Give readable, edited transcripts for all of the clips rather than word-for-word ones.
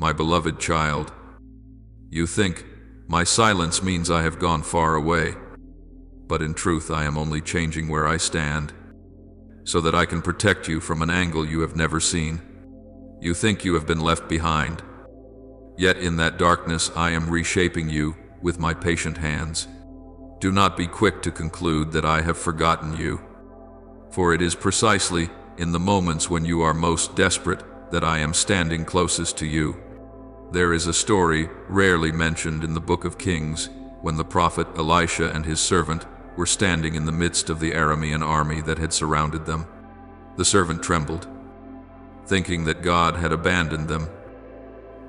my beloved child. You think, my silence means I have gone far away, but in truth I am only changing where I stand, so that I can protect you from an angle you have never seen. You think you have been left behind, yet in that darkness I am reshaping you with my patient hands. Do not be quick to conclude that I have forgotten you, for it is precisely in the moments when you are most desperate that I am standing closest to you. There is a story rarely mentioned in the Book of Kings when the prophet Elisha and his servant were standing in the midst of the Aramean army that had surrounded them. The servant trembled, thinking that God had abandoned them,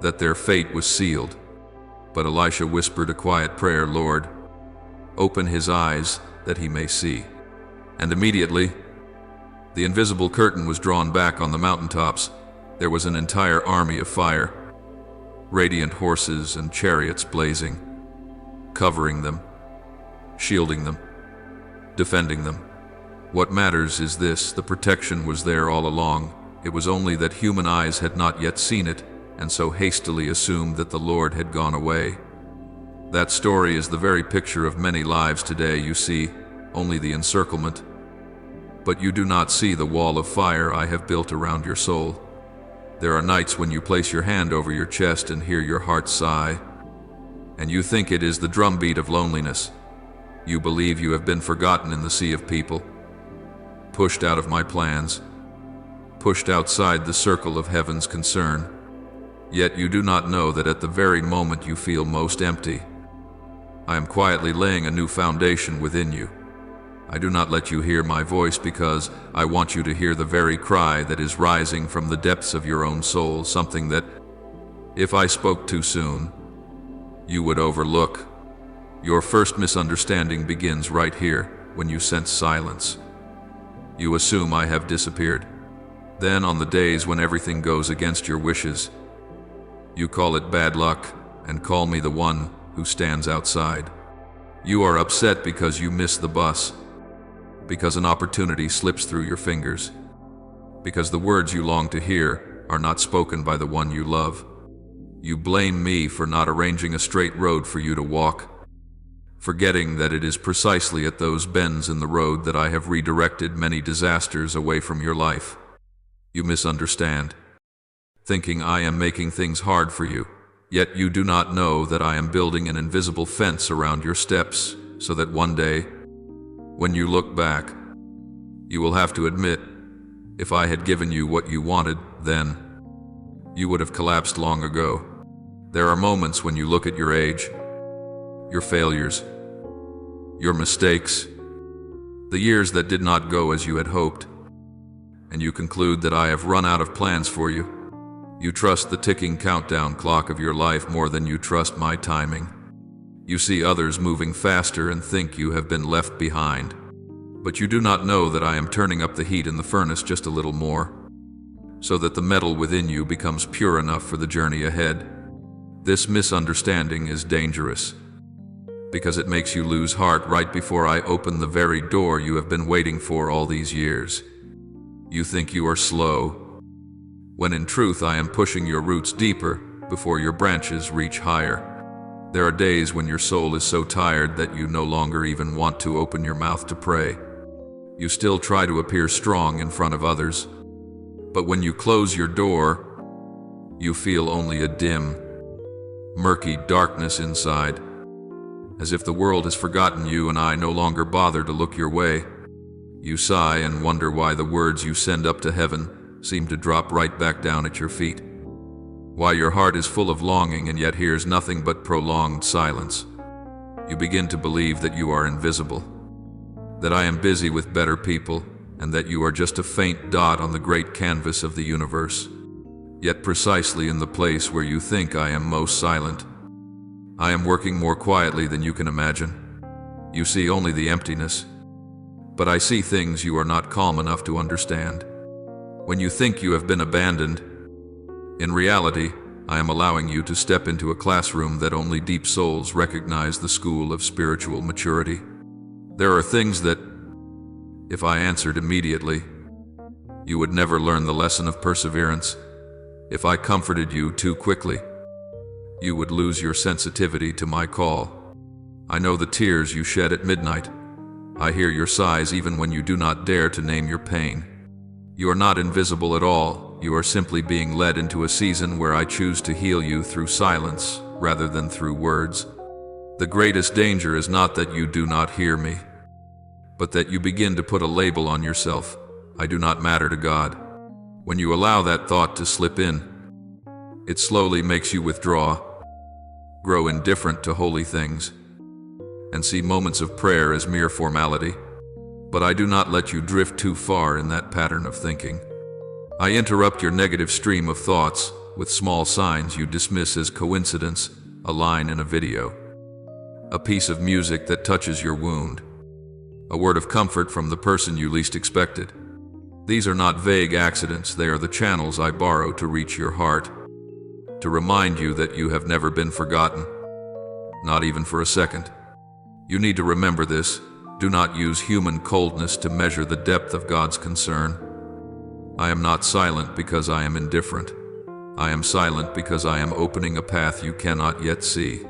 that their fate was sealed. But Elisha whispered a quiet prayer, "Lord, open his eyes that he may see." And immediately, the invisible curtain was drawn back on the mountaintops. There was an entire army of fire, radiant horses and chariots blazing, covering them, shielding them, defending them. What matters is this: the protection was there all along. It was only that human eyes had not yet seen it, and so hastily assumed that the Lord had gone away. That story is the very picture of many lives today. You see only the encirclement, but you do not see the wall of fire I have built around your soul. There are nights when you place your hand over your chest and hear your heart sigh, and you think it is the drumbeat of loneliness. You believe you have been forgotten in the sea of people, pushed out of my plans, pushed outside the circle of heaven's concern. Yet you do not know that at the very moment you feel most empty, I am quietly laying a new foundation within you. I do not let you hear my voice because I want you to hear the very cry that is rising from the depths of your own soul, something that, if I spoke too soon, you would overlook. Your first misunderstanding begins right here, when you sense silence. You assume I have disappeared. Then, on the days when everything goes against your wishes, you call it bad luck and call me the one who stands outside. You are upset because you miss the bus, because an opportunity slips through your fingers, because the words you long to hear are not spoken by the one you love. You blame me for not arranging a straight road for you to walk, forgetting that it is precisely at those bends in the road that I have redirected many disasters away from your life. You misunderstand, thinking I am making things hard for you, yet you do not know that I am building an invisible fence around your steps, so that one day, when you look back, you will have to admit, if I had given you what you wanted, then you would have collapsed long ago. There are moments when you look at your age, your failures, your mistakes, the years that did not go as you had hoped, and you conclude that I have run out of plans for you. You trust the ticking countdown clock of your life more than you trust my timing. You see others moving faster and think you have been left behind. But you do not know that I am turning up the heat in the furnace just a little more, so that the metal within you becomes pure enough for the journey ahead. This misunderstanding is dangerous, because it makes you lose heart right before I open the very door you have been waiting for all these years. You think you are slow, when in truth I am pushing your roots deeper before your branches reach higher. There are days when your soul is so tired that you no longer even want to open your mouth to pray. You still try to appear strong in front of others, but when you close your door, you feel only a dim, murky darkness inside, as if the world has forgotten you and I no longer bother to look your way. You sigh and wonder why the words you send up to heaven seem to drop right back down at your feet. Why your heart is full of longing and yet hears nothing but prolonged silence. You begin to believe that you are invisible, that I am busy with better people, and that you are just a faint dot on the great canvas of the universe. Yet precisely in the place where you think I am most silent, I am working more quietly than you can imagine. You see only the emptiness, but I see things you are not calm enough to understand. When you think you have been abandoned, in reality, I am allowing you to step into a classroom that only deep souls recognize, the school of spiritual maturity. There are things that, if I answered immediately, you would never learn the lesson of perseverance. If I comforted you too quickly, you would lose your sensitivity to my call. I know the tears you shed at midnight. I hear your sighs even when you do not dare to name your pain. You are not invisible at all. You are simply being led into a season where I choose to heal you through silence rather than through words. The greatest danger is not that you do not hear me, but that you begin to put a label on yourself. I do not matter to God. When you allow that thought to slip in, it slowly makes you withdraw, grow indifferent to holy things, and see moments of prayer as mere formality. But I do not let you drift too far in that pattern of thinking. I interrupt your negative stream of thoughts with small signs you dismiss as coincidence, a line in a video, a piece of music that touches your wound, a word of comfort from the person you least expected. These are not vague accidents, they are the channels I borrow to reach your heart, to remind you that you have never been forgotten, not even for a second. You need to remember this. Do not use human coldness to measure the depth of God's concern. I am not silent because I am indifferent. I am silent because I am opening a path you cannot yet see.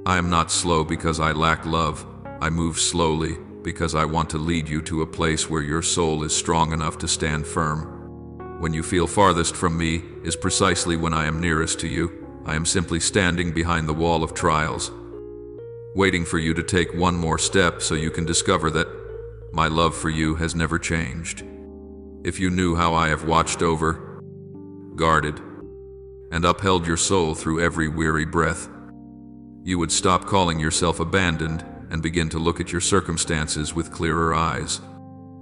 I am not slow because I lack love. I move slowly because I want to lead you to a place where your soul is strong enough to stand firm. When you feel farthest from me is precisely when I am nearest to you. I am simply standing behind the wall of trials, waiting for you to take one more step so you can discover that my love for you has never changed. If you knew how I have watched over, guarded, and upheld your soul through every weary breath, you would stop calling yourself abandoned and begin to look at your circumstances with clearer eyes.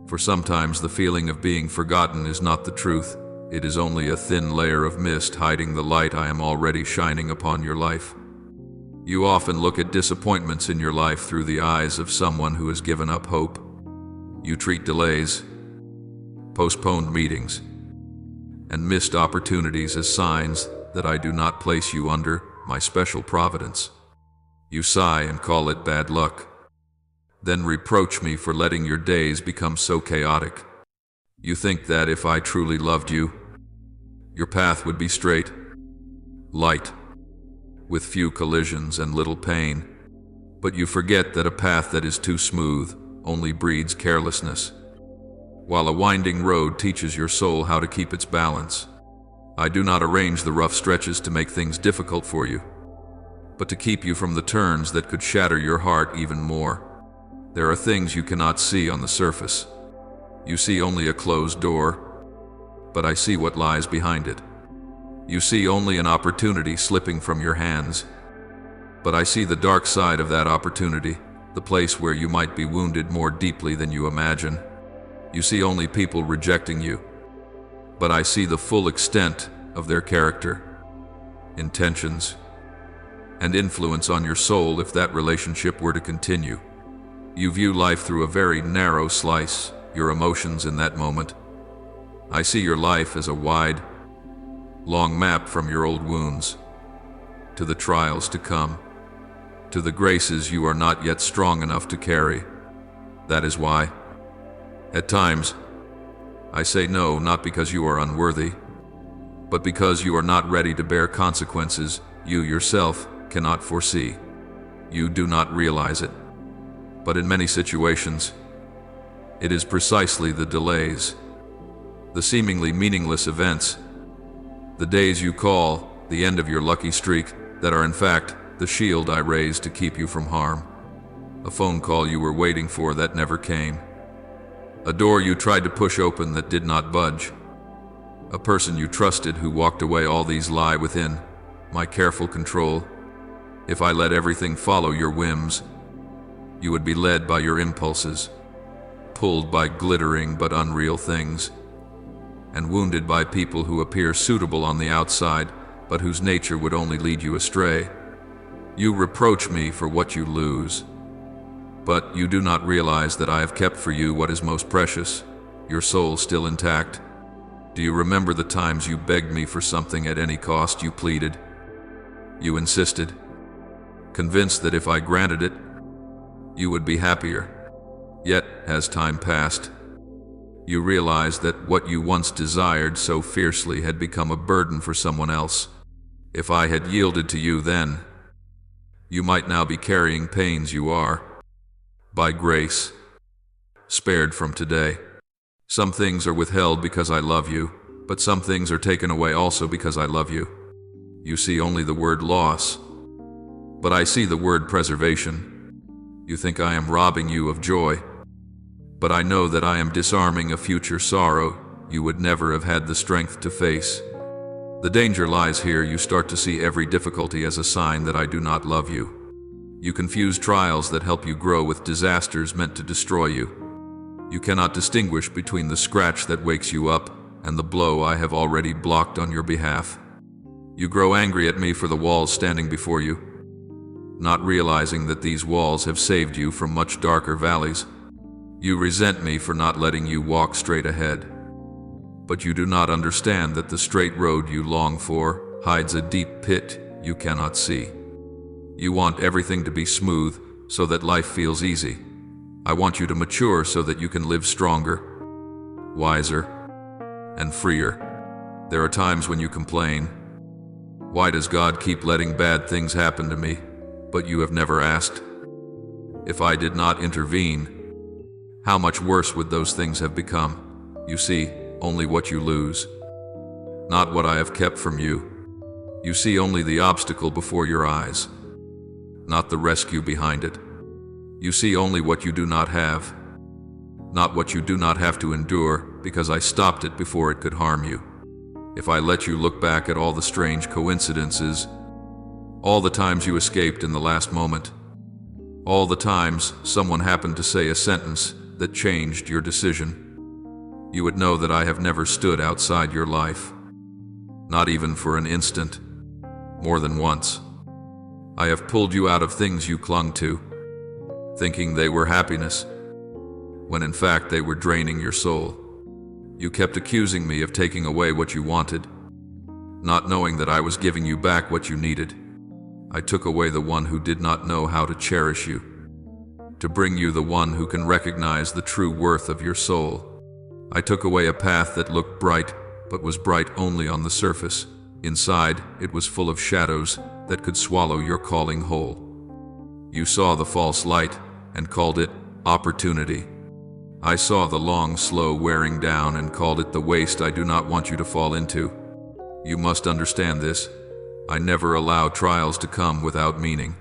For sometimes the feeling of being forgotten is not the truth. It is only a thin layer of mist hiding the light I am already shining upon your life. You often look at disappointments in your life through the eyes of someone who has given up hope. You treat delays, postponed meetings, and missed opportunities as signs that I do not place you under my special providence. You sigh and call it bad luck, then reproach me for letting your days become so chaotic. You think that if I truly loved you, your path would be straight, light, with few collisions and little pain. But you forget that a path that is too smooth only breeds carelessness, while a winding road teaches your soul how to keep its balance. I do not arrange the rough stretches to make things difficult for you, but to keep you from the turns that could shatter your heart even more. There are things you cannot see on the surface. You see only a closed door, but I see what lies behind it. You see only an opportunity slipping from your hands, but I see the dark side of that opportunity, the place where you might be wounded more deeply than you imagine. You see only people rejecting you, but I see the full extent of their character, intentions, and influence on your soul if that relationship were to continue. You view life through a very narrow slice, your emotions in that moment. I see your life as a wide, long map from your old wounds, to the trials to come, to the graces you are not yet strong enough to carry. That is why, at times, I say no, not because you are unworthy, but because you are not ready to bear consequences you yourself cannot foresee. You do not realize it, but in many situations, it is precisely the delays, the seemingly meaningless events, the days you call the end of your lucky streak, that are in fact the shield I raised to keep you from harm. A phone call you were waiting for that never came. A door you tried to push open that did not budge. A person you trusted who walked away. All these lie within my careful control. If I let everything follow your whims, you would be led by your impulses, pulled by glittering but unreal things, and wounded by people who appear suitable on the outside, but whose nature would only lead you astray. You reproach me for what you lose, but you do not realize that I have kept for you what is most precious, your soul still intact. Do you remember the times you begged me for something at any cost? You pleaded. You insisted, convinced that if I granted it, you would be happier. Yet, as time passed, You realize that what you once desired so fiercely had become a burden for someone else. If I had yielded to you then, you might now be carrying pains you are, by grace, spared from today. Some things are withheld because I love you, but some things are taken away also because I love you. You see only the word loss, but I see the word preservation. You think I am robbing you of joy, but I know that I am disarming a future sorrow you would never have had the strength to face. The danger lies here. You start to see every difficulty as a sign that I do not love you. You confuse trials that help you grow with disasters meant to destroy you. You cannot distinguish between the scratch that wakes you up and the blow I have already blocked on your behalf. You grow angry at me for the walls standing before you, not realizing that these walls have saved you from much darker valleys. You resent me for not letting you walk straight ahead. But you do not understand that the straight road you long for hides a deep pit you cannot see. You want everything to be smooth so that life feels easy. I want you to mature so that you can live stronger, wiser, and freer. There are times when you complain, "Why does God keep letting bad things happen to me?" But you have never asked, if I did not intervene, how much worse would those things have become? You see only what you lose, not what I have kept from you. You see only the obstacle before your eyes, not the rescue behind it. You see only what you do not have, not what you do not have to endure, because I stopped it before it could harm you. If I let you look back at all the strange coincidences, all the times you escaped in the last moment, all the times someone happened to say a sentence that changed your decision, you would know that I have never stood outside your life, not even for an instant, more than once. I have pulled you out of things you clung to, thinking they were happiness, when in fact they were draining your soul. You kept accusing me of taking away what you wanted, not knowing that I was giving you back what you needed. I took away the one who did not know how to cherish you, to bring you the one who can recognize the true worth of your soul. I took away a path that looked bright, but was bright only on the surface. Inside, it was full of shadows that could swallow your calling whole. You saw the false light and called it opportunity. I saw the long, slow wearing down and called it the waste I do not want you to fall into. You must understand this. I never allow trials to come without meaning.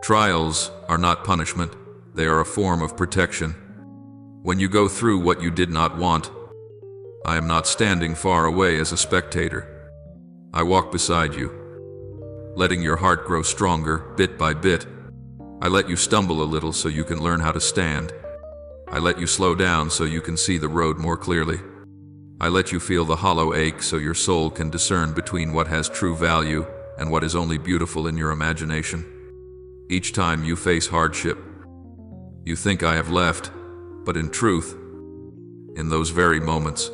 Trials are not punishment. They are a form of protection. When you go through what you did not want, I am not standing far away as a spectator. I walk beside you, letting your heart grow stronger bit by bit. I let you stumble a little so you can learn how to stand. I let you slow down so you can see the road more clearly. I let you feel the hollow ache so your soul can discern between what has true value and what is only beautiful in your imagination. Each time you face hardship, you think I have left, but in truth, in those very moments,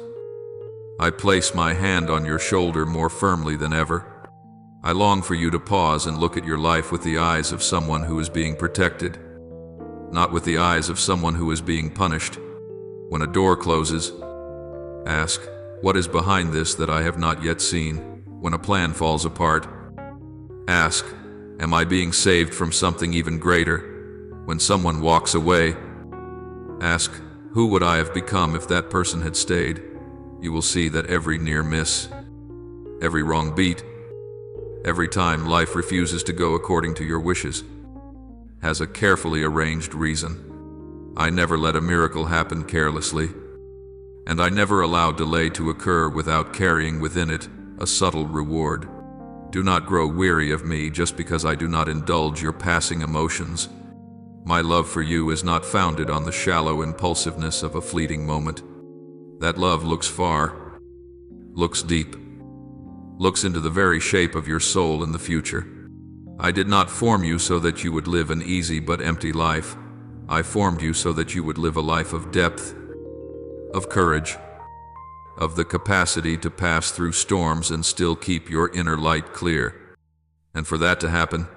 I place my hand on your shoulder more firmly than ever. I long for you to pause and look at your life with the eyes of someone who is being protected, not with the eyes of someone who is being punished. When a door closes, ask, what is behind this that I have not yet seen? When a plan falls apart, ask, am I being saved from something even greater? When someone walks away, ask, who would I have become if that person had stayed? You will see that every near miss, every wrong beat, every time life refuses to go according to your wishes, has a carefully arranged reason. I never let a miracle happen carelessly, and I never allow delay to occur without carrying within it a subtle reward. Do not grow weary of me just because I do not indulge your passing emotions. My love for you is not founded on the shallow impulsiveness of a fleeting moment. That love looks far, looks deep, looks into the very shape of your soul in the future. I did not form you so that you would live an easy but empty life. I formed you so that you would live a life of depth, of courage, of the capacity to pass through storms and still keep your inner light clear. And for that to happen,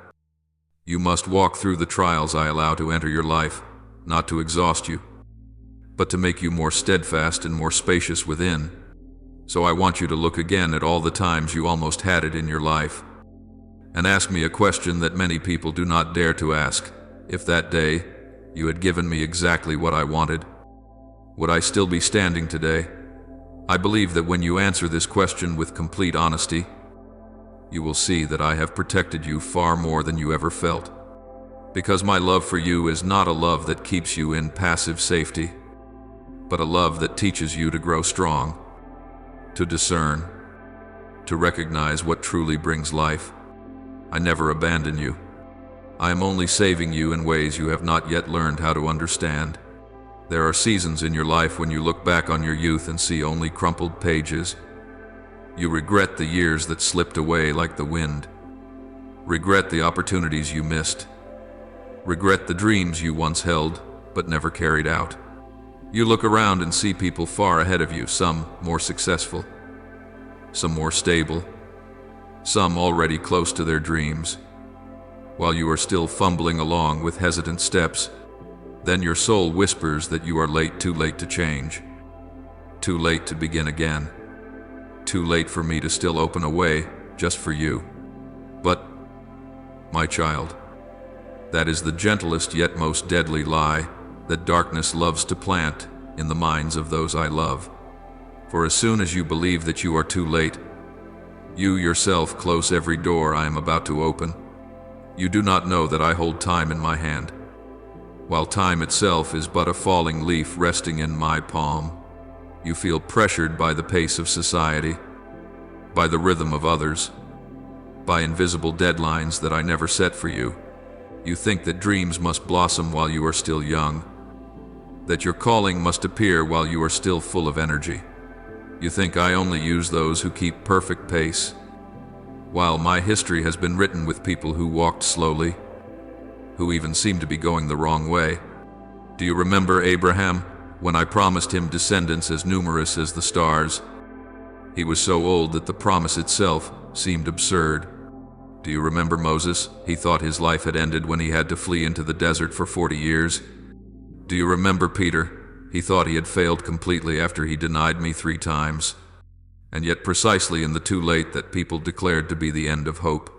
you must walk through the trials I allow to enter your life, not to exhaust you, but to make you more steadfast and more spacious within. So I want you to look again at all the times you almost had it in your life, and ask me a question that many people do not dare to ask. If that day you had given me exactly what I wanted, would I still be standing today? I believe that when you answer this question with complete honesty, you will see that I have protected you far more than you ever felt. Because my love for you is not a love that keeps you in passive safety, but a love that teaches you to grow strong, to discern, to recognize what truly brings life. I never abandon you. I am only saving you in ways you have not yet learned how to understand. There are seasons in your life when you look back on your youth and see only crumpled pages. You regret the years that slipped away like the wind. Regret the opportunities you missed. Regret the dreams you once held but never carried out. You look around and see people far ahead of you, some more successful, some more stable, some already close to their dreams, while you are still fumbling along with hesitant steps. Then your soul whispers that you are late, too late to change, too late to begin again, too late for me to still open a way just for you. But, my child, that is the gentlest yet most deadly lie that darkness loves to plant in the minds of those I love. For as soon as you believe that you are too late, you yourself close every door I am about to open. You do not know that I hold time in my hand, while time itself is but a falling leaf resting in my palm. You feel pressured by the pace of society, by the rhythm of others, by invisible deadlines that I never set for you. You think that dreams must blossom while you are still young, that your calling must appear while you are still full of energy. You think I only use those who keep perfect pace, while my history has been written with people who walked slowly, who even seemed to be going the wrong way. Do you remember Abraham, when I promised him descendants as numerous as the stars? He was so old that the promise itself seemed absurd. Do you remember Moses? He thought his life had ended when he had to flee into the desert for 40 years. Do you remember Peter? He thought he had failed completely after he denied me 3 times. And yet precisely in the too late that people declared to be the end of hope,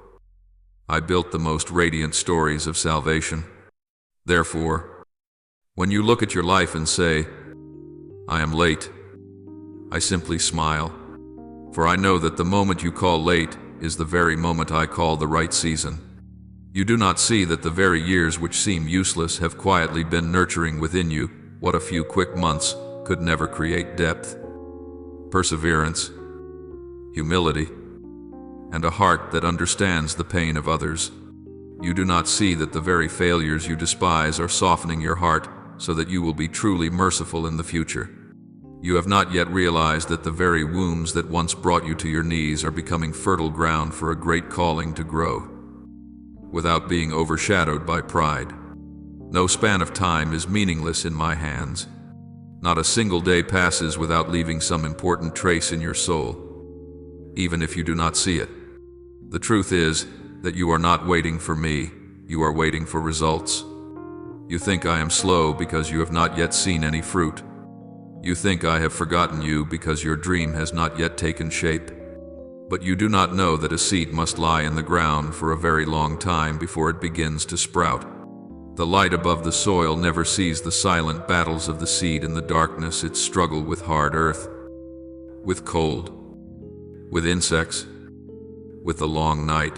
I built the most radiant stories of salvation. Therefore, when you look at your life and say, I am late, I simply smile, for I know that the moment you call late is the very moment I call the right season. You do not see that the very years which seem useless have quietly been nurturing within you what a few quick months could never create: depth, perseverance, humility, and a heart that understands the pain of others. You do not see that the very failures you despise are softening your heart so that you will be truly merciful in the future. You have not yet realized that the very wounds that once brought you to your knees are becoming fertile ground for a great calling to grow, without being overshadowed by pride. No span of time is meaningless in my hands. Not a single day passes without leaving some important trace in your soul, even if you do not see it. The truth is that you are not waiting for me, you are waiting for results. You think I am slow because you have not yet seen any fruit. You think I have forgotten you because your dream has not yet taken shape. But you do not know that a seed must lie in the ground for a very long time before it begins to sprout. The light above the soil never sees the silent battles of the seed in the darkness, its struggle with hard earth, with cold, with insects, with the long night.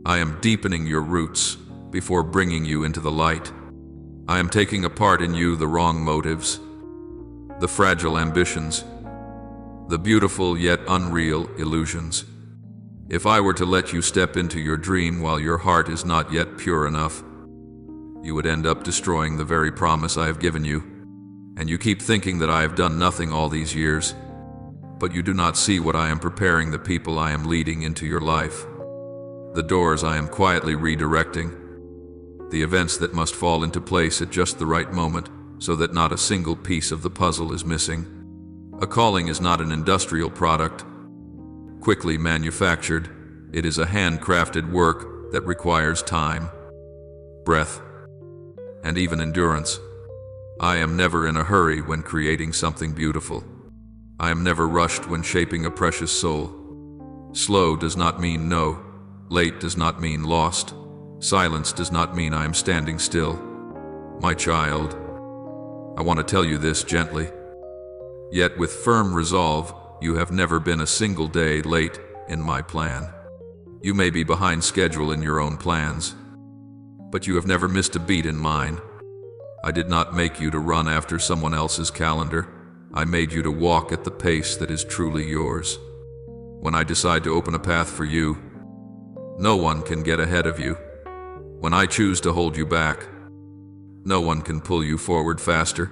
I am deepening your roots before bringing you into the light. I am taking apart in you the wrong motives, the fragile ambitions, the beautiful yet unreal illusions. If I were to let you step into your dream while your heart is not yet pure enough, you would end up destroying the very promise I have given you. And you keep thinking that I have done nothing all these years, but you do not see what I am preparing the people I am leading into your life, the doors I am quietly redirecting, the events that must fall into place at just the right moment so that not a single piece of the puzzle is missing. A calling is not an industrial product, quickly manufactured. It is a handcrafted work that requires time, breath, and even endurance. I am never in a hurry when creating something beautiful. I am never rushed when shaping a precious soul. Slow does not mean no. Late does not mean lost. Silence does not mean I am standing still. My child, I want to tell you this gently. Yet with firm resolve, you have never been a single day late in my plan. You may be behind schedule in your own plans, but you have never missed a beat in mine. I did not make you to run after someone else's calendar. I made you to walk at the pace that is truly yours. When I decide to open a path for you, no one can get ahead of you. When I choose to hold you back, no one can pull you forward faster.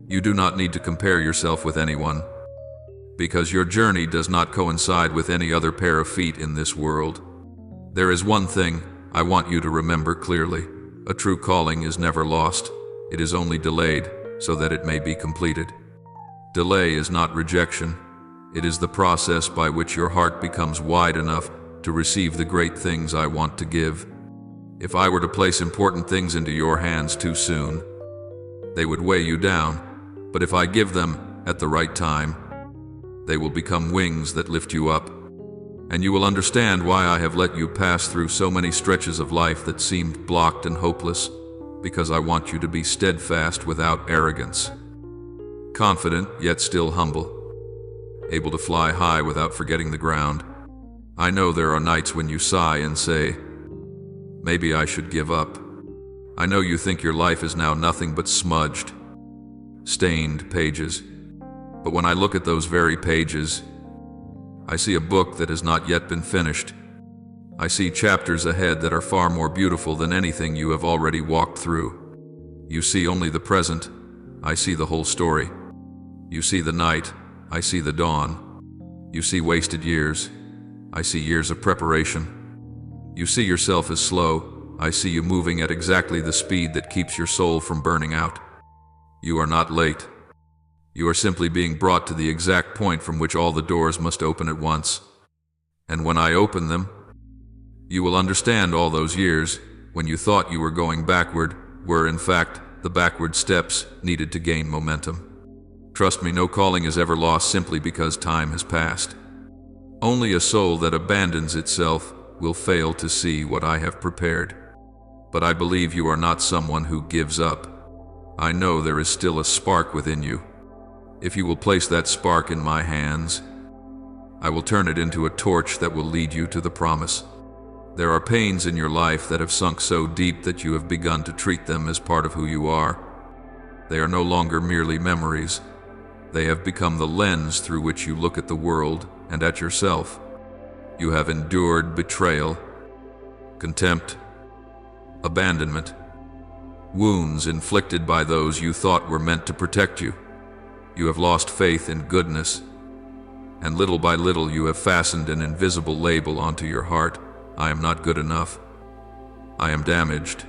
You do not need to compare yourself with anyone, because your journey does not coincide with any other pair of feet in this world. There is one thing I want you to remember clearly. A true calling is never lost. It is only delayed so that it may be completed. Delay is not rejection. It is the process by which your heart becomes wide enough to receive the great things I want to give. If I were to place important things into your hands too soon, they would weigh you down. But if I give them at the right time, they will become wings that lift you up. And you will understand why I have let you pass through so many stretches of life that seemed blocked and hopeless, because I want you to be steadfast without arrogance, confident yet still humble, able to fly high without forgetting the ground. I know there are nights when you sigh and say, maybe I should give up. I know you think your life is now nothing but smudged, stained pages. But when I look at those very pages, I see a book that has not yet been finished. I see chapters ahead that are far more beautiful than anything you have already walked through. You see only the present. I see the whole story. You see the night. I see the dawn. You see wasted years. I see years of preparation. You see yourself as slow. I see you moving at exactly the speed that keeps your soul from burning out. You are not late. You are simply being brought to the exact point from which all the doors must open at once. And when I open them, you will understand all those years when you thought you were going backward were in fact the backward steps needed to gain momentum. Trust me, no calling is ever lost simply because time has passed. Only a soul that abandons itself will fail to see what I have prepared. But I believe you are not someone who gives up. I know there is still a spark within you. If you will place that spark in my hands, I will turn it into a torch that will lead you to the promise. There are pains in your life that have sunk so deep that you have begun to treat them as part of who you are. They are no longer merely memories. They have become the lens through which you look at the world and at yourself. You have endured betrayal, contempt, abandonment, wounds inflicted by those you thought were meant to protect you. You have lost faith in goodness, and little by little you have fastened an invisible label onto your heart. I am not good enough. I am damaged.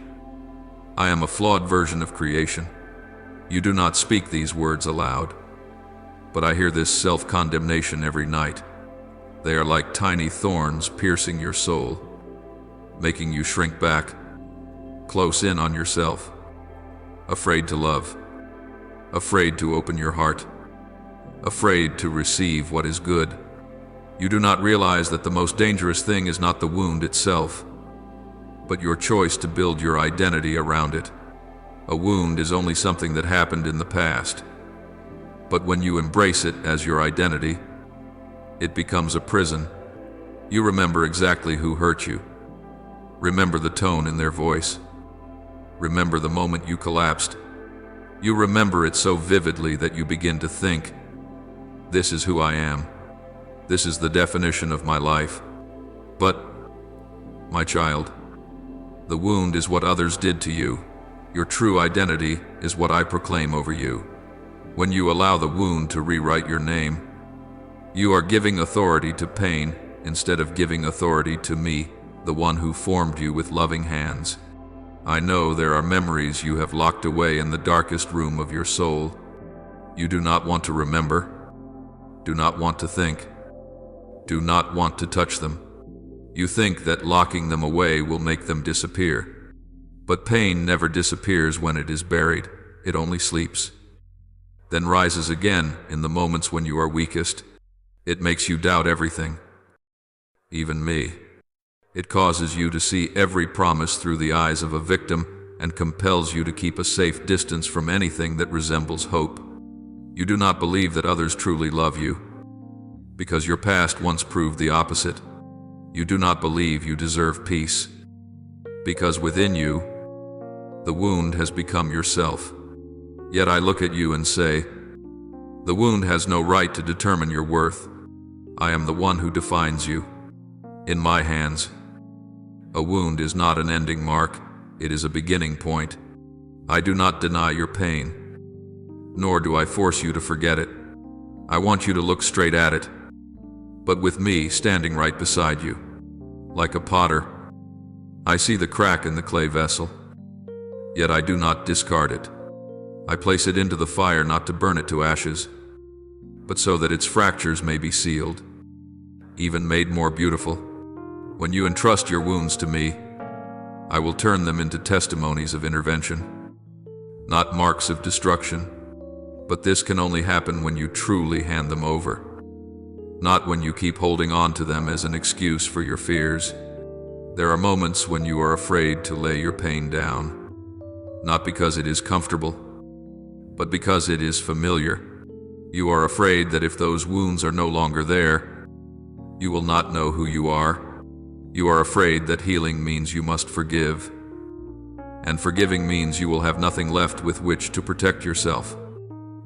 I am a flawed version of creation. You do not speak these words aloud, but I hear this self-condemnation every night. They are like tiny thorns piercing your soul, making you shrink back, close in on yourself, afraid to love, afraid to open your heart, afraid to receive what is good. You do not realize that the most dangerous thing is not the wound itself, but your choice to build your identity around it. A wound is only something that happened in the past, but when you embrace it as your identity, it becomes a prison. You remember exactly who hurt you. Remember the tone in their voice. Remember the moment you collapsed. You remember it so vividly that you begin to think, this is who I am. This is the definition of my life. But, my child, the wound is what others did to you. Your true identity is what I proclaim over you. When you allow the wound to rewrite your name, you are giving authority to pain instead of giving authority to me, the one who formed you with loving hands. I know there are memories you have locked away in the darkest room of your soul. You do not want to remember, do not want to think, do not want to touch them. You think that locking them away will make them disappear. But pain never disappears when it is buried. it only sleeps. Then rises again in the moments when you are weakest. It makes you doubt everything, even me. It causes you to see every promise through the eyes of a victim and compels you to keep a safe distance from anything that resembles hope. You do not believe that others truly love you, because your past once proved the opposite. You do not believe you deserve peace, because within you, the wound has become yourself. Yet I look at you and say, the wound has no right to determine your worth. I am the one who defines you. In my hands, a wound is not an ending mark, it is a beginning point. I do not deny your pain, nor do I force you to forget it. I want you to look straight at it, but with me standing right beside you. Like a potter, I see the crack in the clay vessel, yet I do not discard it. I place it into the fire not to burn it to ashes, but so that its fractures may be sealed, even made more beautiful. When you entrust your wounds to me, I will turn them into testimonies of intervention, not marks of destruction. But this can only happen when you truly hand them over, not when you keep holding on to them as an excuse for your fears. There are moments when you are afraid to lay your pain down, not because it is comfortable, but because it is familiar. You are afraid that if those wounds are no longer there, you will not know who you are. You are afraid that healing means you must forgive, and forgiving means you will have nothing left with which to protect yourself.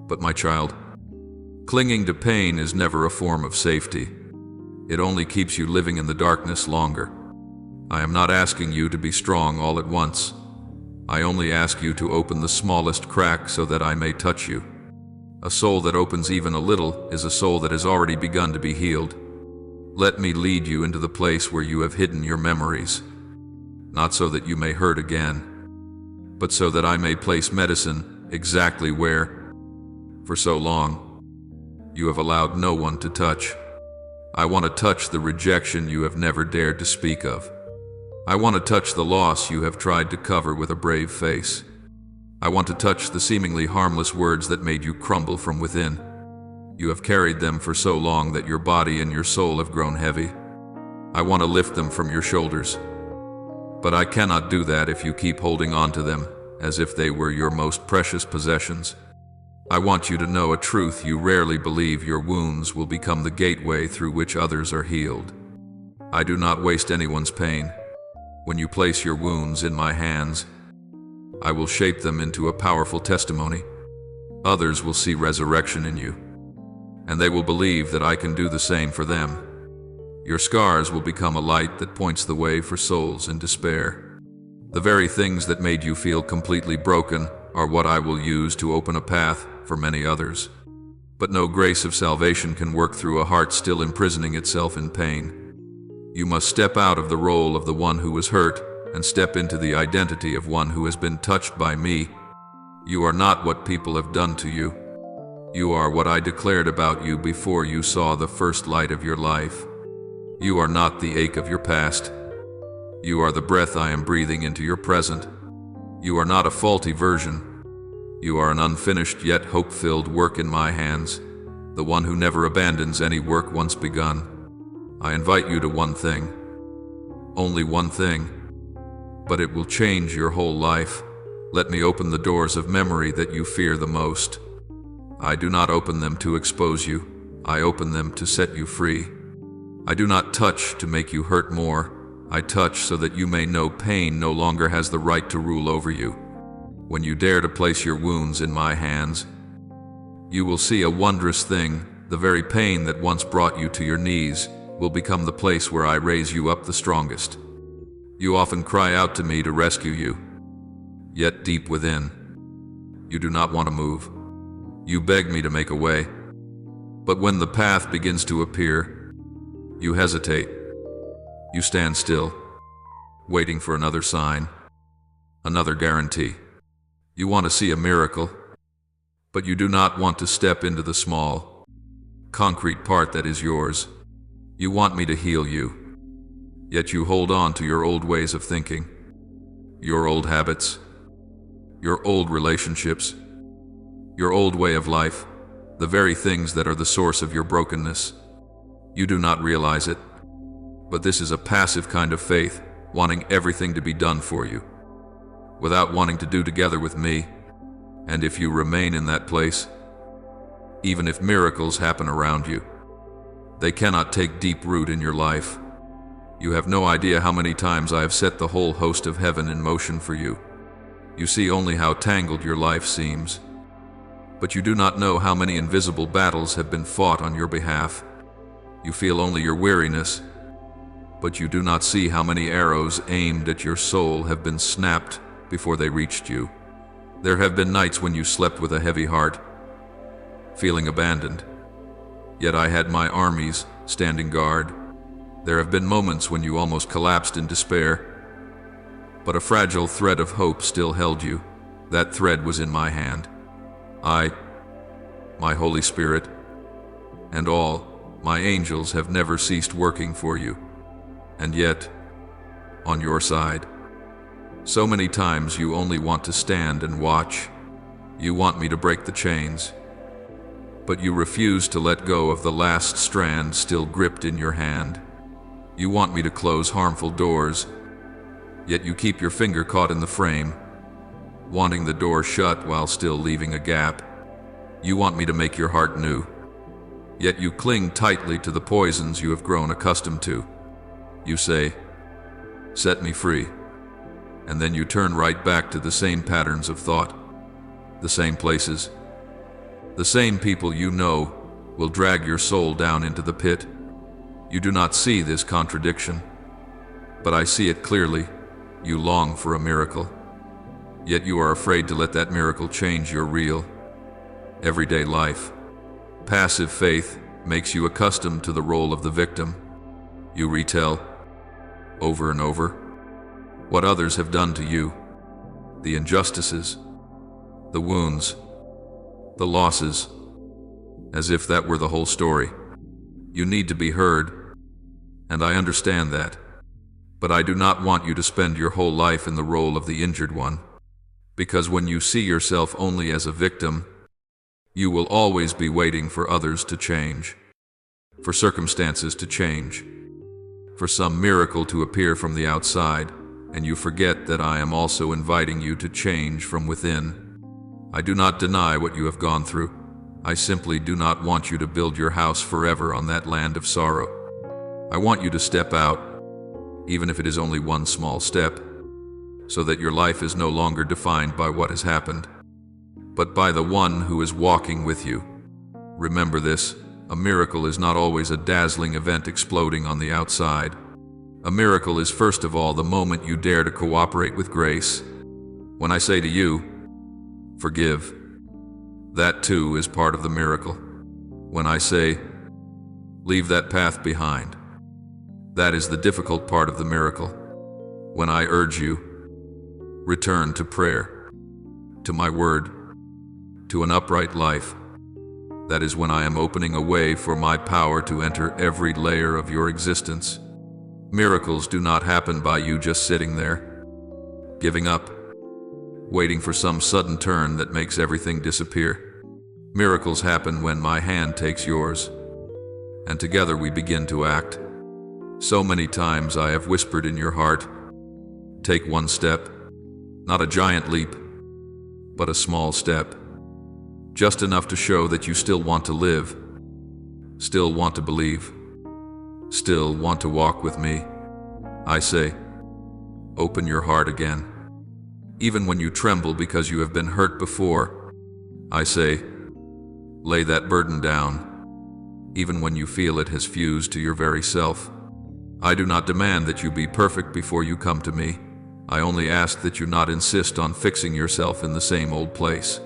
But my child, clinging to pain is never a form of safety. It only keeps you living in the darkness longer. I am not asking you to be strong all at once. I only ask you to open the smallest crack so that I may touch you. A soul that opens even a little is a soul that has already begun to be healed. Let me lead you into the place where you have hidden your memories, not so that you may hurt again, but so that I may place medicine exactly where, for so long, you have allowed no one to touch. I want to touch the rejection you have never dared to speak of. I want to touch the loss you have tried to cover with a brave face. I want to touch the seemingly harmless words that made you crumble from within. You have carried them for so long that your body and your soul have grown heavy. I want to lift them from your shoulders. But I cannot do that if you keep holding on to them as if they were your most precious possessions. I want you to know a truth you rarely believe: your wounds will become the gateway through which others are healed. I do not waste anyone's pain. When you place your wounds in my hands, I will shape them into a powerful testimony. Others will see resurrection in you, and they will believe that I can do the same for them. Your scars will become a light that points the way for souls in despair. The very things that made you feel completely broken are what I will use to open a path for many others. But no grace of salvation can work through a heart still imprisoning itself in pain. You must step out of the role of the one who was hurt and step into the identity of one who has been touched by me. You are not what people have done to you. You are what I declared about you before you saw the first light of your life. You are not the ache of your past. You are the breath I am breathing into your present. You are not a faulty version. You are an unfinished yet hope-filled work in my hands, the one who never abandons any work once begun. I invite you to one thing, only one thing, but it will change your whole life. Let me open the doors of memory that you fear the most. I do not open them to expose you. I open them to set you free. I do not touch to make you hurt more. I touch so that you may know pain no longer has the right to rule over you. When you dare to place your wounds in my hands, you will see a wondrous thing. The very pain that once brought you to your knees will become the place where I raise you up the strongest. You often cry out to me to rescue you, yet deep within, you do not want to move. You beg me to make a way, but when the path begins to appear, you hesitate. You stand still, waiting for another sign, another guarantee. You want to see a miracle, but you do not want to step into the small, concrete part that is yours. You want me to heal you, yet you hold on to your old ways of thinking, your old habits, your old relationships, your old way of life, the very things that are the source of your brokenness. You do not realize it, but this is a passive kind of faith, wanting everything to be done for you, without wanting to do together with me. And if you remain in that place, even if miracles happen around you, they cannot take deep root in your life. You have no idea how many times I have set the whole host of heaven in motion for you. You see only how tangled your life seems, but you do not know how many invisible battles have been fought on your behalf. You feel only your weariness, but you do not see how many arrows aimed at your soul have been snapped before they reached you. There have been nights when you slept with a heavy heart, feeling abandoned, yet I had my armies standing guard. There have been moments when you almost collapsed in despair, but a fragile thread of hope still held you. That thread was in my hand. I, my Holy Spirit, and all my angels have never ceased working for you. And yet, on your side, so many times you only want to stand and watch. You want me to break the chains, but you refuse to let go of the last strand still gripped in your hand. You want me to close harmful doors, yet you keep your finger caught in the frame, wanting the door shut while still leaving a gap. You want me to make your heart new, yet you cling tightly to the poisons you have grown accustomed to. You say, "Set me free," and then you turn right back to the same patterns of thought, the same places, the same people you know will drag your soul down into the pit. You do not see this contradiction, but I see it clearly. You long for a miracle, yet you are afraid to let that miracle change your real, everyday life. Passive faith makes you accustomed to the role of the victim. You retell, over and over, what others have done to you, the injustices, the wounds, the losses, as if that were the whole story. You need to be heard, and I understand that, but I do not want you to spend your whole life in the role of the injured one, because when you see yourself only as a victim, you will always be waiting for others to change, for circumstances to change, for some miracle to appear from the outside, and you forget that I am also inviting you to change from within. I do not deny what you have gone through. I simply do not want you to build your house forever on that land of sorrow. I want you to step out, even if it is only one small step, so that your life is no longer defined by what has happened, but by the one who is walking with you. Remember this, a miracle is not always a dazzling event exploding on the outside. A miracle is first of all the moment you dare to cooperate with grace. When I say to you, forgive, that too is part of the miracle. When I say, leave that path behind, that is the difficult part of the miracle. When I urge you, return to prayer, to my word, to an upright life, that is when I am opening a way for my power to enter every layer of your existence. Miracles do not happen by you just sitting there, giving up, waiting for some sudden turn that makes everything disappear. Miracles happen when my hand takes yours, and together we begin to act. So many times I have whispered in your heart, take one step, not a giant leap, but a small step, just enough to show that you still want to live, still want to believe, still want to walk with me. I say, open your heart again. Even when you tremble because you have been hurt before, I say, lay that burden down, even when you feel it has fused to your very self. I do not demand that you be perfect before you come to me. I only ask that you not insist on fixing yourself in the same old place.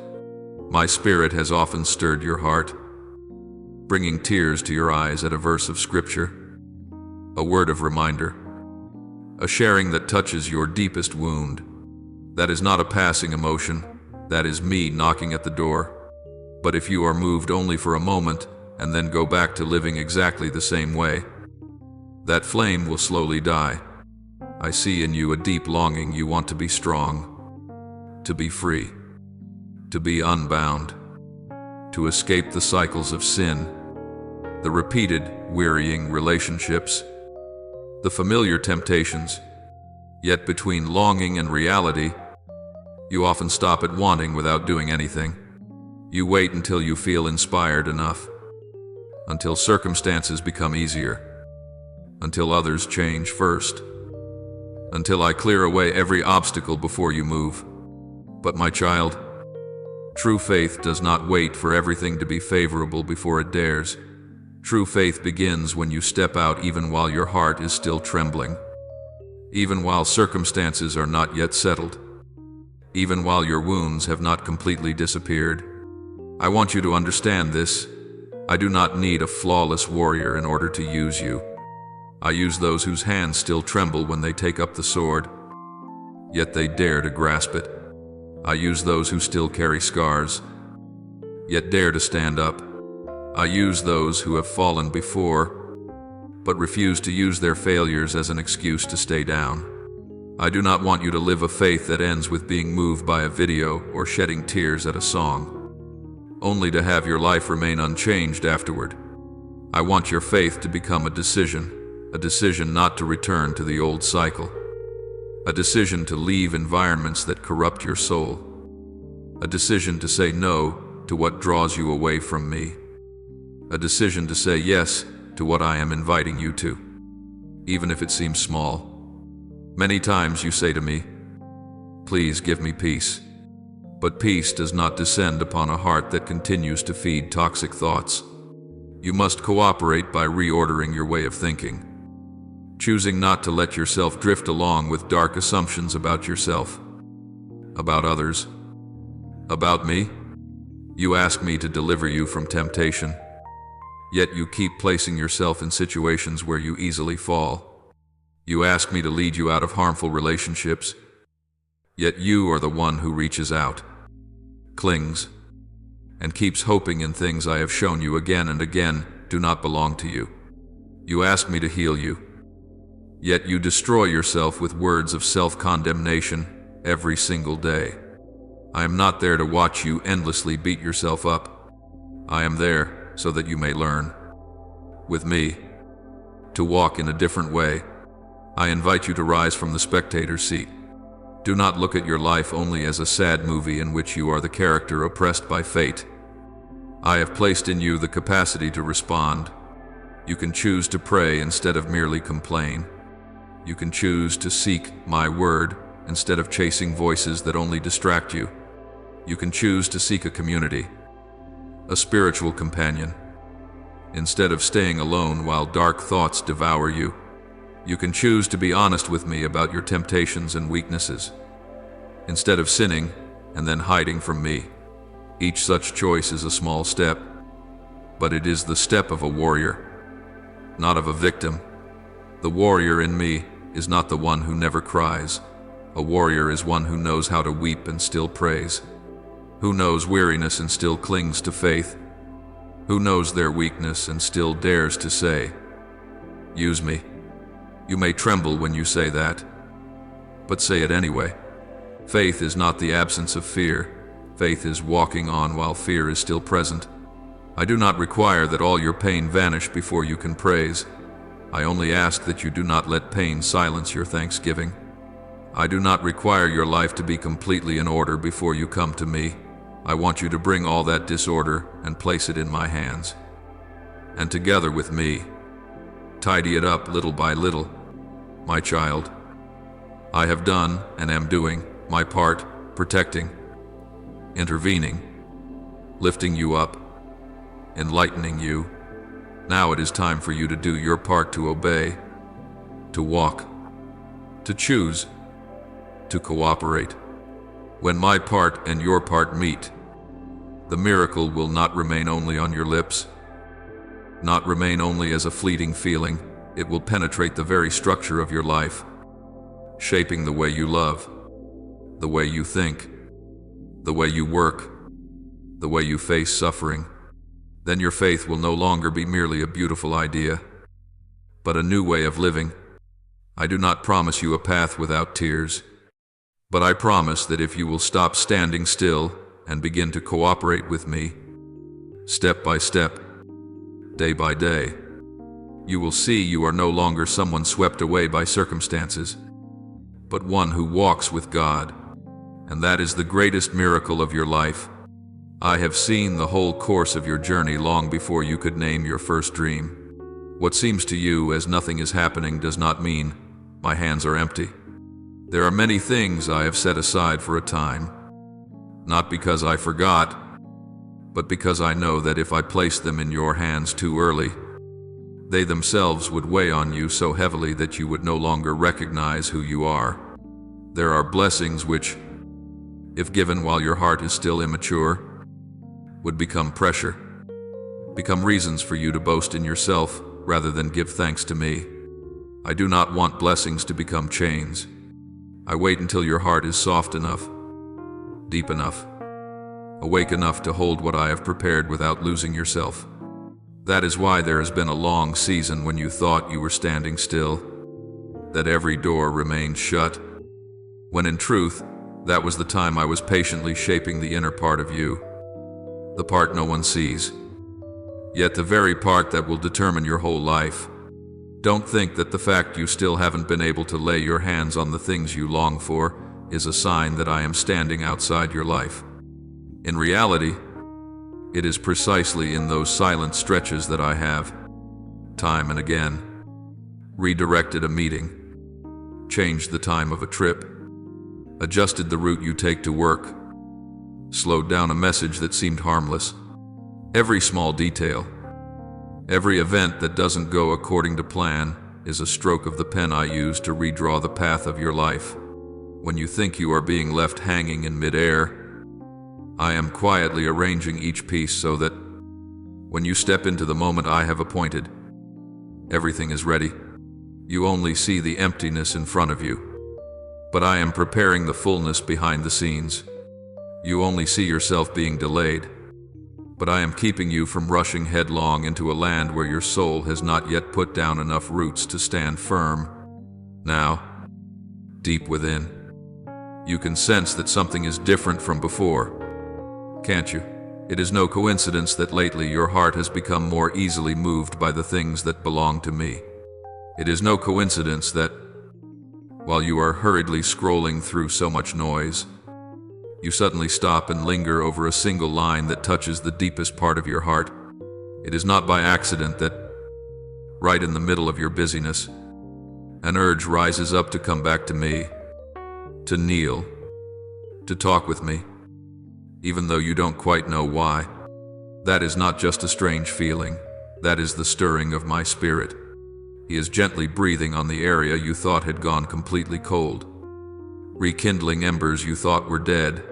My spirit has often stirred your heart, bringing tears to your eyes at a verse of scripture, a word of reminder, a sharing that touches your deepest wound. That is not a passing emotion, that is me knocking at the door. But if you are moved only for a moment and then go back to living exactly the same way, that flame will slowly die. I see in you a deep longing. You want to be strong, to be free, to be unbound. to escape the cycles of sin, the repeated, wearying relationships, the familiar temptations. Yet between longing and reality, you often stop at wanting without doing anything. You wait until you feel inspired enough, until circumstances become easier, until others change first, until I clear away every obstacle before you move. But my child, true faith does not wait for everything to be favorable before it dares. True faith begins when you step out even while your heart is still trembling, even while circumstances are not yet settled, even while your wounds have not completely disappeared. I want you to understand this. I do not need a flawless warrior in order to use you. I use those whose hands still tremble when they take up the sword, yet they dare to grasp it. I use those who still carry scars, yet dare to stand up. I use those who have fallen before, but refuse to use their failures as an excuse to stay down. I do not want you to live a faith that ends with being moved by a video or shedding tears at a song, only to have your life remain unchanged afterward. I want your faith to become a decision not to return to the old cycle, a decision to leave environments that corrupt your soul, a decision to say no to what draws you away from me, a decision to say yes to what I am inviting you to, even if it seems small. Many times you say to me, "Please give me peace." But peace does not descend upon a heart that continues to feed toxic thoughts. You must cooperate by reordering your way of thinking, choosing not to let yourself drift along with dark assumptions about yourself, about others, about me. You ask me to deliver you from temptation, yet you keep placing yourself in situations where you easily fall. You ask me to lead you out of harmful relationships, yet you are the one who reaches out, clings, and keeps hoping in things I have shown you again and again do not belong to you. You ask me to heal you, yet you destroy yourself with words of self-condemnation every single day. I am not there to watch you endlessly beat yourself up. I am there so that you may learn, with me, to walk in a different way. I invite you to rise from the spectator seat. Do not look at your life only as a sad movie in which you are the character oppressed by fate. I have placed in you the capacity to respond. You can choose to pray instead of merely complain. You can choose to seek my word instead of chasing voices that only distract you. You can choose to seek a community, a spiritual companion, instead of staying alone while dark thoughts devour you. You can choose to be honest with me about your temptations and weaknesses, instead of sinning and then hiding from me. Each such choice is a small step, but it is the step of a warrior, not of a victim. The warrior in me is not the one who never cries. A warrior is one who knows how to weep and still prays, who knows weariness and still clings to faith, who knows their weakness and still dares to say, "Use me." You may tremble when you say that, but say it anyway. Faith is not the absence of fear. Faith is walking on while fear is still present. I do not require that all your pain vanish before you can praise. I only ask that you do not let pain silence your thanksgiving. I do not require your life to be completely in order before you come to me. I want you to bring all that disorder and place it in my hands, and together with me, tidy it up little by little. My child, I have done and am doing my part, protecting, intervening, lifting you up, enlightening you. Now it is time for you to do your part, to obey, to walk, to choose, to cooperate. When my part and your part meet, the miracle will not remain only on your lips, not remain only as a fleeting feeling. It will penetrate the very structure of your life, shaping the way you love, the way you think, the way you work, the way you face suffering. Then your faith will no longer be merely a beautiful idea, but a new way of living. I do not promise you a path without tears, but I promise that if you will stop standing still and begin to cooperate with me, Step by step, day by day, you will see you are no longer someone swept away by circumstances, but one who walks with God. And that is the greatest miracle of your life. I have seen the whole course of your journey long before you could name your first dream. What seems to you as nothing is happening does not mean my hands are empty. There are many things I have set aside for a time, not because I forgot, but because I know that if I placed them in your hands too early, they themselves would weigh on you so heavily that you would no longer recognize who you are. There are blessings which, if given while your heart is still immature, would become pressure, become reasons for you to boast in yourself rather than give thanks to me. I do not want blessings to become chains. I wait until your heart is soft enough, deep enough, awake enough to hold what I have prepared without losing yourself. That is why there has been a long season when you thought you were standing still, that every door remained shut, when in truth, that was the time I was patiently shaping the inner part of you, the part no one sees, yet the very part that will determine your whole life. Don't think that the fact you still haven't been able to lay your hands on the things you long for is a sign that I am standing outside your life. In reality, it is precisely in those silent stretches that I have, time and again, redirected a meeting, changed the time of a trip, adjusted the route you take to work, slowed down a message that seemed harmless. Every small detail, every event that doesn't go according to plan is a stroke of the pen I use to redraw the path of your life. When you think you are being left hanging in midair, I am quietly arranging each piece so that, when you step into the moment I have appointed, everything is ready. You only see the emptiness in front of you, but I am preparing the fullness behind the scenes. You only see yourself being delayed, but I am keeping you from rushing headlong into a land where your soul has not yet put down enough roots to stand firm. Now, deep within, you can sense that something is different from before. Can't you? It is no coincidence that lately your heart has become more easily moved by the things that belong to me. It is no coincidence that, while you are hurriedly scrolling through so much noise, you suddenly stop and linger over a single line that touches the deepest part of your heart. It is not by accident that, right in the middle of your busyness, an urge rises up to come back to me, to kneel, to talk with me, even though you don't quite know why. That is not just a strange feeling, that is the stirring of my spirit. He is gently breathing on the area you thought had gone completely cold, rekindling embers you thought were dead,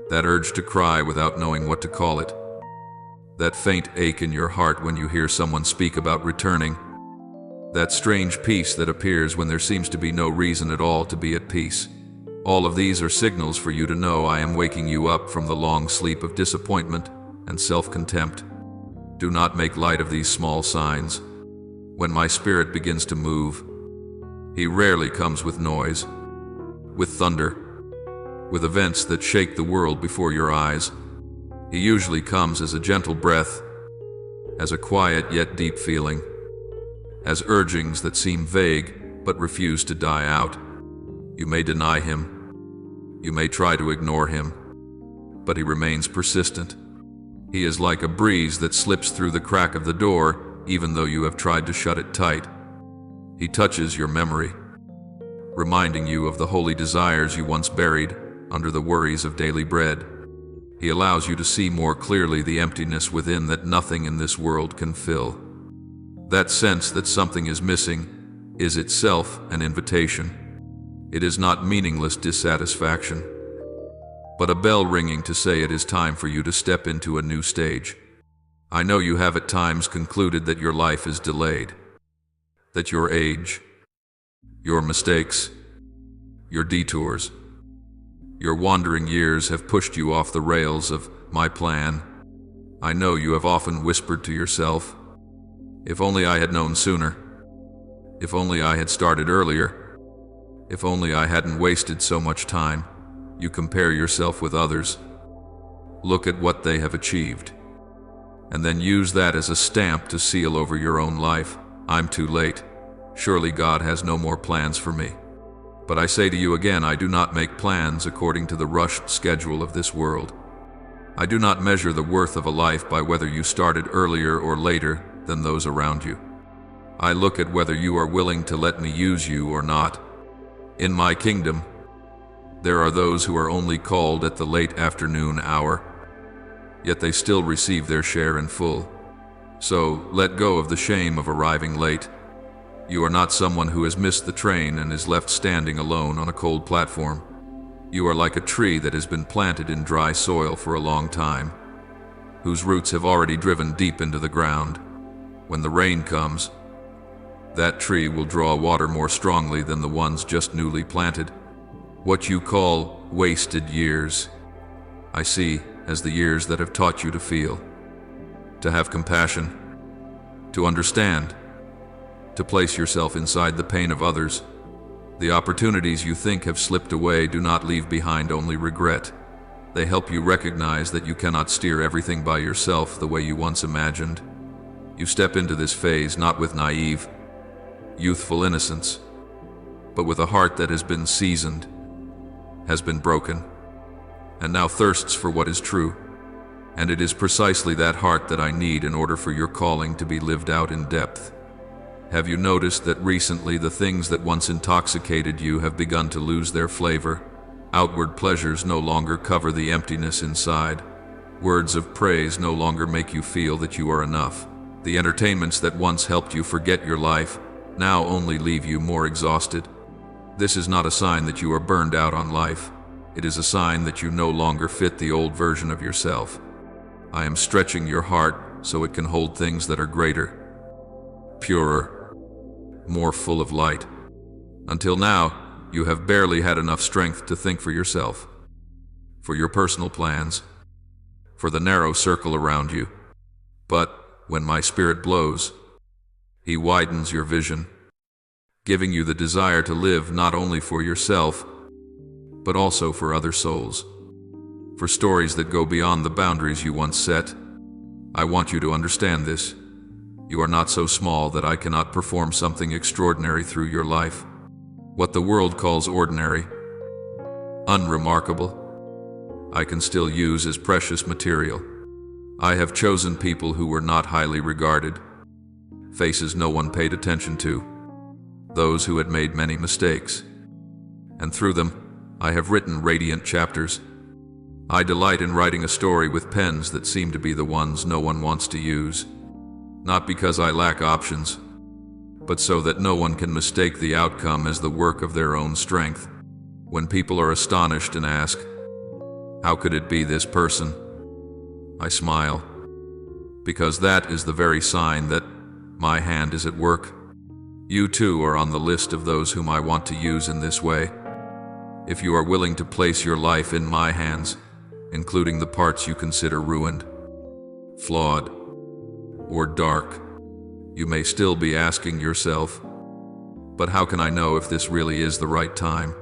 that urge to cry without knowing what to call it, that faint ache in your heart when you hear someone speak about returning, that strange peace that appears when there seems to be no reason at all to be at peace. All of these are signals for you to know I am waking you up from the long sleep of disappointment and self-contempt. Do not make light of these small signs. When my spirit begins to move, he rarely comes with noise, with thunder, with events that shake the world before your eyes. He usually comes as a gentle breath, as a quiet yet deep feeling, as urgings that seem vague but refuse to die out. You may deny him, you may try to ignore him, but he remains persistent. He is like a breeze that slips through the crack of the door, even though you have tried to shut it tight. He touches your memory, reminding you of the holy desires you once buried under the worries of daily bread. He allows you to see more clearly the emptiness within that nothing in this world can fill. That sense that something is missing is itself an invitation. It is not meaningless dissatisfaction, but a bell ringing to say it is time for you to step into a new stage. I know you have at times concluded that your life is delayed, that your age, your mistakes, your detours, your wandering years have pushed you off the rails of my plan. I know you have often whispered to yourself, if only I had known sooner, if only I had started earlier, if only I hadn't wasted so much time. You compare yourself with others. Look at what they have achieved, and then use that as a stamp to seal over your own life. I'm too late. Surely God has no more plans for me. But I say to you again, I do not make plans according to the rushed schedule of this world. I do not measure the worth of a life by whether you started earlier or later than those around you. I look at whether you are willing to let me use you or not. In my kingdom, there are those who are only called at the late afternoon hour, yet they still receive their share in full. So, let go of the shame of arriving late. You are not someone who has missed the train and is left standing alone on a cold platform. You are like a tree that has been planted in dry soil for a long time, whose roots have already driven deep into the ground. When the rain comes, that tree will draw water more strongly than the ones just newly planted. What you call wasted years, I see as the years that have taught you to feel, to have compassion, to understand, to place yourself inside the pain of others. The opportunities you think have slipped away do not leave behind only regret. They help you recognize that you cannot steer everything by yourself the way you once imagined. You step into this phase not with naive, youthful innocence, but with a heart that has been seasoned, has been broken, and now thirsts for what is true. And it is precisely that heart that I need in order for your calling to be lived out in depth. Have you noticed that recently the things that once intoxicated you have begun to lose their flavor? Outward pleasures no longer cover the emptiness inside. Words of praise no longer make you feel that you are enough. The entertainments that once helped you forget your life now only leave you more exhausted. This is not a sign that you are burned out on life. It is a sign that you no longer fit the old version of yourself. I am stretching your heart so it can hold things that are greater, purer, more full of light. Until now, you have barely had enough strength to think for yourself, for your personal plans, for the narrow circle around you. But when my Spirit blows, He widens your vision, giving you the desire to live not only for yourself, but also for other souls, for stories that go beyond the boundaries you once set. I want you to understand this. You are not so small that I cannot perform something extraordinary through your life. What the world calls ordinary, unremarkable, I can still use as precious material. I have chosen people who were not highly regarded, faces no one paid attention to, those who had made many mistakes. And through them, I have written radiant chapters. I delight in writing a story with pens that seem to be the ones no one wants to use. Not because I lack options, but so that no one can mistake the outcome as the work of their own strength. When people are astonished and ask, "How could it be this person?" I smile, because that is the very sign that my hand is at work. You too are on the list of those whom I want to use in this way. If you are willing to place your life in my hands, including the parts you consider ruined, flawed, or dark, you may still be asking yourself, but how can I know if this really is the right time?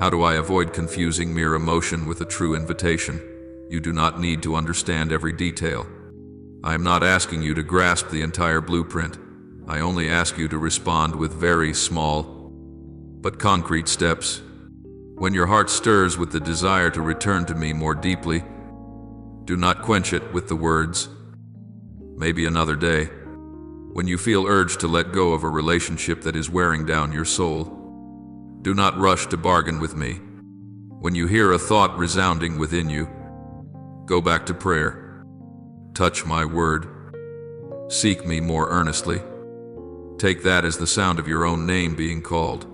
How do I avoid confusing mere emotion with a true invitation? You do not need to understand every detail. I am not asking you to grasp the entire blueprint. I only ask you to respond with very small but concrete steps. When your heart stirs with the desire to return to me more deeply, do not quench it with the words, "Maybe another day." When you feel urged to let go of a relationship that is wearing down your soul, do not rush to bargain with me. When you hear a thought resounding within you, go back to prayer. Touch my word. Seek me more earnestly. Take that as the sound of your own name being called.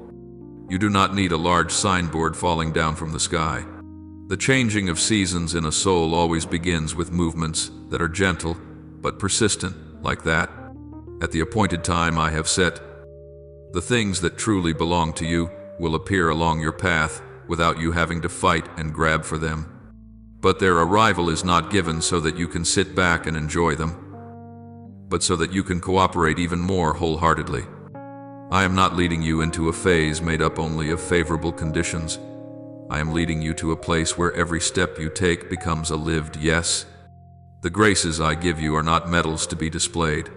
You do not need a large signboard falling down from the sky. The changing of seasons in a soul always begins with movements that are gentle but persistent, like that. At the appointed time I have set, the things that truly belong to you will appear along your path without you having to fight and grab for them. But their arrival is not given so that you can sit back and enjoy them, but so that you can cooperate even more wholeheartedly. I am not leading you into a phase made up only of favorable conditions. I am leading you to a place where every step you take becomes a lived yes. The graces I give you are not medals to be displayed,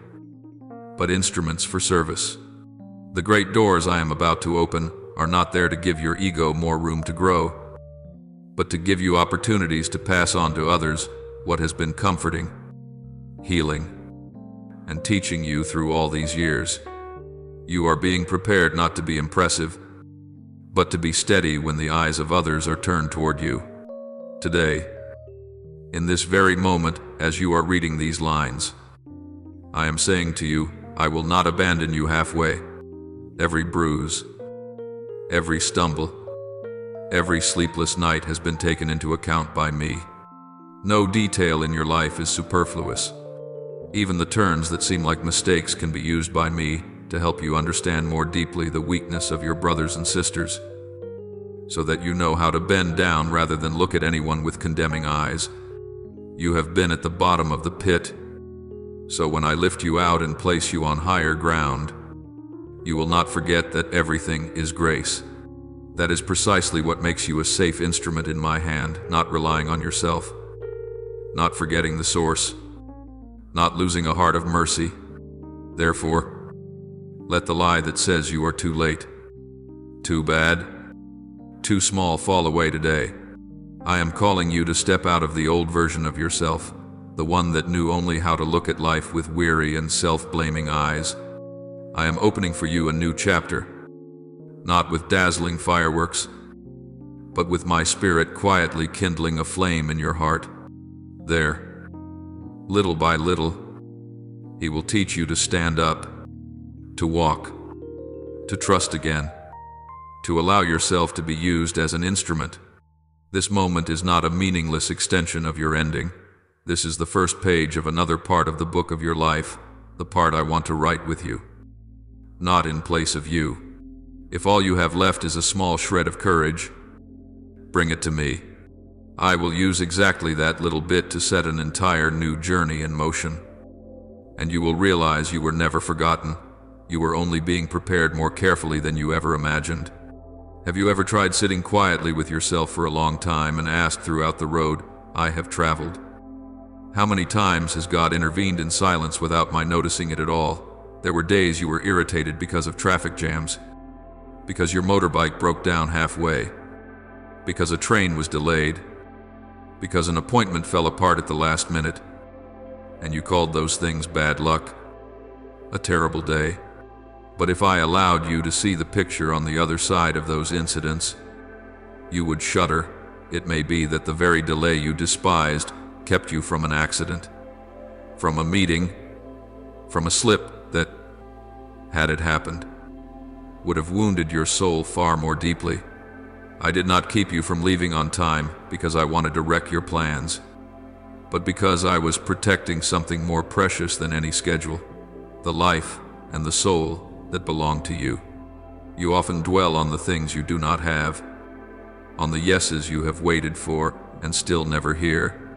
but instruments for service. The great doors I am about to open are not there to give your ego more room to grow, but to give you opportunities to pass on to others what has been comforting, healing, and teaching you through all these years. You are being prepared not to be impressive, but to be steady when the eyes of others are turned toward you. Today, in this very moment, as you are reading these lines, I am saying to you, I will not abandon you halfway. Every bruise, every stumble, every sleepless night has been taken into account by me. No detail in your life is superfluous. Even the turns that seem like mistakes can be used by me to help you understand more deeply the weakness of your brothers and sisters, so that you know how to bend down rather than look at anyone with condemning eyes. You have been at the bottom of the pit, so when I lift you out and place you on higher ground, you will not forget that everything is grace. That is precisely what makes you a safe instrument in my hand, not relying on yourself, not forgetting the source, not losing a heart of mercy. Therefore, let the lie that says you are too late, too bad, too small fall away today. I am calling you to step out of the old version of yourself, the one that knew only how to look at life with weary and self-blaming eyes. I am opening for you a new chapter, not with dazzling fireworks, but with my spirit quietly kindling a flame in your heart. There, little by little, He will teach you to stand up, to walk, to trust again, to allow yourself to be used as an instrument. This moment is not a meaningless extension of your ending. This is the first page of another part of the book of your life, the part I want to write with you, not in place of you. If all you have left is a small shred of courage, bring it to me. I will use exactly that little bit to set an entire new journey in motion. And you will realize you were never forgotten. You were only being prepared more carefully than you ever imagined. Have you ever tried sitting quietly with yourself for a long time and asked throughout the road I have traveled, how many times has God intervened in silence without my noticing it at all? There were days you were irritated because of traffic jams, because your motorbike broke down halfway, because a train was delayed, because an appointment fell apart at the last minute, and you called those things bad luck, a terrible day. But if I allowed you to see the picture on the other side of those incidents, you would shudder. It may be that the very delay you despised kept you from an accident, from a meeting, from a slip that, had it happened, would have wounded your soul far more deeply. I did not keep you from leaving on time because I wanted to wreck your plans, but because I was protecting something more precious than any schedule, the life and the soul that belong to you. You often dwell on the things you do not have, on the yeses you have waited for and still never hear,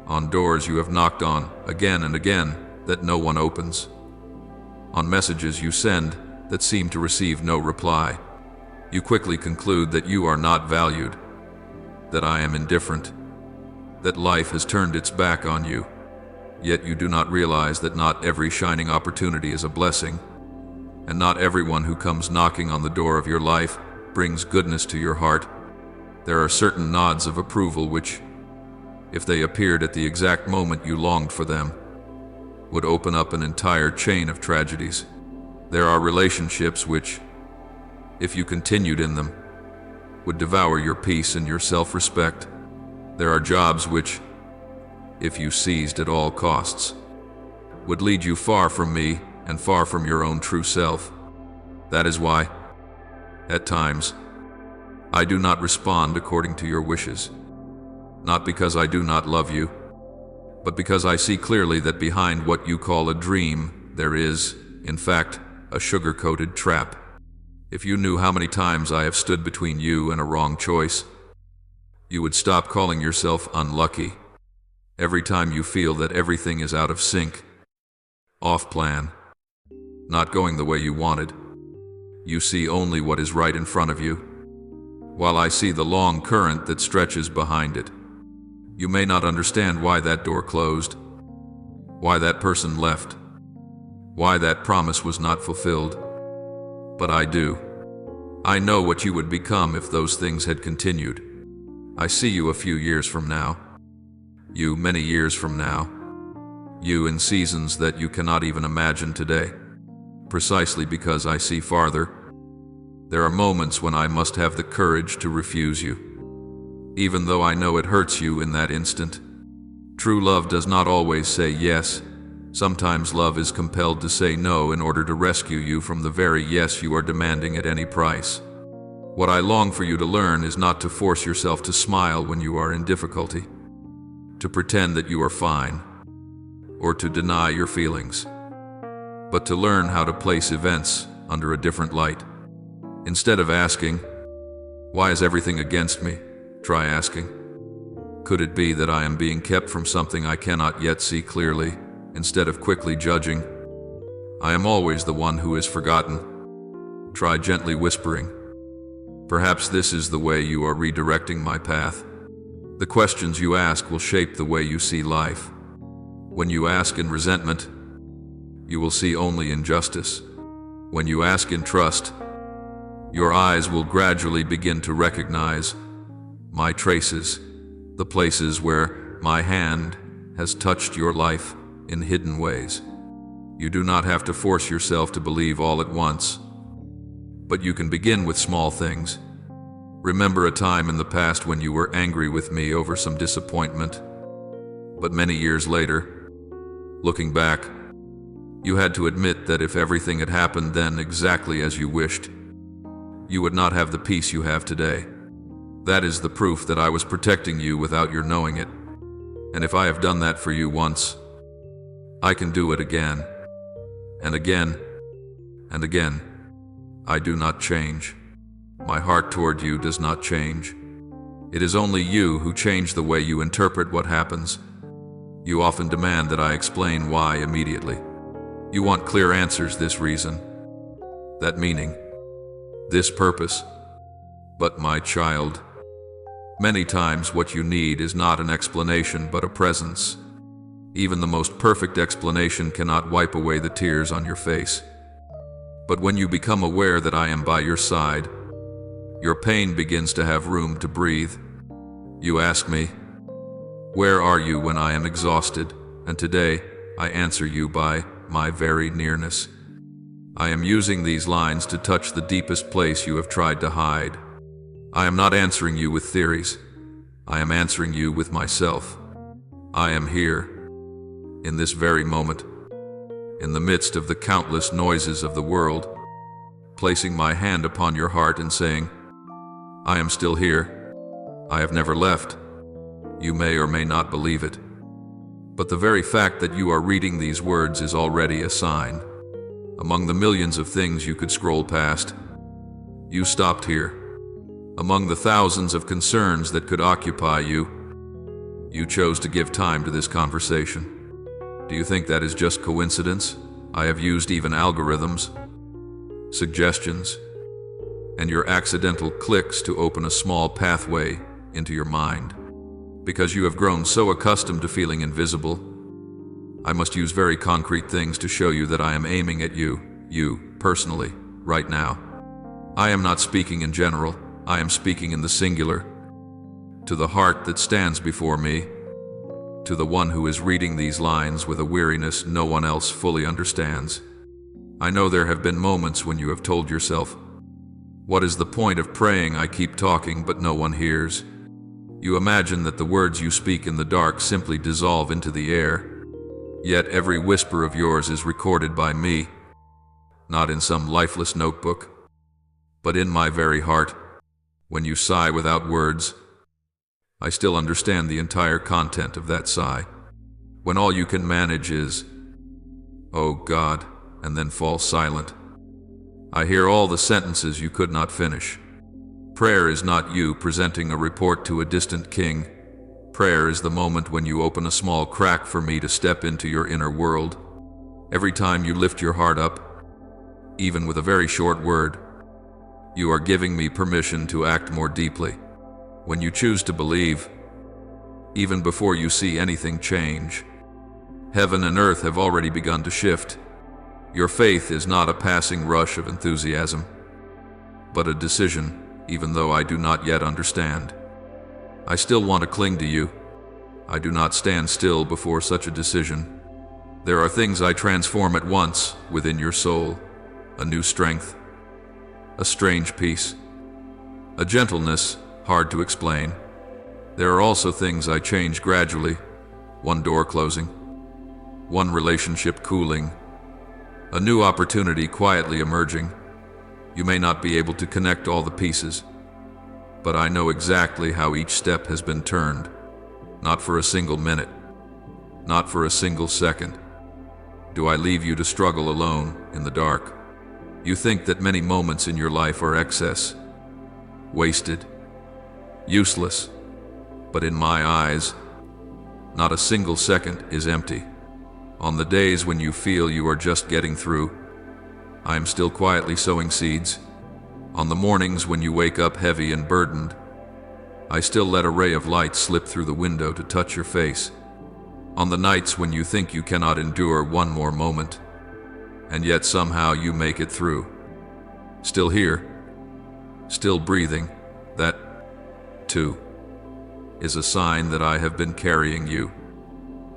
on doors you have knocked on again and again that no one opens, on messages you send that seem to receive no reply. You quickly conclude that you are not valued, that I am indifferent, that life has turned its back on you. Yet you do not realize that not every shining opportunity is a blessing, and not everyone who comes knocking on the door of your life brings goodness to your heart. There are certain nods of approval which, if they appeared at the exact moment you longed for them, would open up an entire chain of tragedies. There are relationships which, if you continued in them, would devour your peace and your self-respect. There are jobs which, if you seized at all costs, would lead you far from me and far from your own true self. That is why, at times, I do not respond according to your wishes. Not because I do not love you, but because I see clearly that behind what you call a dream, there is, in fact, a sugar-coated trap. If you knew how many times I have stood between you and a wrong choice, you would stop calling yourself unlucky. Every time you feel that everything is out of sync, off plan, not going the way you wanted, you see only what is right in front of you, while I see the long current that stretches behind it. You may not understand why that door closed, why that person left, why that promise was not fulfilled. But I do. I know what you would become if those things had continued. I see you a few years from now. You many years from now. You in seasons that you cannot even imagine today. Precisely because I see farther. There are moments when I must have the courage to refuse you, even though I know it hurts you in that instant. True love does not always say yes. Sometimes love is compelled to say no in order to rescue you from the very yes you are demanding at any price. What I long for you to learn is not to force yourself to smile when you are in difficulty, to pretend that you are fine, or to deny your feelings, but to learn how to place events under a different light. Instead of asking, "Why is everything against me?" try asking, "Could it be that I am being kept from something I cannot yet see clearly?" Instead of quickly judging, "I am always the one who is forgotten," try gently whispering, "Perhaps this is the way you are redirecting my path." The questions you ask will shape the way you see life. When you ask in resentment, you will see only injustice. When you ask in trust, your eyes will gradually begin to recognize my traces, the places where my hand has touched your life in hidden ways. You do not have to force yourself to believe all at once, but you can begin with small things. Remember a time in the past when you were angry with me over some disappointment, but many years later, looking back, you had to admit that if everything had happened then exactly as you wished, you would not have the peace you have today. That is the proof that I was protecting you without your knowing it. And if I have done that for you once, I can do it again, and again, and again. I do not change. My heart toward you does not change. It is only you who change the way you interpret what happens. You often demand that I explain why immediately. You want clear answers, this reason, that meaning, this purpose. But my child, many times what you need is not an explanation but a presence. Even the most perfect explanation cannot wipe away the tears on your face. But when you become aware that I am by your side, your pain begins to have room to breathe. You ask me, "Where are you when I am exhausted?" And today, I answer you by my very nearness. I am using these lines to touch the deepest place you have tried to hide. I am not answering you with theories. I am answering you with myself. I am here, in this very moment, in the midst of the countless noises of the world, placing my hand upon your heart and saying, "I am still here. I have never left." You may or may not believe it, but the very fact that you are reading these words is already a sign. Among the millions of things you could scroll past, you stopped here. Among the thousands of concerns that could occupy you, you chose to give time to this conversation. Do you think that is just coincidence? I have used even algorithms, suggestions, and your accidental clicks to open a small pathway into your mind. Because you have grown so accustomed to feeling invisible, I must use very concrete things to show you that I am aiming at you, personally, right now. I am not speaking in general, I am speaking in the singular. To the heart that stands before me, to the one who is reading these lines with a weariness no one else fully understands. I know there have been moments when you have told yourself, "What is the point of praying? I keep talking, but no one hears." You imagine that the words you speak in the dark simply dissolve into the air. Yet every whisper of yours is recorded by me, not in some lifeless notebook, but in my very heart. When you sigh without words, I still understand the entire content of that sigh. When all you can manage is, "Oh God," and then fall silent, I hear all the sentences you could not finish. Prayer is not you presenting a report to a distant king. Prayer is the moment when you open a small crack for me to step into your inner world. Every time you lift your heart up, even with a very short word, you are giving me permission to act more deeply. When you choose to believe, even before you see anything change. Heaven and earth have already begun to shift. Your faith is not a passing rush of enthusiasm, but a decision, even though I do not yet understand. I still want to cling to you. I do not stand still before such a decision. There are things I transform at once within your soul, a new strength, a strange peace, a gentleness hard to explain. There are also things I change gradually, one door closing, one relationship cooling, a new opportunity quietly emerging. You may not be able to connect all the pieces, but I know exactly how each step has been turned. Not for a single minute, not for a single second, do I leave you to struggle alone in the dark. You think that many moments in your life are excess, wasted, useless, but in my eyes, not a single second is empty. On the days when you feel you are just getting through, I am still quietly sowing seeds. On the mornings when you wake up heavy and burdened, I still let a ray of light slip through the window to touch your face. On the nights when you think you cannot endure one more moment, and yet somehow you make it through. Still here, still breathing, that, too, is a sign that I have been carrying you,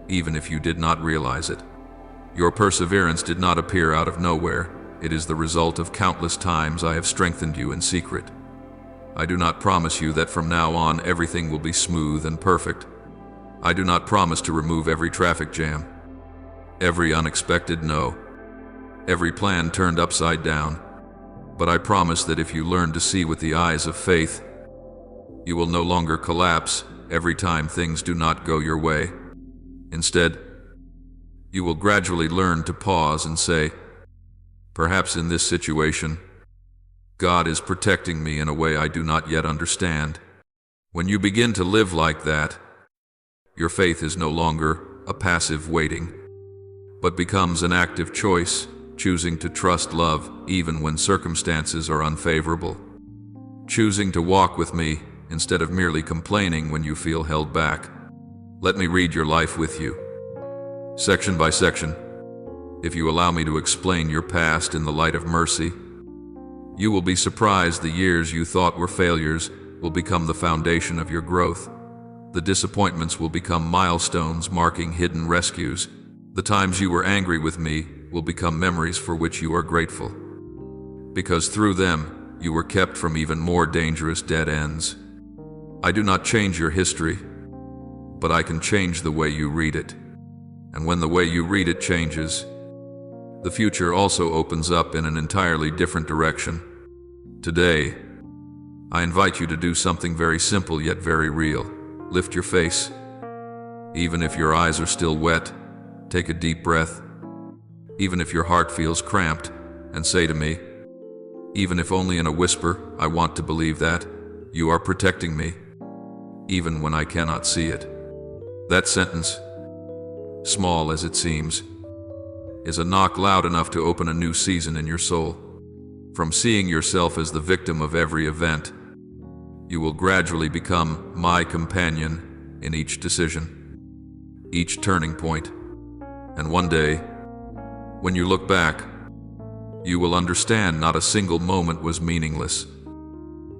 even if you did not realize it. Your perseverance did not appear out of nowhere. It is the result of countless times I have strengthened you in secret. I do not promise you that from now on everything will be smooth and perfect. I do not promise to remove every traffic jam, every unexpected no, every plan turned upside down. But I promise that if you learn to see with the eyes of faith, you will no longer collapse every time things do not go your way. Instead, you will gradually learn to pause and say, perhaps in this situation, God is protecting me in a way I do not yet understand. When you begin to live like that, your faith is no longer a passive waiting, but becomes an active choice, choosing to trust love even when circumstances are unfavorable. Choosing to walk with me instead of merely complaining when you feel held back. Let me read your life with you, section by section. If you allow me to explain your past in the light of mercy, you will be surprised the years you thought were failures will become the foundation of your growth. The disappointments will become milestones marking hidden rescues. The times you were angry with me will become memories for which you are grateful, because through them you were kept from even more dangerous dead ends. I do not change your history, but I can change the way you read it. And when the way you read it changes, the future also opens up in an entirely different direction. Today, I invite you to do something very simple yet very real. Lift your face. Even if your eyes are still wet, take a deep breath. Even if your heart feels cramped, and say to me, even if only in a whisper, I want to believe that you are protecting me, even when I cannot see it. That sentence, small as it seems, is a knock loud enough to open a new season in your soul. From seeing yourself as the victim of every event, you will gradually become my companion in each decision, each turning point. And one day, when you look back, you will understand not a single moment was meaningless,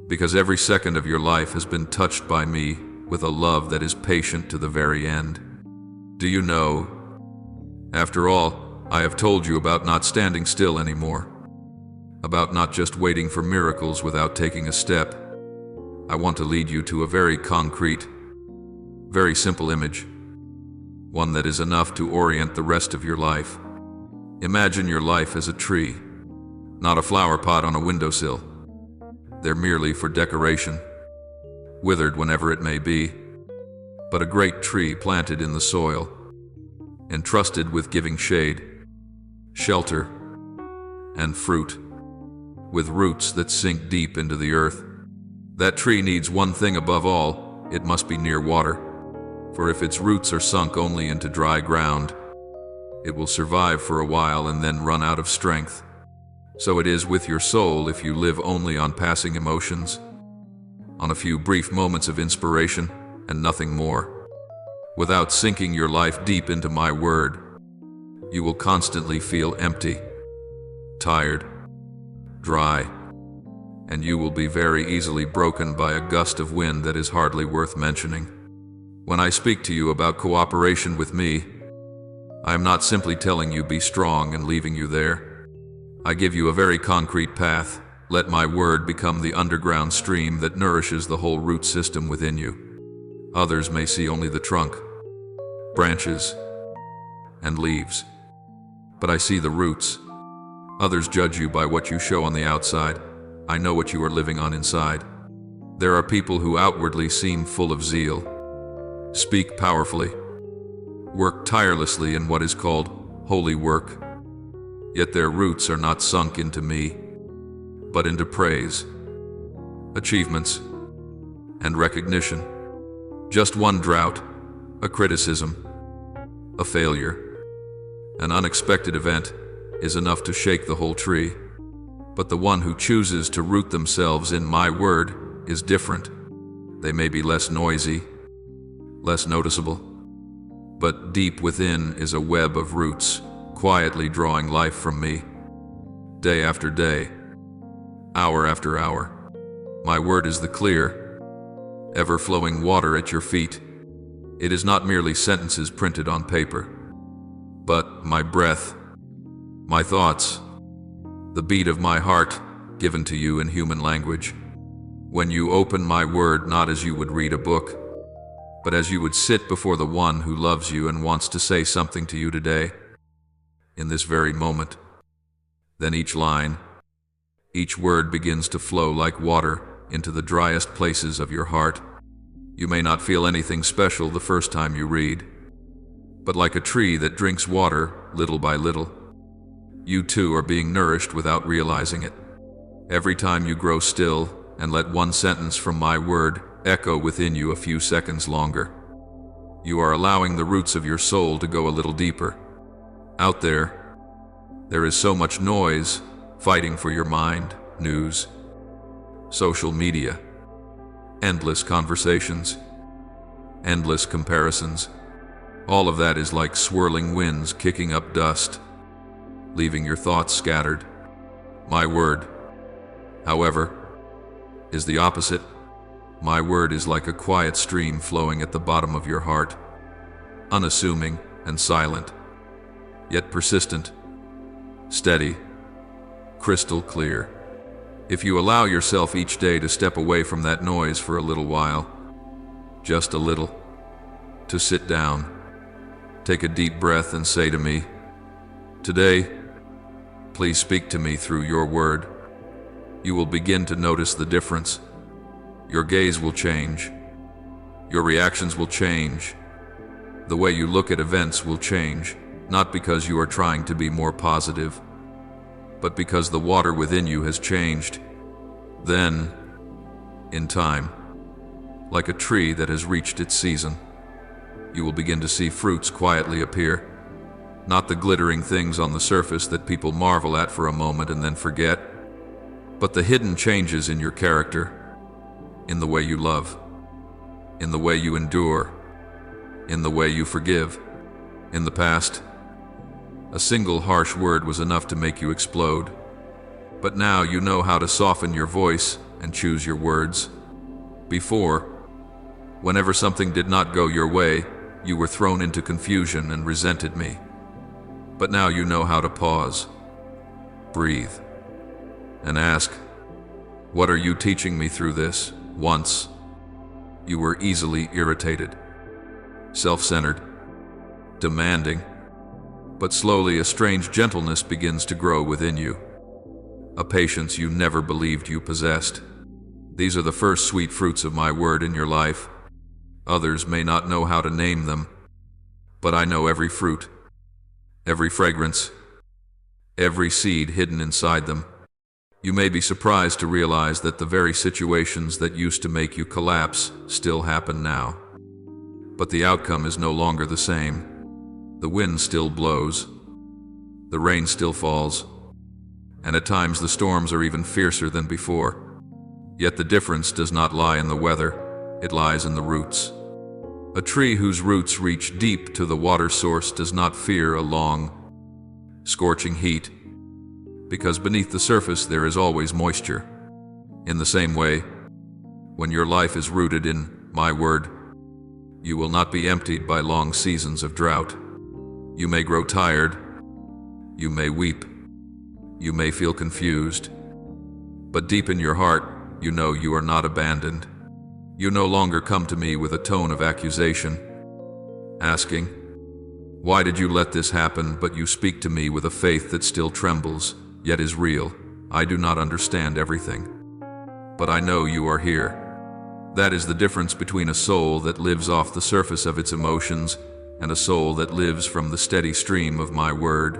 because every second of your life has been touched by me with a love that is patient to the very end. Do you know, after all, I have told you about not standing still anymore, about not just waiting for miracles without taking a step. I want to lead you to a very concrete, very simple image, one that is enough to orient the rest of your life. Imagine your life as a tree, not a flower pot on a windowsill. They're merely for decoration, withered whenever it may be, but a great tree planted in the soil, entrusted with giving shade, shelter, and fruit, with roots that sink deep into the earth. That tree needs one thing above all: it must be near water, for if its roots are sunk only into dry ground, it will survive for a while and then run out of strength. So it is with your soul if you live only on passing emotions, on a few brief moments of inspiration and nothing more. Without sinking your life deep into my word, you will constantly feel empty, tired, dry, and you will be very easily broken by a gust of wind that is hardly worth mentioning. When I speak to you about cooperation with me, I am not simply telling you be strong and leaving you there. I give you a very concrete path. Let my word become the underground stream that nourishes the whole root system within you. Others may see only the trunk, branches, and leaves, but I see the roots. Others judge you by what you show on the outside. I know what you are living on inside. There are people who outwardly seem full of zeal, speak powerfully, work tirelessly in what is called holy work, yet their roots are not sunk into me, but into praise, achievements, and recognition. Just one drought, a criticism, a failure, an unexpected event is enough to shake the whole tree. But the one who chooses to root themselves in my word is different. They may be less noisy, less noticeable, but deep within is a web of roots, quietly drawing life from me. Day after day, hour after hour, my word is the clear, ever-flowing water at your feet. It is not merely sentences printed on paper, but my breath, my thoughts, the beat of my heart given to you in human language. When you open my word not as you would read a book, but as you would sit before the one who loves you and wants to say something to you today, in this very moment, then each line, each word begins to flow like water into the driest places of your heart. You may not feel anything special the first time you read, but like a tree that drinks water little by little, you too are being nourished without realizing it. Every time you grow still and let one sentence from my word echo within you a few seconds longer, you are allowing the roots of your soul to go a little deeper. Out there is so much noise fighting for your mind, news, social media, endless conversations, endless comparisons. All of that is like swirling winds kicking up dust, leaving your thoughts scattered. My word, however, is the opposite. My word is like a quiet stream flowing at the bottom of your heart, unassuming and silent, yet persistent, steady, crystal clear. If you allow yourself each day to step away from that noise for a little while, just a little, to sit down, take a deep breath and say to me, "Today, please speak to me through your word," you will begin to notice the difference. Your gaze will change. Your reactions will change. The way you look at events will change, not because you are trying to be more positive, but because the water within you has changed. Then, in time, like a tree that has reached its season, you will begin to see fruits quietly appear. Not the glittering things on the surface that people marvel at for a moment and then forget, but the hidden changes in your character, in the way you love, in the way you endure, in the way you forgive. In the past, a single harsh word was enough to make you explode, but now you know how to soften your voice and choose your words. Before, whenever something did not go your way, you were thrown into confusion and resented me. But now you know how to pause, breathe, and ask, "What are you teaching me through this?" Once, you were easily irritated, self-centered, demanding, but slowly a strange gentleness begins to grow within you, a patience you never believed you possessed. These are the first sweet fruits of my word in your life. Others may not know how to name them, but I know every fruit, every fragrance, every seed hidden inside them. You may be surprised to realize that the very situations that used to make you collapse still happen now. But the outcome is no longer the same. The wind still blows, the rain still falls, and at times the storms are even fiercer than before. Yet the difference does not lie in the weather, it lies in the roots. A tree whose roots reach deep to the water source does not fear a long, scorching heat, because beneath the surface there is always moisture. In the same way, when your life is rooted in my word, you will not be emptied by long seasons of drought. You may grow tired, you may weep, you may feel confused, but deep in your heart, you know you are not abandoned. You no longer come to me with a tone of accusation, asking, "Why did you let this happen?" But you speak to me with a faith that still trembles, yet is real. I do not understand everything, but I know you are here. That is the difference between a soul that lives off the surface of its emotions and a soul that lives from the steady stream of my word.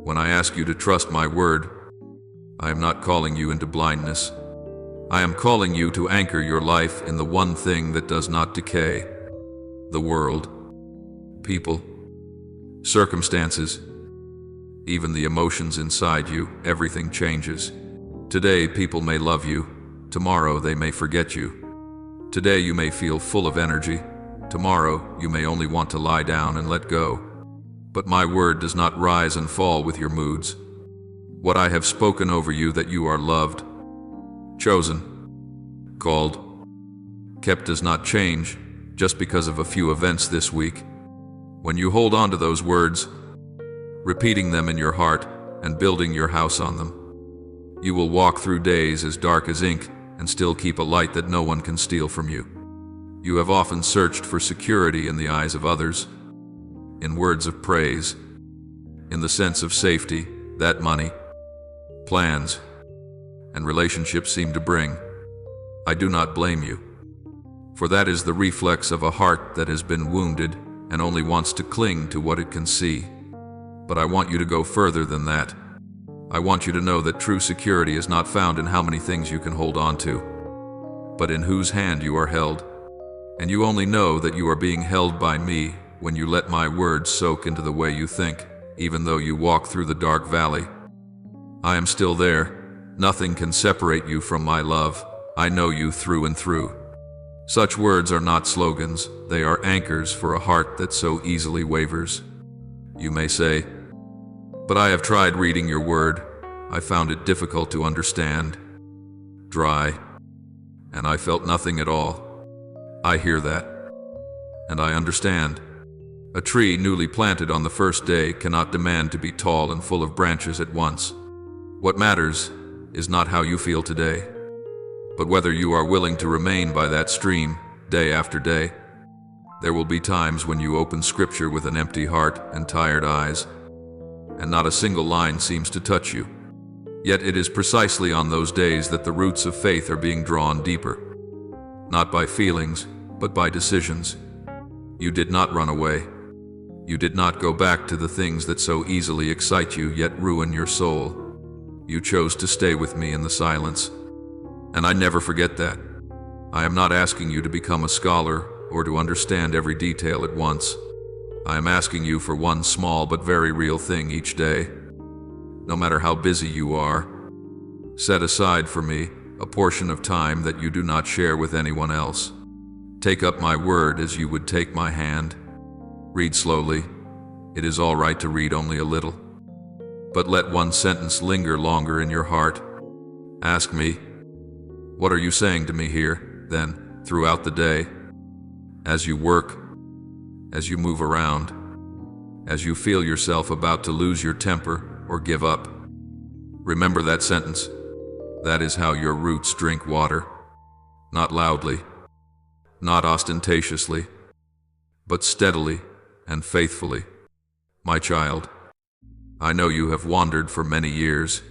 When I ask you to trust my word, I am not calling you into blindness. I am calling you to anchor your life in the one thing that does not decay: the world, people, circumstances, even the emotions inside you. Everything changes. Today people may love you, tomorrow they may forget you. Today you may feel full of energy, tomorrow you may only want to lie down and let go. But my word does not rise and fall with your moods. What I have spoken over you, that you are loved, chosen, called, kept, does not change just because of a few events this week. When you hold on to those words, repeating them in your heart and building your house on them, you will walk through days as dark as ink and still keep a light that no one can steal from you. You have often searched for security in the eyes of others, in words of praise, in the sense of safety that money, plans, and relationships seem to bring. I do not blame you, for that is the reflex of a heart that has been wounded and only wants to cling to what it can see. But I want you to go further than that. I want you to know that true security is not found in how many things you can hold on to, but in whose hand you are held. And you only know that you are being held by me when you let my words soak into the way you think, even though you walk through the dark valley. I am still there. Nothing can separate you from my love. I know you through and through. Such words are not slogans. They are anchors for a heart that so easily wavers. You may say, "But I have tried reading your word. I found it difficult to understand, dry, and I felt nothing at all." I hear that, and I understand. A tree newly planted on the first day cannot demand to be tall and full of branches at once. What matters is not how you feel today, but whether you are willing to remain by that stream day after day. There will be times when you open Scripture with an empty heart and tired eyes, and not a single line seems to touch you. Yet it is precisely on those days that the roots of faith are being drawn deeper, not by feelings, but by decisions. You did not run away. You did not go back to the things that so easily excite you yet ruin your soul. You chose to stay with me in the silence, and I never forget that. I am not asking you to become a scholar or to understand every detail at once. I am asking you for one small but very real thing each day. No matter how busy you are, set aside for me a portion of time that you do not share with anyone else. Take up my word as you would take my hand. Read slowly. It is all right to read only a little, but let one sentence linger longer in your heart. Ask me, what are you saying to me here, then, throughout the day? As you work, as you move around, as you feel yourself about to lose your temper or give up. Remember that sentence. That is how your roots drink water. Not loudly, not ostentatiously, but steadily and faithfully. My child, I know you have wandered for many years,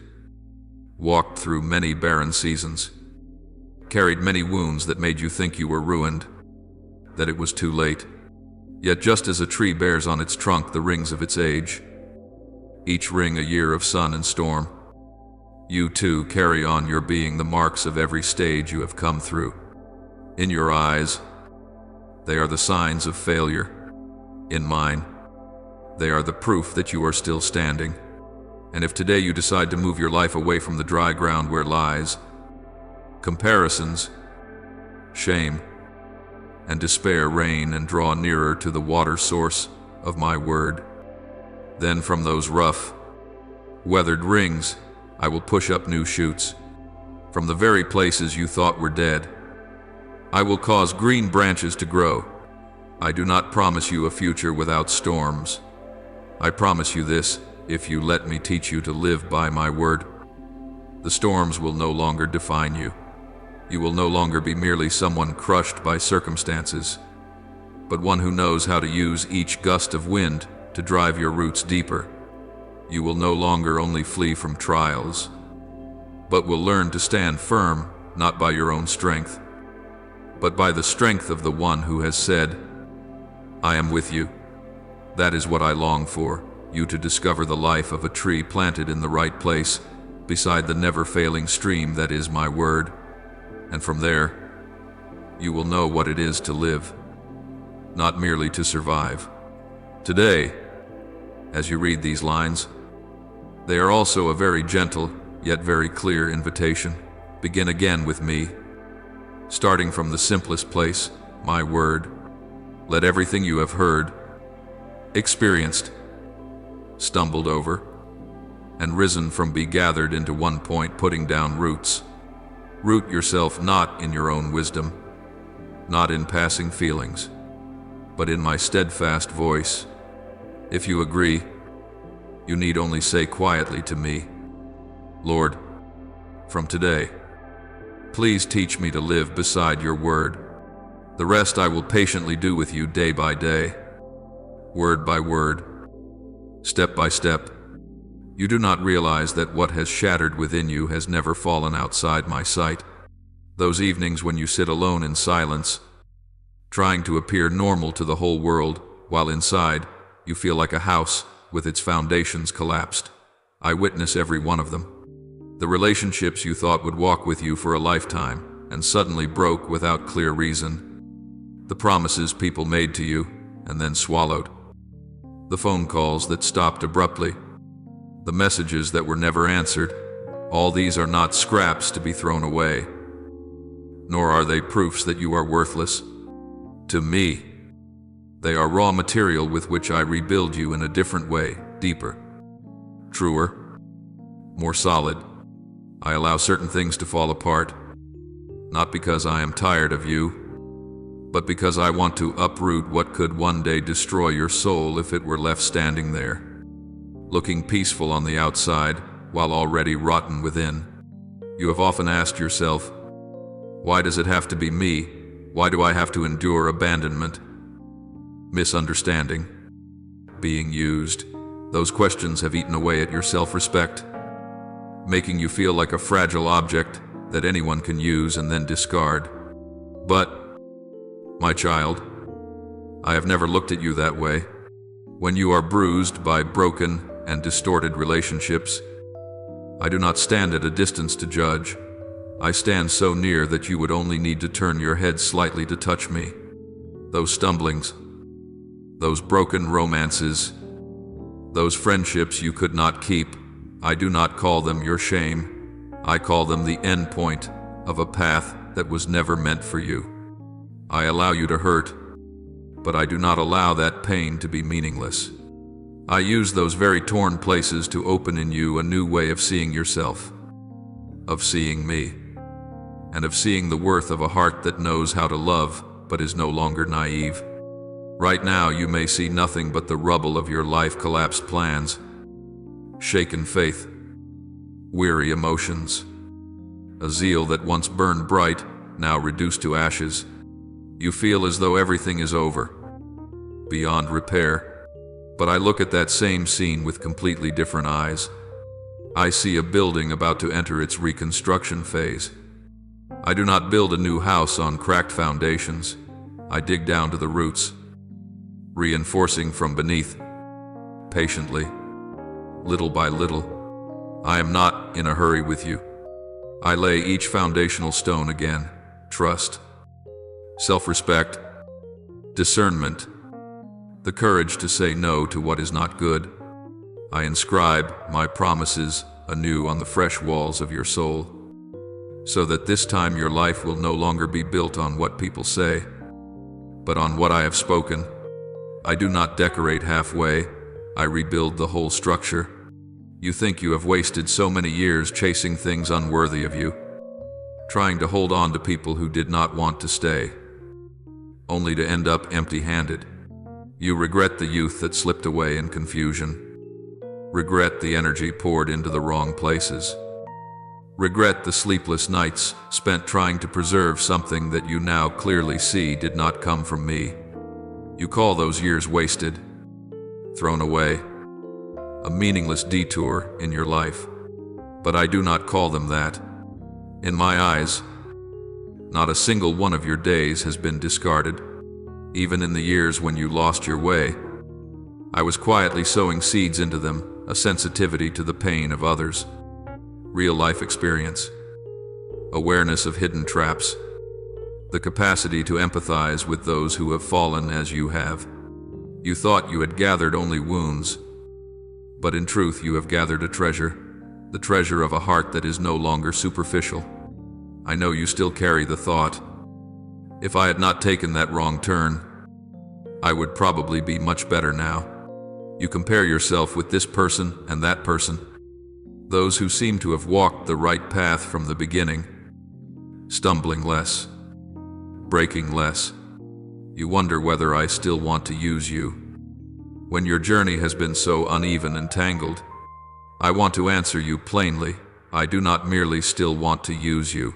walked through many barren seasons, carried many wounds that made you think you were ruined, that it was too late. Yet just as a tree bears on its trunk the rings of its age, each ring a year of sun and storm, you too carry on your being the marks of every stage you have come through. In your eyes, they are the signs of failure. In mine, they are the proof that you are still standing. And if today you decide to move your life away from the dry ground where lies, comparisons, shame, and despair reign and draw nearer to the water source of my word. Then from those rough, weathered rings, I will push up new shoots. From the very places you thought were dead, I will cause green branches to grow. I do not promise you a future without storms. I promise you this, if you let me teach you to live by my word. The storms will no longer define you. You will no longer be merely someone crushed by circumstances, but one who knows how to use each gust of wind to drive your roots deeper. You will no longer only flee from trials, but will learn to stand firm, not by your own strength, but by the strength of the one who has said, I am with you. That is what I long for, you to discover the life of a tree planted in the right place, beside the never-failing stream that is my word. And from there, you will know what it is to live, not merely to survive. Today, as you read these lines, they are also a very gentle, yet very clear invitation. Begin again with me, starting from the simplest place, my word. Let everything you have heard, experienced, stumbled over, and risen from be gathered into one point, putting down roots. Root yourself not in your own wisdom, not in passing feelings, but in my steadfast voice. If you agree, you need only say quietly to me, Lord, from today, please teach me to live beside your word. The rest I will patiently do with you day by day, word by word, step by step. You do not realize that what has shattered within you has never fallen outside my sight. Those evenings when you sit alone in silence, trying to appear normal to the whole world, while inside you feel like a house with its foundations collapsed. I witness every one of them. The relationships you thought would walk with you for a lifetime and suddenly broke without clear reason. The promises people made to you and then swallowed. The phone calls that stopped abruptly. The messages that were never answered. All these are not scraps to be thrown away, nor are they proofs that you are worthless. To me, they are raw material with which I rebuild you in a different way, deeper, truer, more solid. I allow certain things to fall apart, not because I am tired of you, but because I want to uproot what could one day destroy your soul if it were left standing there, looking peaceful on the outside while already rotten within. You have often asked yourself, why does it have to be me? Why do I have to endure abandonment, misunderstanding, being used? Those questions have eaten away at your self-respect, making you feel like a fragile object that anyone can use and then discard. But, my child, I have never looked at you that way. When you are bruised by broken and distorted relationships, I do not stand at a distance to judge. I stand so near that you would only need to turn your head slightly to touch me. Those stumblings, those broken romances, those friendships you could not keep, I do not call them your shame. I call them the end point of a path that was never meant for you. I allow you to hurt, but I do not allow that pain to be meaningless. I use those very torn places to open in you a new way of seeing yourself, of seeing me, and of seeing the worth of a heart that knows how to love but is no longer naive. Right now you may see nothing but the rubble of your life-collapsed plans, shaken faith, weary emotions, a zeal that once burned bright, now reduced to ashes. You feel as though everything is over, beyond repair. But I look at that same scene with completely different eyes. I see a building about to enter its reconstruction phase. I do not build a new house on cracked foundations. I dig down to the roots, reinforcing from beneath, patiently, little by little. I am not in a hurry with you. I lay each foundational stone again. Trust, self-respect, discernment, the courage to say no to what is not good. I inscribe my promises anew on the fresh walls of your soul, so that this time your life will no longer be built on what people say, But on what I have spoken, I do not decorate halfway, I rebuild the whole structure. You think you have wasted so many years chasing things unworthy of you, trying to hold on to people who did not want to stay, only to end up empty-handed. You regret the youth that slipped away in confusion, regret the energy poured into the wrong places, regret the sleepless nights spent trying to preserve something that you now clearly see did not come from me. You call those years wasted, thrown away, a meaningless detour in your life. But I do not call them that. In my eyes, not a single one of your days has been discarded. Even in the years when you lost your way, I was quietly sowing seeds into them, a sensitivity to the pain of others, real-life experience, awareness of hidden traps, the capacity to empathize with those who have fallen as you have. You thought you had gathered only wounds, but in truth you have gathered a treasure, the treasure of a heart that is no longer superficial. I know you still carry the thought, if I had not taken that wrong turn, I would probably be much better now. You compare yourself with this person and that person, those who seem to have walked the right path from the beginning, stumbling less, breaking less. You wonder whether I still want to use you. When your journey has been so uneven and tangled, I want to answer you plainly. I do not merely still want to use you.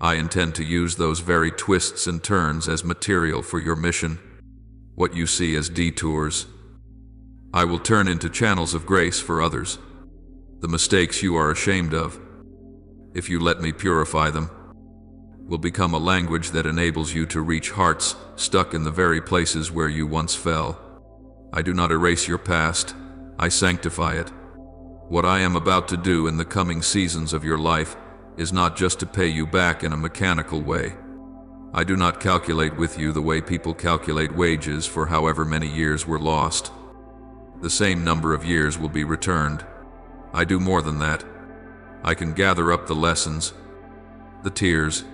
I intend to use those very twists and turns as material for your mission. What you see as detours, I will turn into channels of grace for others. The mistakes you are ashamed of, if you let me purify them, will become a language that enables you to reach hearts stuck in the very places where you once fell. I do not erase your past, I sanctify it. What I am about to do in the coming seasons of your life is not just to pay you back in a mechanical way. I do not calculate with you the way people calculate wages for however many years were lost. The same number of years will be returned. I do more than that. I can gather up the lessons, the tears,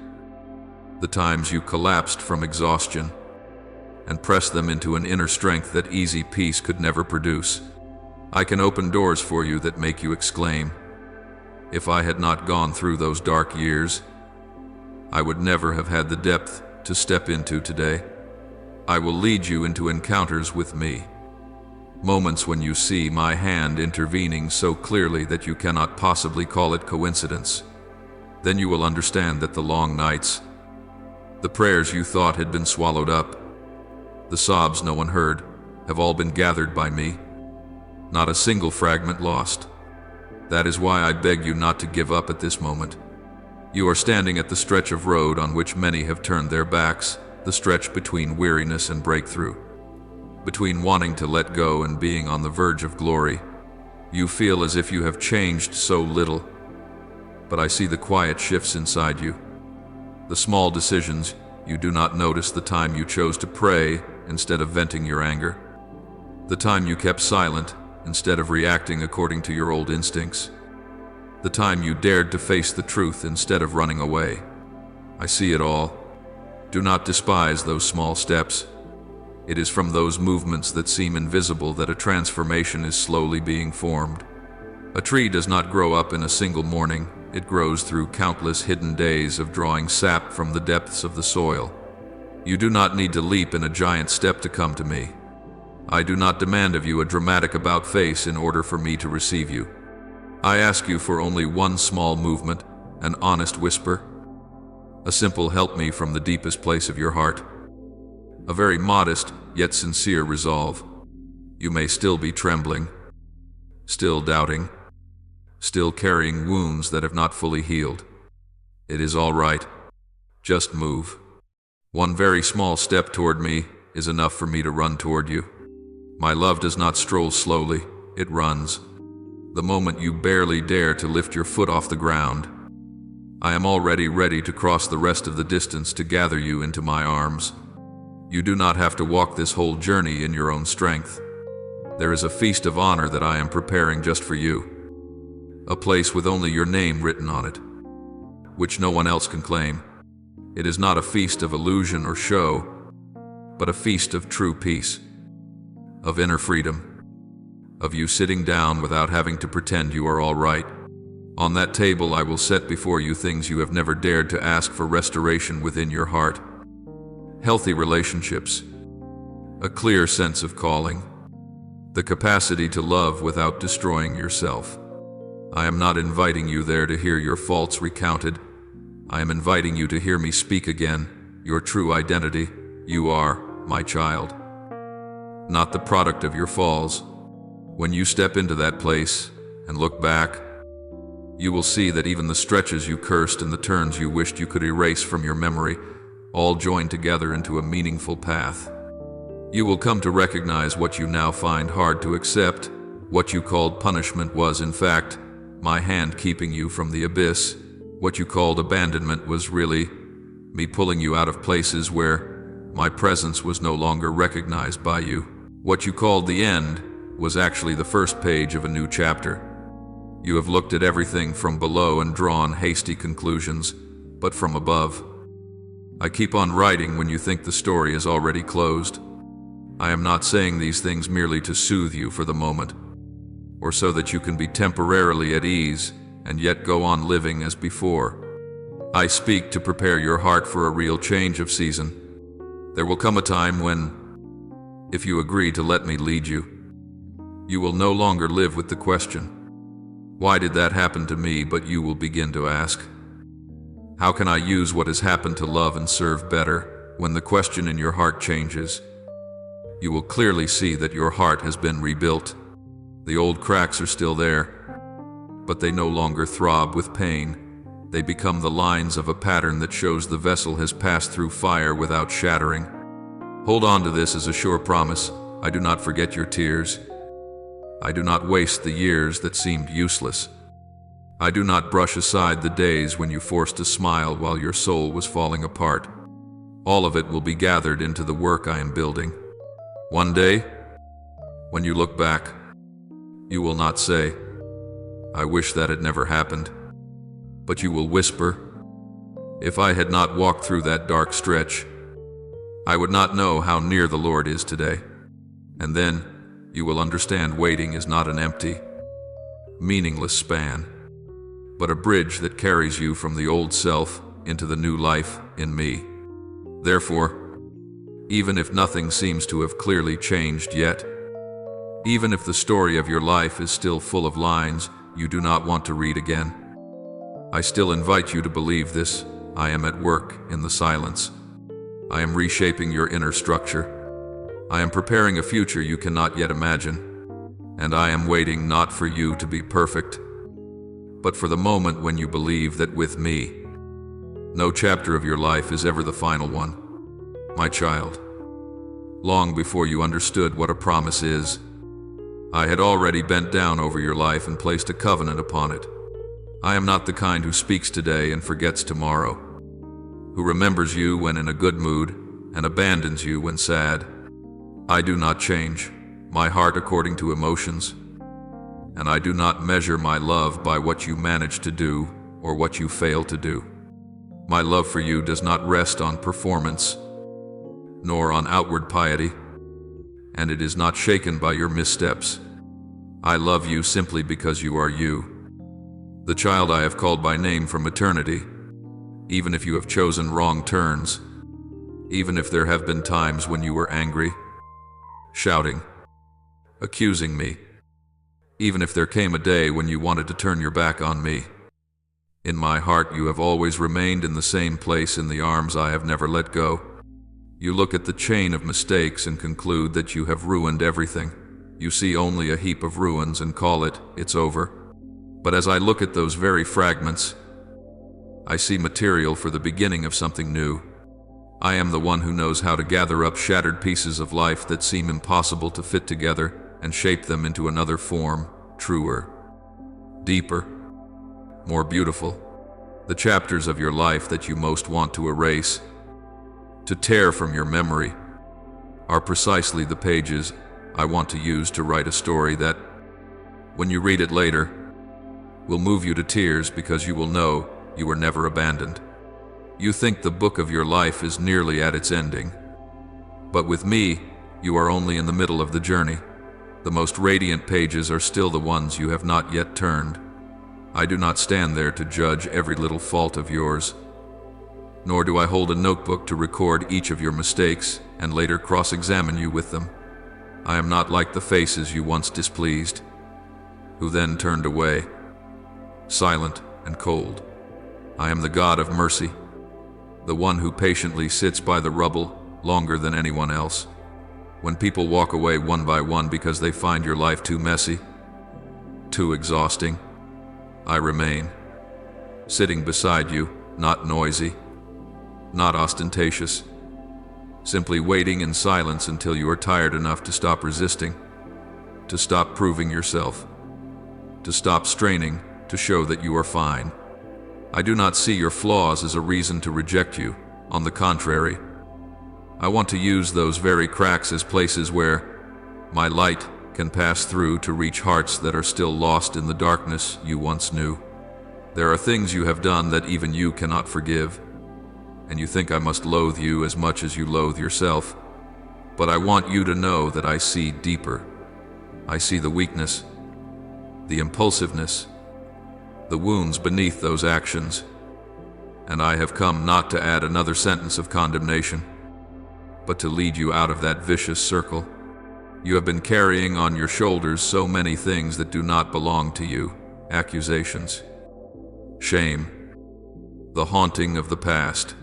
the times you collapsed from exhaustion, and press them into an inner strength that easy peace could never produce. I can open doors for you that make you exclaim, if I had not gone through those dark years, I would never have had the depth to step into today. I will lead you into encounters with me, moments when you see my hand intervening so clearly that you cannot possibly call it coincidence. Then you will understand that the long nights, the prayers you thought had been swallowed up, the sobs no one heard, have all been gathered by me. Not a single fragment lost. That is why I beg you not to give up at this moment. You are standing at the stretch of road on which many have turned their backs, the stretch between weariness and breakthrough, between wanting to let go and being on the verge of glory. You feel as if you have changed so little, but I see the quiet shifts inside you, the small decisions. You do not notice the time you chose to pray instead of venting your anger, the time you kept silent instead of reacting according to your old instincts, the time you dared to face the truth instead of running away. I see it all. Do not despise those small steps. It is from those movements that seem invisible that a transformation is slowly being formed. A tree does not grow up in a single morning. It grows through countless hidden days of drawing sap from the depths of the soil. You do not need to leap in a giant step to come to me. I do not demand of you a dramatic about-face in order for me to receive you. I ask you for only one small movement, an honest whisper, a simple help me from the deepest place of your heart, a very modest yet sincere resolve. You may still be trembling, still doubting, still carrying wounds that have not fully healed. It is all right. Just move. One very small step toward me is enough for me to run toward you. My love does not stroll slowly, it runs. The moment you barely dare to lift your foot off the ground, I am already ready to cross the rest of the distance to gather you into my arms. You do not have to walk this whole journey in your own strength. There is a feast of honor that I am preparing just for you. A place with only your name written on it, which no one else can claim. It is not a feast of illusion or show. but a feast of true peace, of inner freedom, of you sitting down without having to pretend you are all right. On that table I will set before you things you have never dared to ask for restoration within your heart. Healthy relationships, a clear sense of calling, the capacity to love without destroying yourself. I am not inviting you there to hear your faults recounted. I am inviting you to hear me speak again, your true identity. You are, my child, not the product of your falls. When you step into that place and look back, you will see that even the stretches you cursed and the turns you wished you could erase from your memory all join together into a meaningful path. You will come to recognize what you now find hard to accept. What you called punishment was, in fact, my hand keeping you from the abyss. What you called abandonment was really me pulling you out of places where my presence was no longer recognized by you. What you called the end was actually the first page of a new chapter. You have looked at everything from below and drawn hasty conclusions, but from above. I keep on writing when you think the story is already closed. I am not saying these things merely to soothe you for the moment, or so that you can be temporarily at ease and yet go on living as before. I speak to prepare your heart for a real change of season. There will come a time when, if you agree to let me lead you, you will no longer live with the question, why did that happen to me? But you will begin to ask, how can I use what has happened to love and serve better? When the question in your heart changes, you will clearly see that your heart has been rebuilt. The old cracks are still there, but they no longer throb with pain. They become the lines of a pattern that shows the vessel has passed through fire without shattering. Hold on to this as a sure promise. I do not forget your tears. I do not waste the years that seemed useless. I do not brush aside the days when you forced a smile while your soul was falling apart. All of it will be gathered into the work I am building. One day, when you look back, you will not say, I wish that had never happened. But you will whisper, if I had not walked through that dark stretch, I would not know how near the Lord is today. And then you will understand waiting is not an empty, meaningless span, but a bridge that carries you from the old self into the new life in me. Therefore, even if nothing seems to have clearly changed yet, even if the story of your life is still full of lines you do not want to read again, I still invite you to believe this. I am at work in the silence. I am reshaping your inner structure. I am preparing a future you cannot yet imagine. And I am waiting not for you to be perfect, but for the moment when you believe that with me, no chapter of your life is ever the final one. My child, long before you understood what a promise is, I had already bent down over your life and placed a covenant upon it. I am not the kind who speaks today and forgets tomorrow, who remembers you when in a good mood and abandons you when sad. I do not change my heart according to emotions, and I do not measure my love by what you manage to do or what you fail to do. My love for you does not rest on performance, nor on outward piety, and it is not shaken by your missteps. I love you simply because you are you, the child I have called by name from eternity, even if you have chosen wrong turns, even if there have been times when you were angry, shouting, accusing me, even if there came a day when you wanted to turn your back on me. In my heart you have always remained in the same place in the arms I have never let go. You look at the chain of mistakes and conclude that you have ruined everything. You see only a heap of ruins and call it, it's over. But as I look at those very fragments, I see material for the beginning of something new. I am the one who knows how to gather up shattered pieces of life that seem impossible to fit together and shape them into another form, truer, deeper, more beautiful. The chapters of your life that you most want to erase, to tear from your memory, are precisely the pages I want to use to write a story that, when you read it later, will move you to tears because you will know you were never abandoned. You think the book of your life is nearly at its ending. But with me, you are only in the middle of the journey. The most radiant pages are still the ones you have not yet turned. I do not stand there to judge every little fault of yours, nor do I hold a notebook to record each of your mistakes and later cross-examine you with them. I am not like the faces you once displeased, who then turned away, silent and cold. I am the God of mercy, the one who patiently sits by the rubble longer than anyone else. When people walk away one by one because they find your life too messy, too exhausting, I remain, sitting beside you, not noisy, not ostentatious, simply waiting in silence until you are tired enough to stop resisting, to stop proving yourself, to stop straining to show that you are fine. I do not see your flaws as a reason to reject you. On the contrary, I want to use those very cracks as places where my light can pass through to reach hearts that are still lost in the darkness you once knew. There are things you have done that even you cannot forgive, and you think I must loathe you as much as you loathe yourself. But I want you to know that I see deeper. I see the weakness, the impulsiveness, the wounds beneath those actions, and I have come not to add another sentence of condemnation, but to lead you out of that vicious circle. You have been carrying on your shoulders so many things that do not belong to you: accusations, shame, the haunting of the past,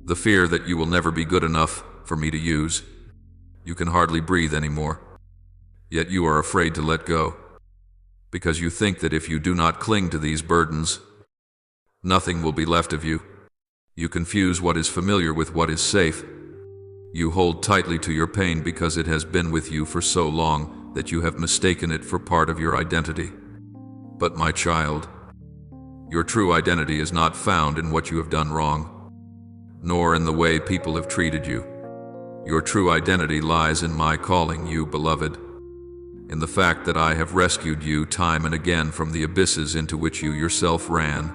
the fear that you will never be good enough for me to use. You can hardly breathe anymore, yet you are afraid to let go, because you think that if you do not cling to these burdens, nothing will be left of you. You confuse what is familiar with what is safe. You hold tightly to your pain because it has been with you for so long that you have mistaken it for part of your identity. But my child, your true identity is not found in what you have done wrong, nor in the way people have treated you. Your true identity lies in my calling you beloved, in the fact that I have rescued you time and again from the abysses into which you yourself ran.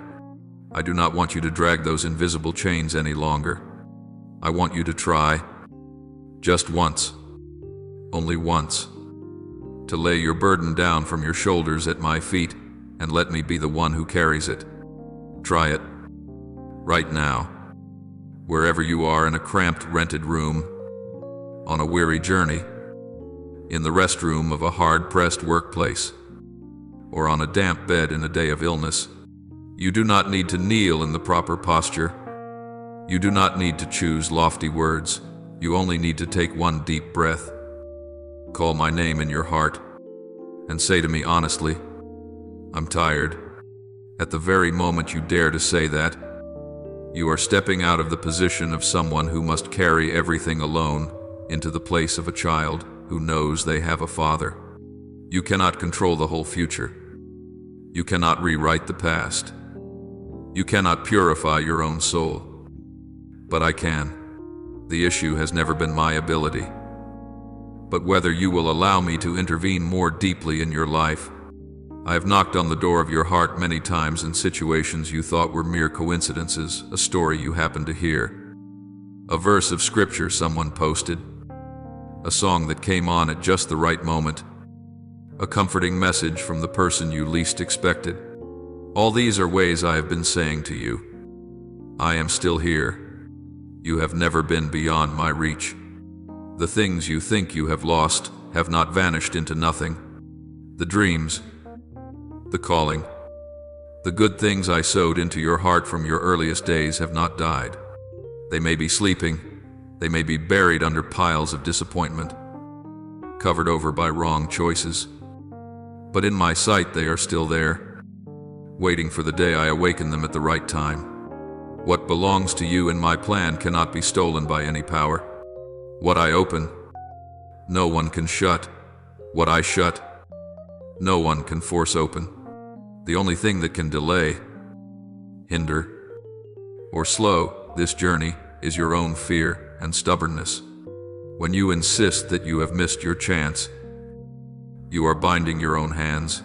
I do not want you to drag those invisible chains any longer. I want you to try, just once, only once, to lay your burden down from your shoulders at my feet and let me be the one who carries it. Try it, right now, wherever you are, in a cramped rented room, on a weary journey, in the restroom of a hard-pressed workplace, or on a damp bed in a day of illness. You do not need to kneel in the proper posture. You do not need to choose lofty words. You only need to take one deep breath. Call my name in your heart and say to me honestly, I'm tired. At the very moment you dare to say that, you are stepping out of the position of someone who must carry everything alone into the place of a child who knows they have a father. You cannot control the whole future. You cannot rewrite the past. You cannot purify your own soul. But I can. The issue has never been my ability, but whether you will allow me to intervene more deeply in your life. I have knocked on the door of your heart many times in situations you thought were mere coincidences, a story you happened to hear, a verse of scripture someone posted, a song that came on at just the right moment, a comforting message from the person you least expected. All these are ways I have been saying to you, I am still here. You have never been beyond my reach. The things you think you have lost have not vanished into nothing. The dreams, the calling, the good things I sowed into your heart from your earliest days have not died. They may be sleeping, they may be buried under piles of disappointment, covered over by wrong choices, but in my sight they are still there, waiting for the day I awaken them at the right time. What belongs to you in my plan cannot be stolen by any power. What I open, no one can shut. What I shut, no one can force open. The only thing that can delay, hinder, or slow this journey is your own fear and stubbornness. When you insist that you have missed your chance, you are binding your own hands,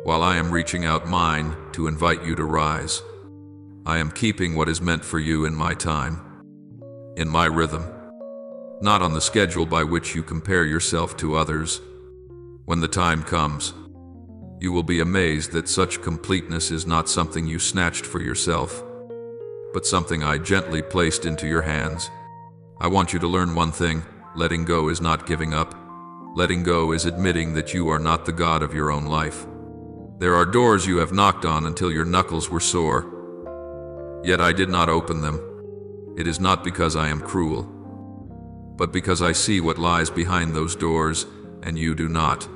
while I am reaching out mine to invite you to rise. I am keeping what is meant for you in my time, in my rhythm. not on the schedule by which you compare yourself to others. When the time comes, you will be amazed that such completeness is not something you snatched for yourself, but something I gently placed into your hands. I want you to learn one thing: letting go is not giving up. Letting go is admitting that you are not the god of your own life. There are doors you have knocked on until your knuckles were sore, yet I did not open them. It is not because I am cruel, but because I see what lies behind those doors, and you do not.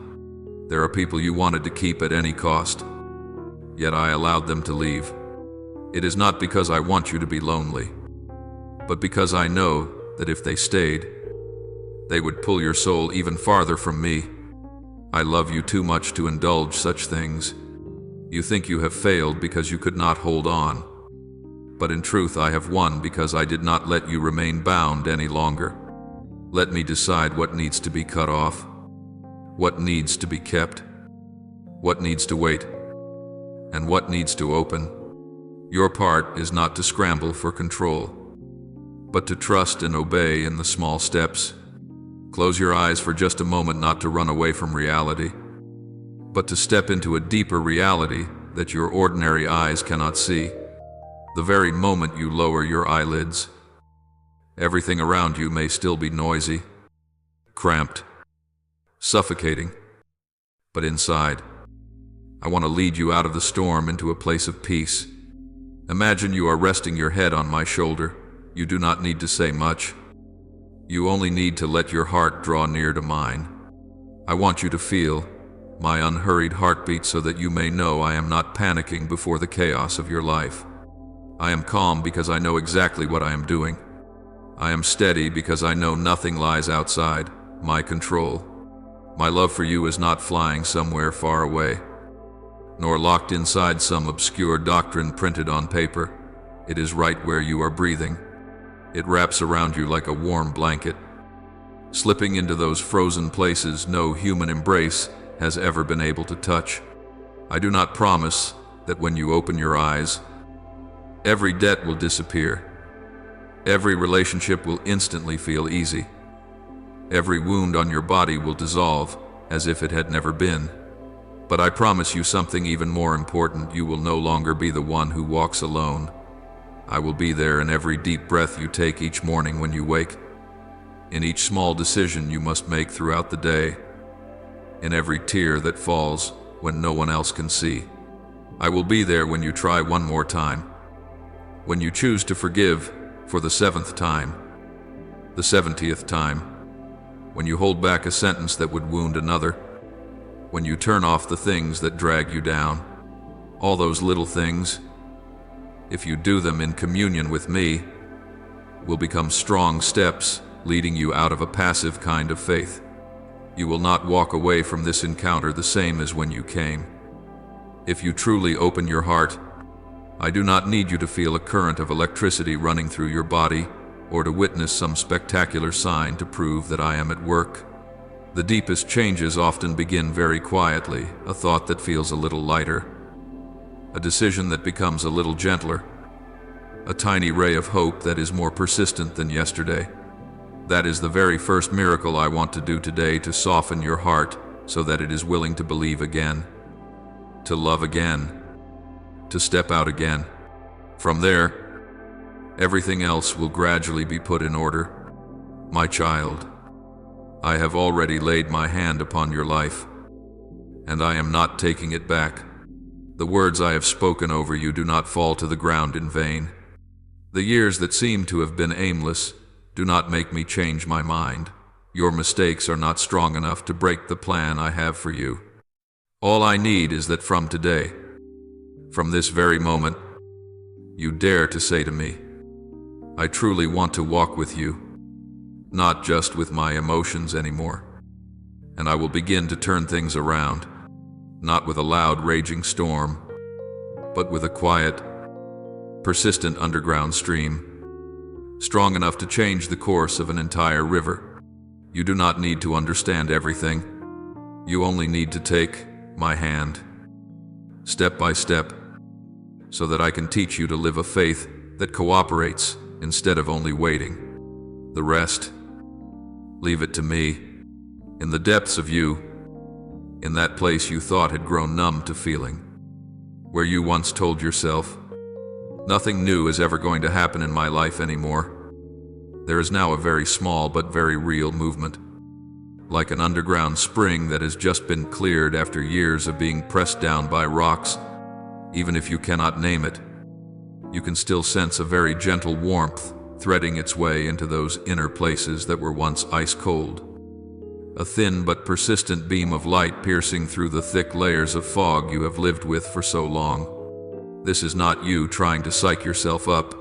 There are people you wanted to keep at any cost, yet I allowed them to leave. It is not because I want you to be lonely, but because I know that if they stayed, they would pull your soul even farther from me. I love you too much to indulge such things. You think you have failed because you could not hold on, but in truth I have won because I did not let you remain bound any longer. Let me decide what needs to be cut off, what needs to be kept, what needs to wait, and what needs to open. Your part is not to scramble for control, but to trust and obey in the small steps. Close your eyes for just a moment, not to run away from reality, but to step into a deeper reality that your ordinary eyes cannot see. The very moment you lower your eyelids, everything around you may still be noisy, cramped, suffocating, but inside, I want to lead you out of the storm into a place of peace. Imagine you are resting your head on my shoulder. You do not need to say much. You only need to let your heart draw near to mine. I want you to feel my unhurried heartbeat so that you may know I am not panicking before the chaos of your life. I am calm because I know exactly what I am doing. I am steady because I know nothing lies outside my control. My love for you is not flying somewhere far away, nor locked inside some obscure doctrine printed on paper. It is right where you are breathing. It wraps around you like a warm blanket, slipping into those frozen places no human embrace has ever been able to touch. I do not promise that when you open your eyes, every debt will disappear. Every relationship will instantly feel easy. Every wound on your body will dissolve as if it had never been. But I promise you something even more important: you will no longer be the one who walks alone. I will be there in every deep breath you take each morning when you wake, in each small decision you must make throughout the day, in every tear that falls when no one else can see. I will be there when you try one more time, when you choose to forgive for the 7th time, the 70th time, when you hold back a sentence that would wound another, when you turn off the things that drag you down. All those little things, if you do them in communion with me, will become strong steps leading you out of a passive kind of faith. You will not walk away from this encounter the same as when you came. If you truly open your heart, I do not need you to feel a current of electricity running through your body, or to witness some spectacular sign to prove that I am at work. The deepest changes often begin very quietly: a thought that feels a little lighter, a decision that becomes a little gentler, a tiny ray of hope that is more persistent than yesterday. That is the very first miracle I want to do today, to soften your heart so that it is willing to believe again, to love again, to step out again. From there, everything else will gradually be put in order. My child, I have already laid my hand upon your life, and I am not taking it back. The words I have spoken over you do not fall to the ground in vain. The years that seem to have been aimless do not make me change my mind. Your mistakes are not strong enough to break the plan I have for you. All I need is that from today, from this very moment, you dare to say to me, I truly want to walk with you, not just with my emotions anymore. And I will begin to turn things around, not with a loud raging storm, but with a quiet, persistent underground stream, strong enough to change the course of an entire river. You do not need to understand everything. You only need to take my hand, step by step, so that I can teach you to live a faith that cooperates instead of only waiting. The rest Leave it to me. In the depths of you, in that place you thought had grown numb to feeling, where you once told yourself, nothing new is ever going to happen in my life anymore, there is now a very small but very real movement, like an underground spring that has just been cleared after years of being pressed down by rocks. Even if you cannot name it, you can still sense a very gentle warmth threading its way into those inner places that were once ice cold. A thin but persistent beam of light piercing through the thick layers of fog you have lived with for so long. This is not you trying to psych yourself up,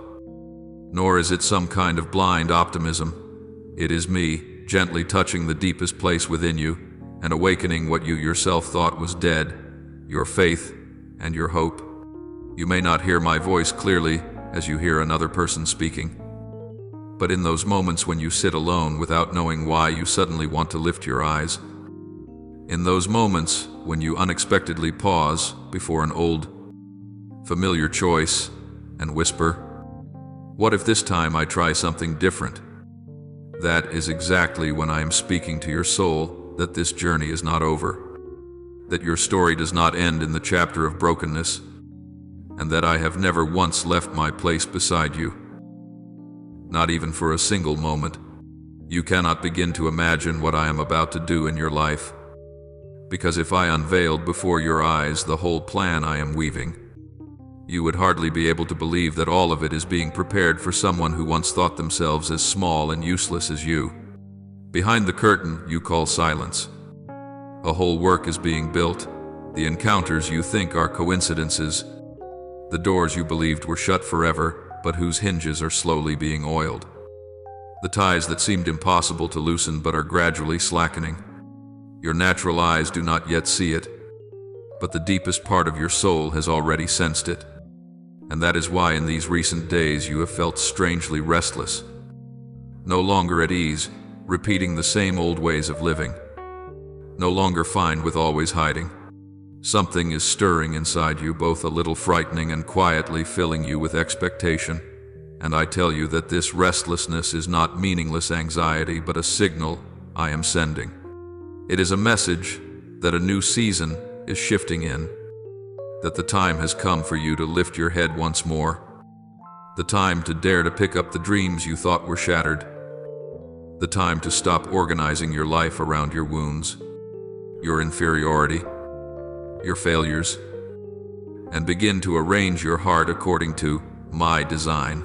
nor is it some kind of blind optimism. It is me, gently touching the deepest place within you and awakening what you yourself thought was dead, your faith and your hope. You may not hear my voice clearly as you hear another person speaking, but in those moments when you sit alone without knowing why you suddenly want to lift your eyes, in those moments when you unexpectedly pause before an old, familiar choice and whisper, "What if this time I try something different?" That is exactly when I am speaking to your soul that this journey is not over, that your story does not end in the chapter of brokenness, and that I have never once left my place beside you. Not even for a single moment. You cannot begin to imagine what I am about to do in your life, because if I unveiled before your eyes the whole plan I am weaving, you would hardly be able to believe that all of it is being prepared for someone who once thought themselves as small and useless as you. Behind the curtain you call silence, a whole work is being built. The encounters you think are coincidences, the doors you believed were shut forever, but whose hinges are slowly being oiled. The ties that seemed impossible to loosen but are gradually slackening. Your natural eyes do not yet see it, but the deepest part of your soul has already sensed it. And that is why in these recent days you have felt strangely restless, no longer at ease, repeating the same old ways of living, no longer fine with always hiding. Something is stirring inside you, both a little frightening and quietly filling you with expectation. And I tell you that this restlessness is not meaningless anxiety, but a signal I am sending. It is a message that a new season is shifting in, that the time has come for you to lift your head once more, the time to dare to pick up the dreams you thought were shattered, the time to stop organizing your life around your wounds, your inferiority, your failures, and begin to arrange your heart according to my design.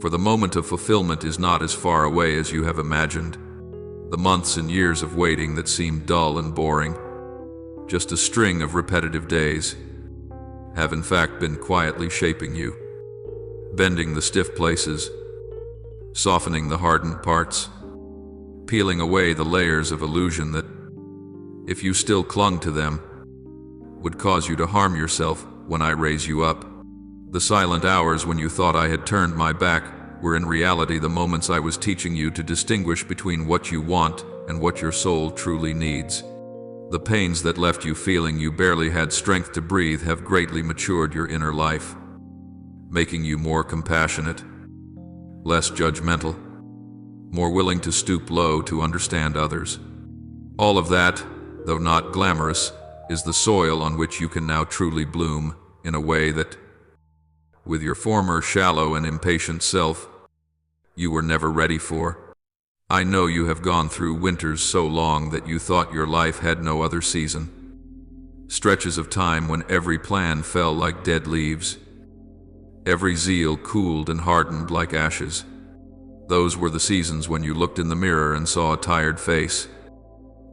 For the moment of fulfillment is not as far away as you have imagined. The months and years of waiting that seemed dull and boring, just a string of repetitive days, have in fact been quietly shaping you, bending the stiff places, softening the hardened parts, peeling away the layers of illusion that, if you still clung to them, would cause you to harm yourself when I raise you up. The silent hours when you thought I had turned my back were in reality the moments I was teaching you to distinguish between what you want and what your soul truly needs. The pains that left you feeling you barely had strength to breathe have greatly matured your inner life, making you more compassionate, less judgmental, more willing to stoop low to understand others. All of that, though not glamorous, is the soil on which you can now truly bloom in a way that, with your former shallow and impatient self, you were never ready for. I know you have gone through winters so long that you thought your life had no other season. Stretches of time when every plan fell like dead leaves, every zeal cooled and hardened like ashes. Those were the seasons when you looked in the mirror and saw a tired face,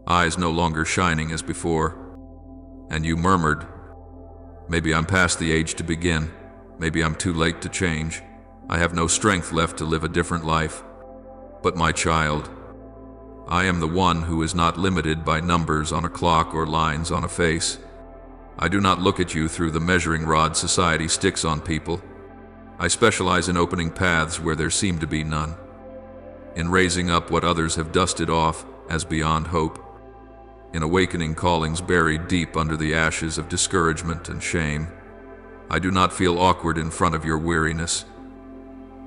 eyes no longer shining as before, and you murmured, "Maybe I'm past the age to begin. Maybe I'm too late to change. I have no strength left to live a different life." But my child, I am the one who is not limited by numbers on a clock or lines on a face. I do not look at you through the measuring rod society sticks on people. I specialize in opening paths where there seem to be none, in raising up what others have dusted off as beyond hope, in awakening callings buried deep under the ashes of discouragement and shame. I do not feel awkward in front of your weariness,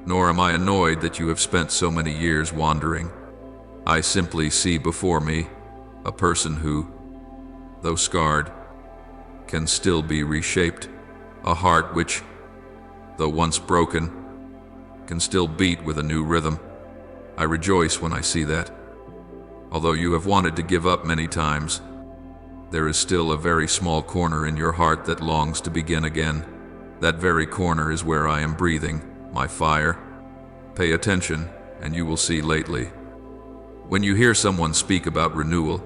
nor am I annoyed that you have spent so many years wandering. I simply see before me a person who, though scarred, can still be reshaped, a heart which, though once broken, can still beat with a new rhythm. I rejoice when I see that. Although you have wanted to give up many times, there is still a very small corner in your heart that longs to begin again. That very corner is where I am breathing my fire. Pay attention, and you will see lately. When you hear someone speak about renewal,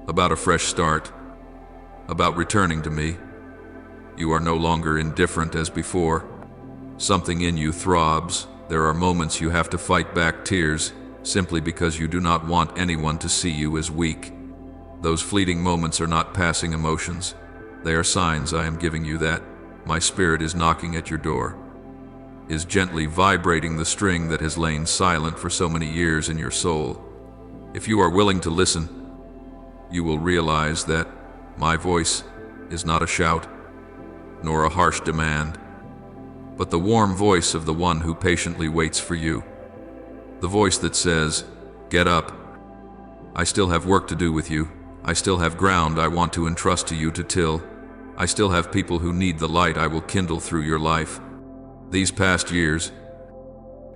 about a fresh start, about returning to me, you are no longer indifferent as before. Something in you throbs. There are moments you have to fight back tears simply because you do not want anyone to see you as weak. Those fleeting moments are not passing emotions. They are signs I am giving you that my spirit is knocking at your door, is gently vibrating the string that has lain silent for so many years in your soul. If you are willing to listen, you will realize that my voice is not a shout, nor a harsh demand, but the warm voice of the one who patiently waits for you. The voice that says, "Get up. I still have work to do with you. I still have ground I want to entrust to you to till. I still have people who need the light I will kindle through your life." These past years,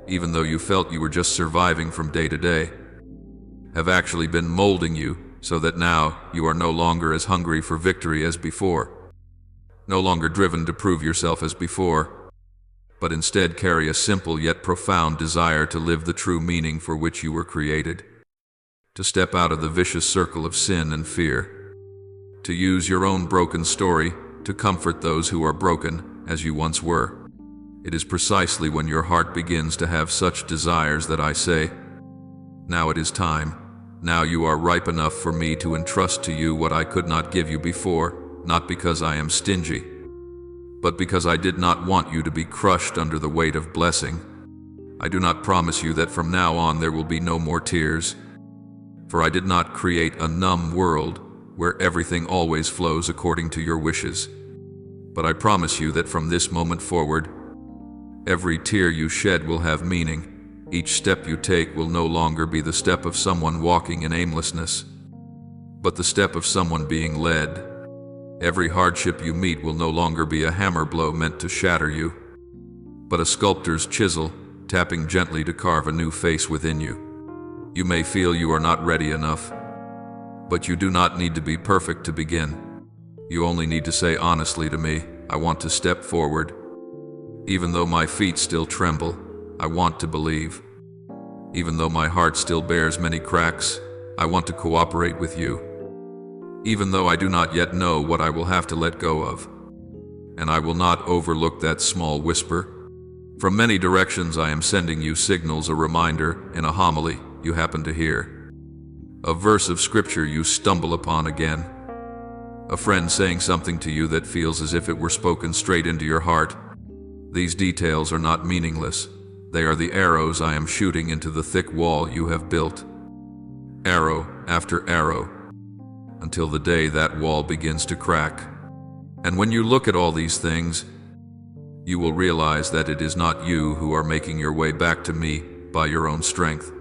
even though you felt you were just surviving from day to day, have actually been molding you so that now you are no longer as hungry for victory as before, no longer driven to prove yourself as before, but instead carry a simple yet profound desire to live the true meaning for which you were created, to step out of the vicious circle of sin and fear, to use your own broken story to comfort those who are broken as you once were. It is precisely when your heart begins to have such desires that I say, now it is time. Now you are ripe enough for me to entrust to you what I could not give you before, not because I am stingy, but because I did not want you to be crushed under the weight of blessing. I do not promise you that from now on there will be no more tears, for I did not create a numb world where everything always flows according to your wishes. But I promise you that from this moment forward, every tear you shed will have meaning. Each step you take will no longer be the step of someone walking in aimlessness, but the step of someone being led. Every hardship you meet will no longer be a hammer blow meant to shatter you, but a sculptor's chisel tapping gently to carve a new face within you. You may feel you are not ready enough, but you do not need to be perfect to begin. You only need to say honestly to me, I want to step forward. Even though my feet still tremble, I want to believe. Even though my heart still bears many cracks, I want to cooperate with you. Even though I do not yet know what I will have to let go of. And I will not overlook that small whisper. From many directions I am sending you signals, a reminder in a homily you happen to hear, a verse of scripture you stumble upon again, a friend saying something to you that feels as if it were spoken straight into your heart. These details are not meaningless. They are the arrows I am shooting into the thick wall you have built, arrow after arrow, until the day that wall begins to crack. And when you look at all these things, you will realize that it is not you who are making your way back to me by your own strength,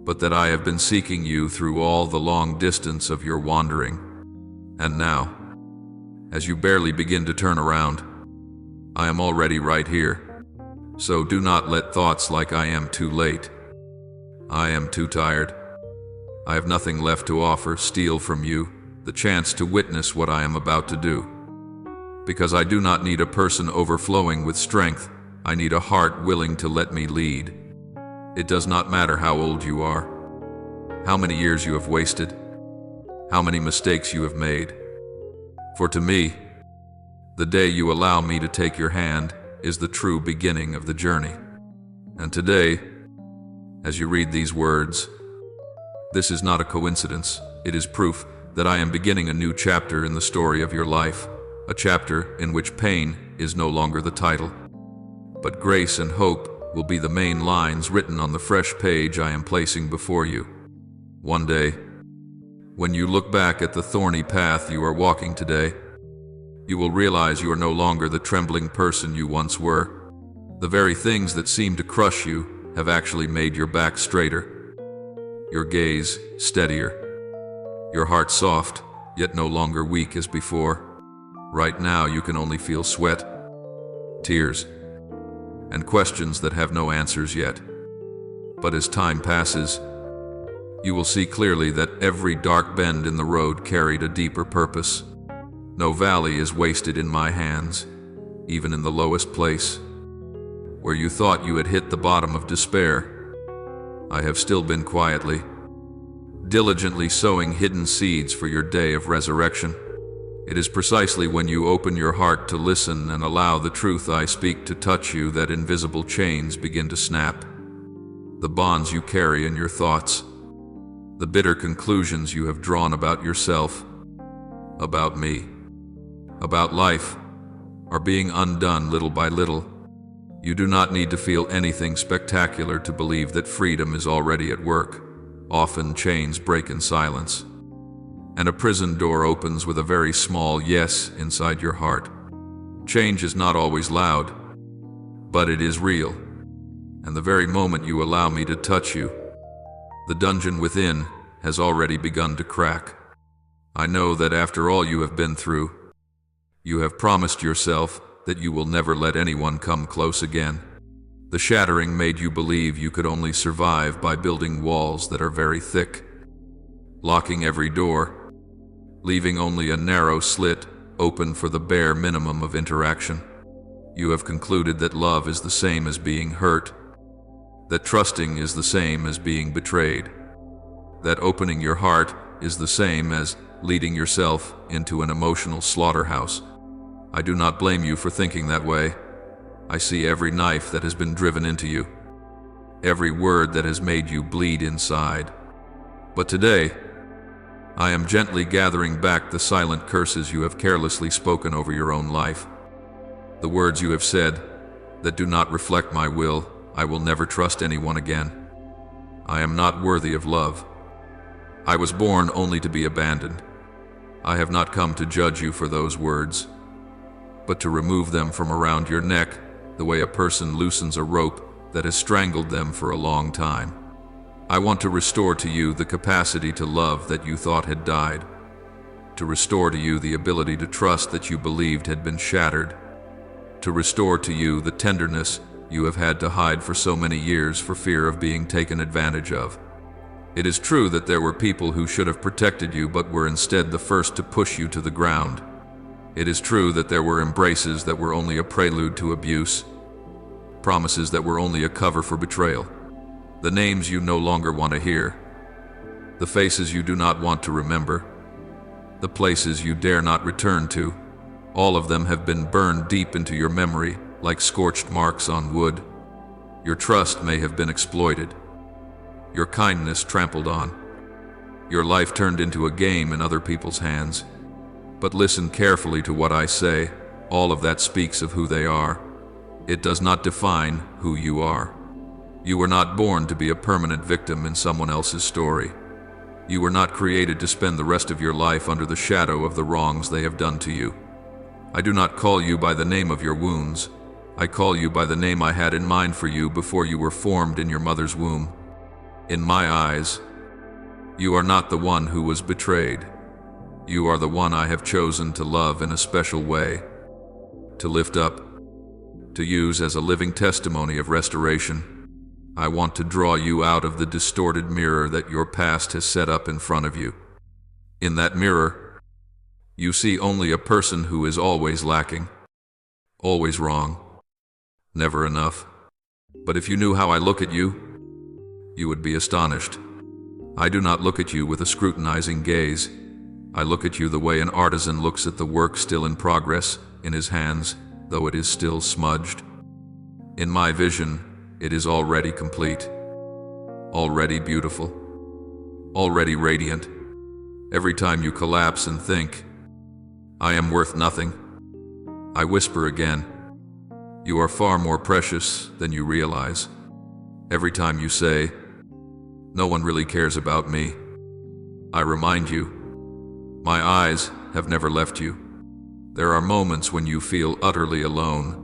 but that I have been seeking you through all the long distance of your wandering. And now, as you barely begin to turn around, I am already right here. So do not let thoughts like I am too late, I am too tired, I have nothing left to offer steal from you the chance to witness what I am about to do. Because I do not need a person overflowing with strength, I need a heart willing to let me lead. It does not matter how old you are, how many years you have wasted, how many mistakes you have made. For to me, the day you allow me to take your hand is the true beginning of the journey. And today, as you read these words, this is not a coincidence. It is proof that I am beginning a new chapter in the story of your life, a chapter in which pain is no longer the title, but grace and hope will be the main lines written on the fresh page I am placing before you. One day, when you look back at the thorny path you are walking today, you will realize you are no longer the trembling person you once were. The very things that seemed to crush you have actually made your back straighter. your gaze steadier, your heart soft, yet no longer weak as before. Right now you can only feel sweat, tears, and questions that have no answers yet. But as time passes, you will see clearly that every dark bend in the road carried a deeper purpose. No valley is wasted in my hands, even in the lowest place, where you thought you had hit the bottom of despair. I have still been quietly, diligently sowing hidden seeds for your day of resurrection. It is precisely when you open your heart to listen and allow the truth I speak to touch you that invisible chains begin to snap. The bonds you carry in your thoughts, the bitter conclusions you have drawn about yourself, about me, about life, are being undone little by little. You do not need to feel anything spectacular to believe that freedom is already at work. Often chains break in silence, and a prison door opens with a very small yes inside your heart. Change is not always loud, but it is real. And the very moment you allow me to touch you, the dungeon within has already begun to crack. I know that after all you have been through, you have promised yourself that you will never let anyone come close again. The shattering made you believe you could only survive by building walls that are very thick, locking every door, leaving only a narrow slit open for the bare minimum of interaction. You have concluded that love is the same as being hurt, that trusting is the same as being betrayed, that opening your heart is the same as leading yourself into an emotional slaughterhouse. I do not blame you for thinking that way. I see every knife that has been driven into you, every word that has made you bleed inside. But today, I am gently gathering back the silent curses you have carelessly spoken over your own life. The words you have said that do not reflect my will. I will never trust anyone again. I am not worthy of love. I was born only to be abandoned. I have not come to judge you for those words, but to remove them from around your neck the way a person loosens a rope that has strangled them for a long time. I want to restore to you the capacity to love that you thought had died, to restore to you the ability to trust that you believed had been shattered, to restore to you the tenderness you have had to hide for so many years for fear of being taken advantage of. It is true that there were people who should have protected you but were instead the first to push you to the ground. It is true that there were embraces that were only a prelude to abuse, promises that were only a cover for betrayal, the names you no longer want to hear, the faces you do not want to remember, the places you dare not return to. All of them have been burned deep into your memory like scorched marks on wood. Your trust may have been exploited, your kindness trampled on, your life turned into a game in other people's hands. But listen carefully to what I say. All of that speaks of who they are. It does not define who you are. You were not born to be a permanent victim in someone else's story. You were not created to spend the rest of your life under the shadow of the wrongs they have done to you. I do not call you by the name of your wounds. I call you by the name I had in mind for you before you were formed in your mother's womb. In my eyes, you are not the one who was betrayed. You are the one I have chosen to love in a special way, to lift up, to use as a living testimony of restoration. I want to draw you out of the distorted mirror that your past has set up in front of you. In that mirror, you see only a person who is always lacking, always wrong, never enough. But if you knew how I look at you, you would be astonished. I do not look at you with a scrutinizing gaze. I look at you the way an artisan looks at the work still in progress in his hands, though it is still smudged. In my vision, it is already complete, already beautiful, already radiant. Every time you collapse and think, I am worth nothing, I whisper again, you are far more precious than you realize. Every time you say, no one really cares about me, I remind you, my eyes have never left you. There are moments when you feel utterly alone.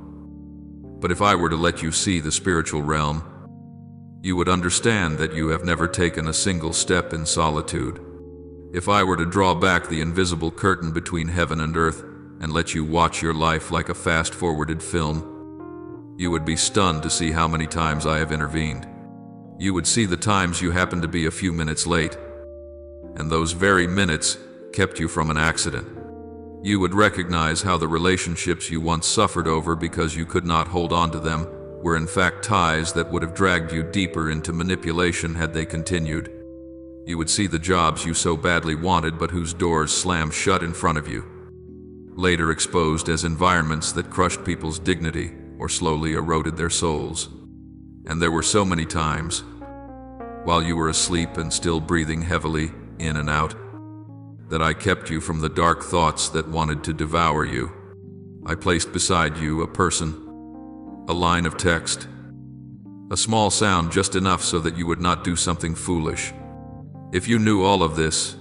But if I were to let you see the spiritual realm, You would understand that you have never taken a single step in solitude. If I were to draw back the invisible curtain between heaven and earth and let you watch your life like a fast-forwarded film, you would be stunned to see how many times I have intervened. You would see the times you happened to be a few minutes late, and those very minutes kept you from an accident. You would recognize how the relationships you once suffered over because you could not hold on to them were in fact ties that would have dragged you deeper into manipulation had they continued. You would see the jobs you so badly wanted but whose doors slammed shut in front of you, later exposed as environments that crushed people's dignity or slowly eroded their souls. And there were so many times, while you were asleep and still breathing heavily in and out, that I kept you from the dark thoughts that wanted to devour you. I placed beside you a person, a line of text, a small sound just enough so that you would not do something foolish. If you knew all of this,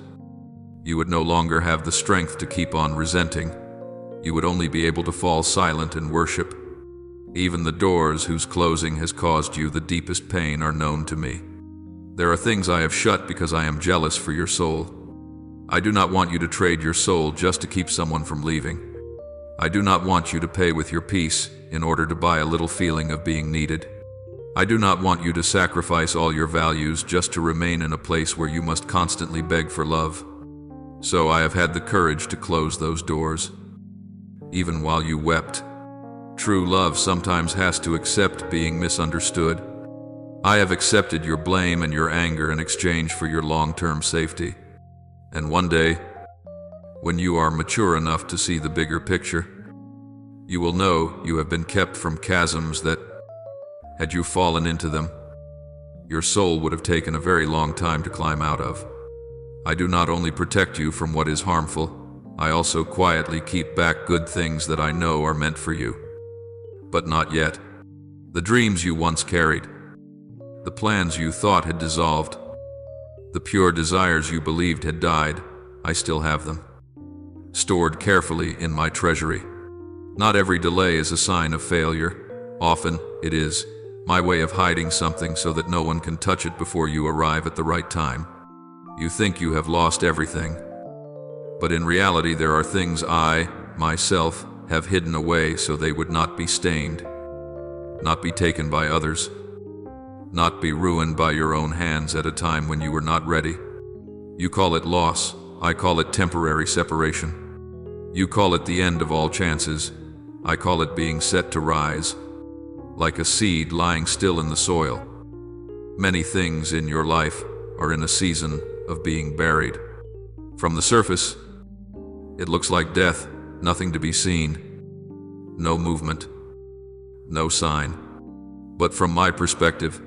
you would no longer have the strength to keep on resenting. You would only be able to fall silent and worship. Even the doors whose closing has caused you the deepest pain are known to me. There are things I have shut because I am jealous for your soul. I do not want you to trade your soul just to keep someone from leaving. I do not want you to pay with your peace in order to buy a little feeling of being needed. I do not want you to sacrifice all your values just to remain in a place where you must constantly beg for love. So I have had the courage to close those doors, even while you wept. True love sometimes has to accept being misunderstood. I have accepted your blame and your anger in exchange for your long-term safety. And one day, when you are mature enough to see the bigger picture, you will know you have been kept from chasms that, had you fallen into them, your soul would have taken a very long time to climb out of. I do not only protect you from what is harmful, I also quietly keep back good things that I know are meant for you. But not yet. The dreams you once carried, the plans you thought had dissolved, the pure desires you believed had died, I still have them, stored carefully in my treasury. Not every delay is a sign of failure. Often, it is my way of hiding something so that no one can touch it before you arrive at the right time. You think you have lost everything, but in reality there are things I, myself, have hidden away so they would not be stained, not be taken by others, not be ruined by your own hands at a time when you were not ready. You call it loss, I call it temporary separation. You call it the end of all chances, I call it being set to rise, like a seed lying still in the soil. Many things in your life are in a season of being buried. From the surface, it looks like death, nothing to be seen, no movement, no sign. But from my perspective,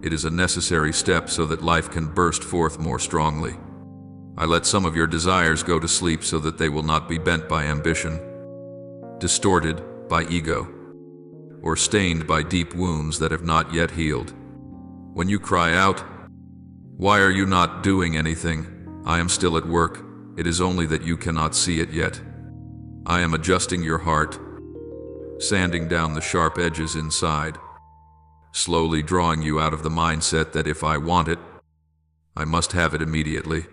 it is a necessary step so that life can burst forth more strongly. I let some of your desires go to sleep so that they will not be bent by ambition, distorted by ego, or stained by deep wounds that have not yet healed. When you cry out, "Why are you not doing anything?" I am still at work. It is only that you cannot see it yet. I am adjusting your heart, sanding down the sharp edges inside, slowly drawing you out of the mindset that if I want it, I must have it immediately,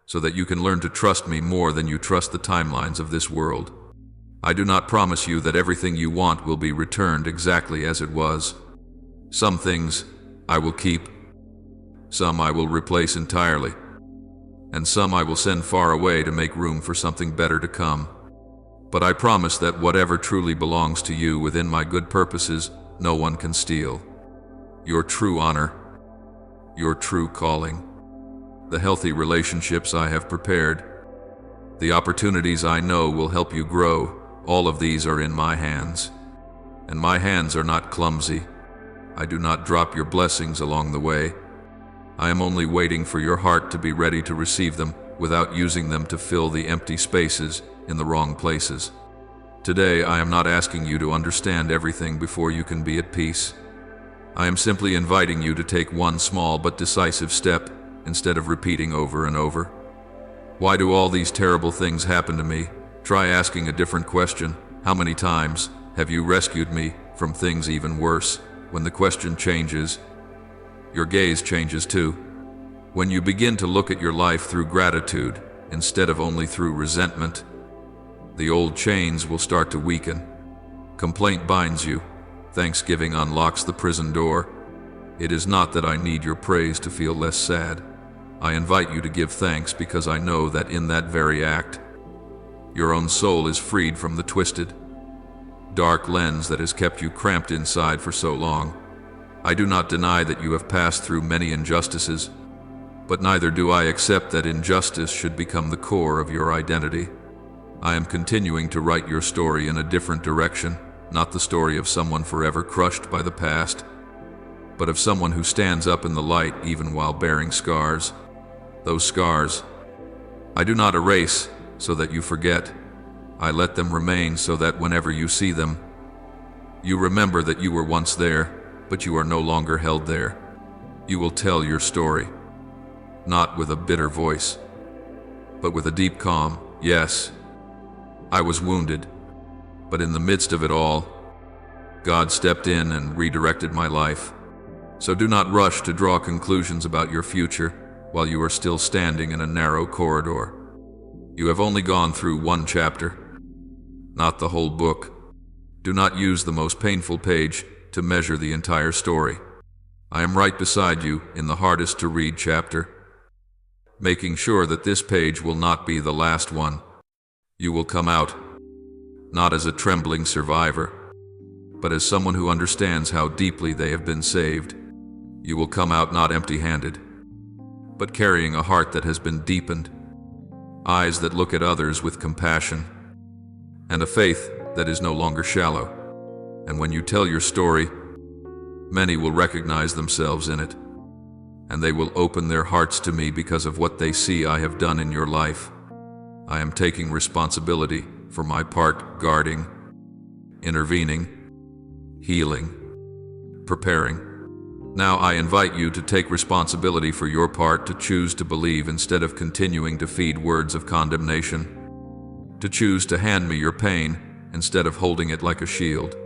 so that you can learn to trust me more than you trust the timelines of this world. I do not promise you that everything you want will be returned exactly as it was. Some things I will keep, some I will replace entirely, and some I will send far away to make room for something better to come. But I promise that whatever truly belongs to you within my good purposes, no one can steal. Your true honor, your true calling, the healthy relationships I have prepared, the opportunities I know will help you grow, all of these are in my hands. And my hands are not clumsy. I do not drop your blessings along the way. I am only waiting for your heart to be ready to receive them without using them to fill the empty spaces in the wrong places. Today, I am not asking you to understand everything before you can be at peace. I am simply inviting you to take one small but decisive step instead of repeating over and over. Why do all these terrible things happen to me? Try asking a different question. How many times have you rescued me from things even worse? When the question changes, Your gaze changes too. When you begin to look at your life through gratitude instead of only through resentment, the old chains will start to weaken. Complaint binds you. Thanksgiving unlocks the prison door. It is not that I need your praise to feel less sad. I invite you to give thanks because I know that in that very act, your own soul is freed from the twisted, dark lens that has kept you cramped inside for so long. I do not deny that you have passed through many injustices, but neither do I accept that injustice should become the core of your identity. I am continuing to write your story in a different direction, not the story of someone forever crushed by the past, but of someone who stands up in the light even while bearing scars. Those scars, I do not erase so that you forget. I let them remain so that whenever you see them, you remember that you were once there, but you are no longer held there. You will tell your story, not with a bitter voice, but with a deep calm. Yes, I was wounded, but in the midst of it all, God stepped in and redirected my life. So do not rush to draw conclusions about your future while you are still standing in a narrow corridor. You have only gone through one chapter, not the whole book. Do not use the most painful page to measure the entire story. I am right beside you in the hardest to read chapter, making sure that this page will not be the last one. You will come out, not as a trembling survivor, but as someone who understands how deeply they have been saved. You will come out not empty-handed, but carrying a heart that has been deepened, eyes that look at others with compassion, and a faith that is no longer shallow. And when you tell your story, many will recognize themselves in it, and they will open their hearts to me because of what they see I have done in your life. I am taking responsibility for my part, guarding, intervening, healing, preparing. Now I invite you to take responsibility for your part, to choose to believe instead of continuing to feed words of condemnation, to choose to hand me your pain instead of holding it like a shield,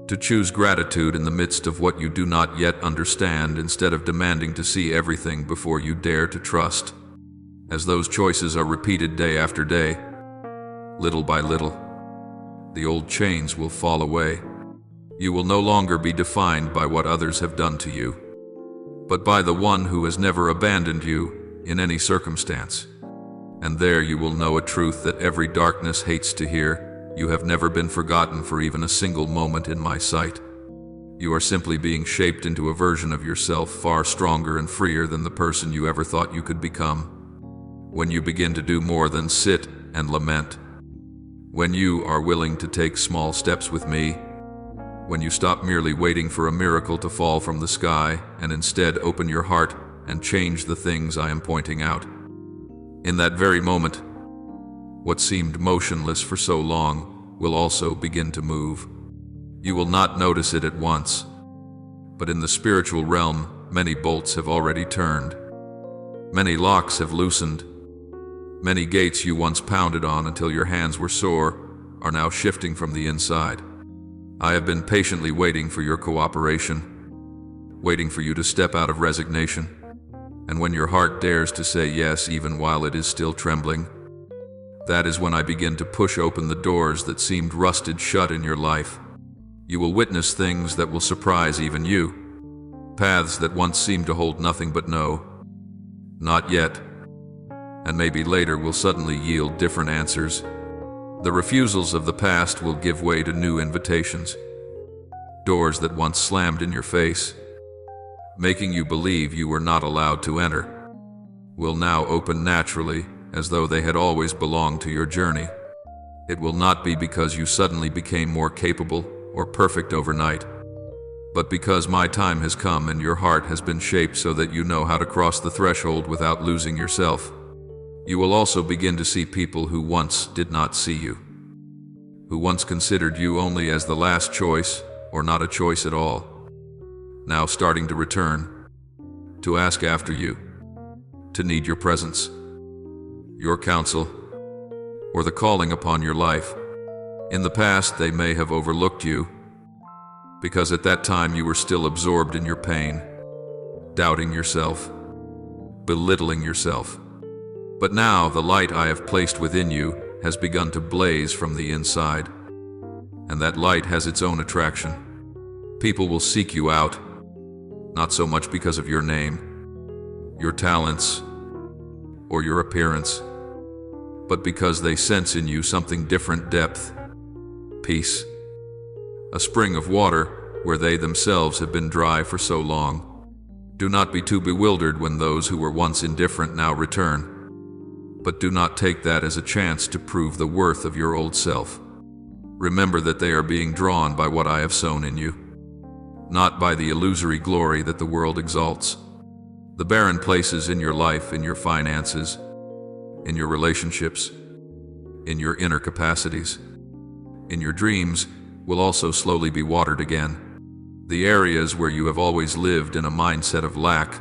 to choose gratitude in the midst of what you do not yet understand instead of demanding to see everything before you dare to trust. As those choices are repeated day after day, little by little, the old chains will fall away. You will no longer be defined by what others have done to you, but by the one who has never abandoned you in any circumstance. And there you will know a truth that every darkness hates to hear. You have never been forgotten for even a single moment in my sight. You are simply being shaped into a version of yourself far stronger and freer than the person you ever thought you could become. When you begin to do more than sit and lament, when you are willing to take small steps with me, when you stop merely waiting for a miracle to fall from the sky and instead open your heart and change the things I am pointing out. In that very moment, what seemed motionless for so long will also begin to move. You will not notice it at once, but in the spiritual realm, many bolts have already turned. Many locks have loosened. Many gates you once pounded on until your hands were sore are now shifting from the inside. I have been patiently waiting for your cooperation, waiting for you to step out of resignation. And when your heart dares to say yes even while it is still trembling, that is when I begin to push open the doors that seemed rusted shut in your life. You will witness things that will surprise even you, paths that once seemed to hold nothing but no, not yet, and maybe later will suddenly yield different answers. The refusals of the past will give way to new invitations. Doors that once slammed in your face, making you believe you were not allowed to enter, will now open naturally as though they had always belonged to your journey. It will not be because you suddenly became more capable or perfect overnight, but because my time has come and your heart has been shaped so that you know how to cross the threshold without losing yourself. You will also begin to see people who once did not see you, who once considered you only as the last choice or not a choice at all, now starting to return, to ask after you, to need your presence, your counsel, or the calling upon your life. In the past, they may have overlooked you, because at that time you were still absorbed in your pain. doubting yourself, belittling yourself. But now the light I have placed within you has begun to blaze from the inside, and that light has its own attraction. People will seek you out, not so much because of your name, your talents, or your appearance, but because they sense in you something different: depth, peace, a spring of water where they themselves have been dry for so long. Do not be too bewildered when those who were once indifferent now return, but do not take that as a chance to prove the worth of your old self. Remember that they are being drawn by what I have sown in you, not by the illusory glory that the world exalts. The barren places in your life, in your finances, in your relationships, in your inner capacities, in your dreams, will also slowly be watered again. The areas where you have always lived in a mindset of lack,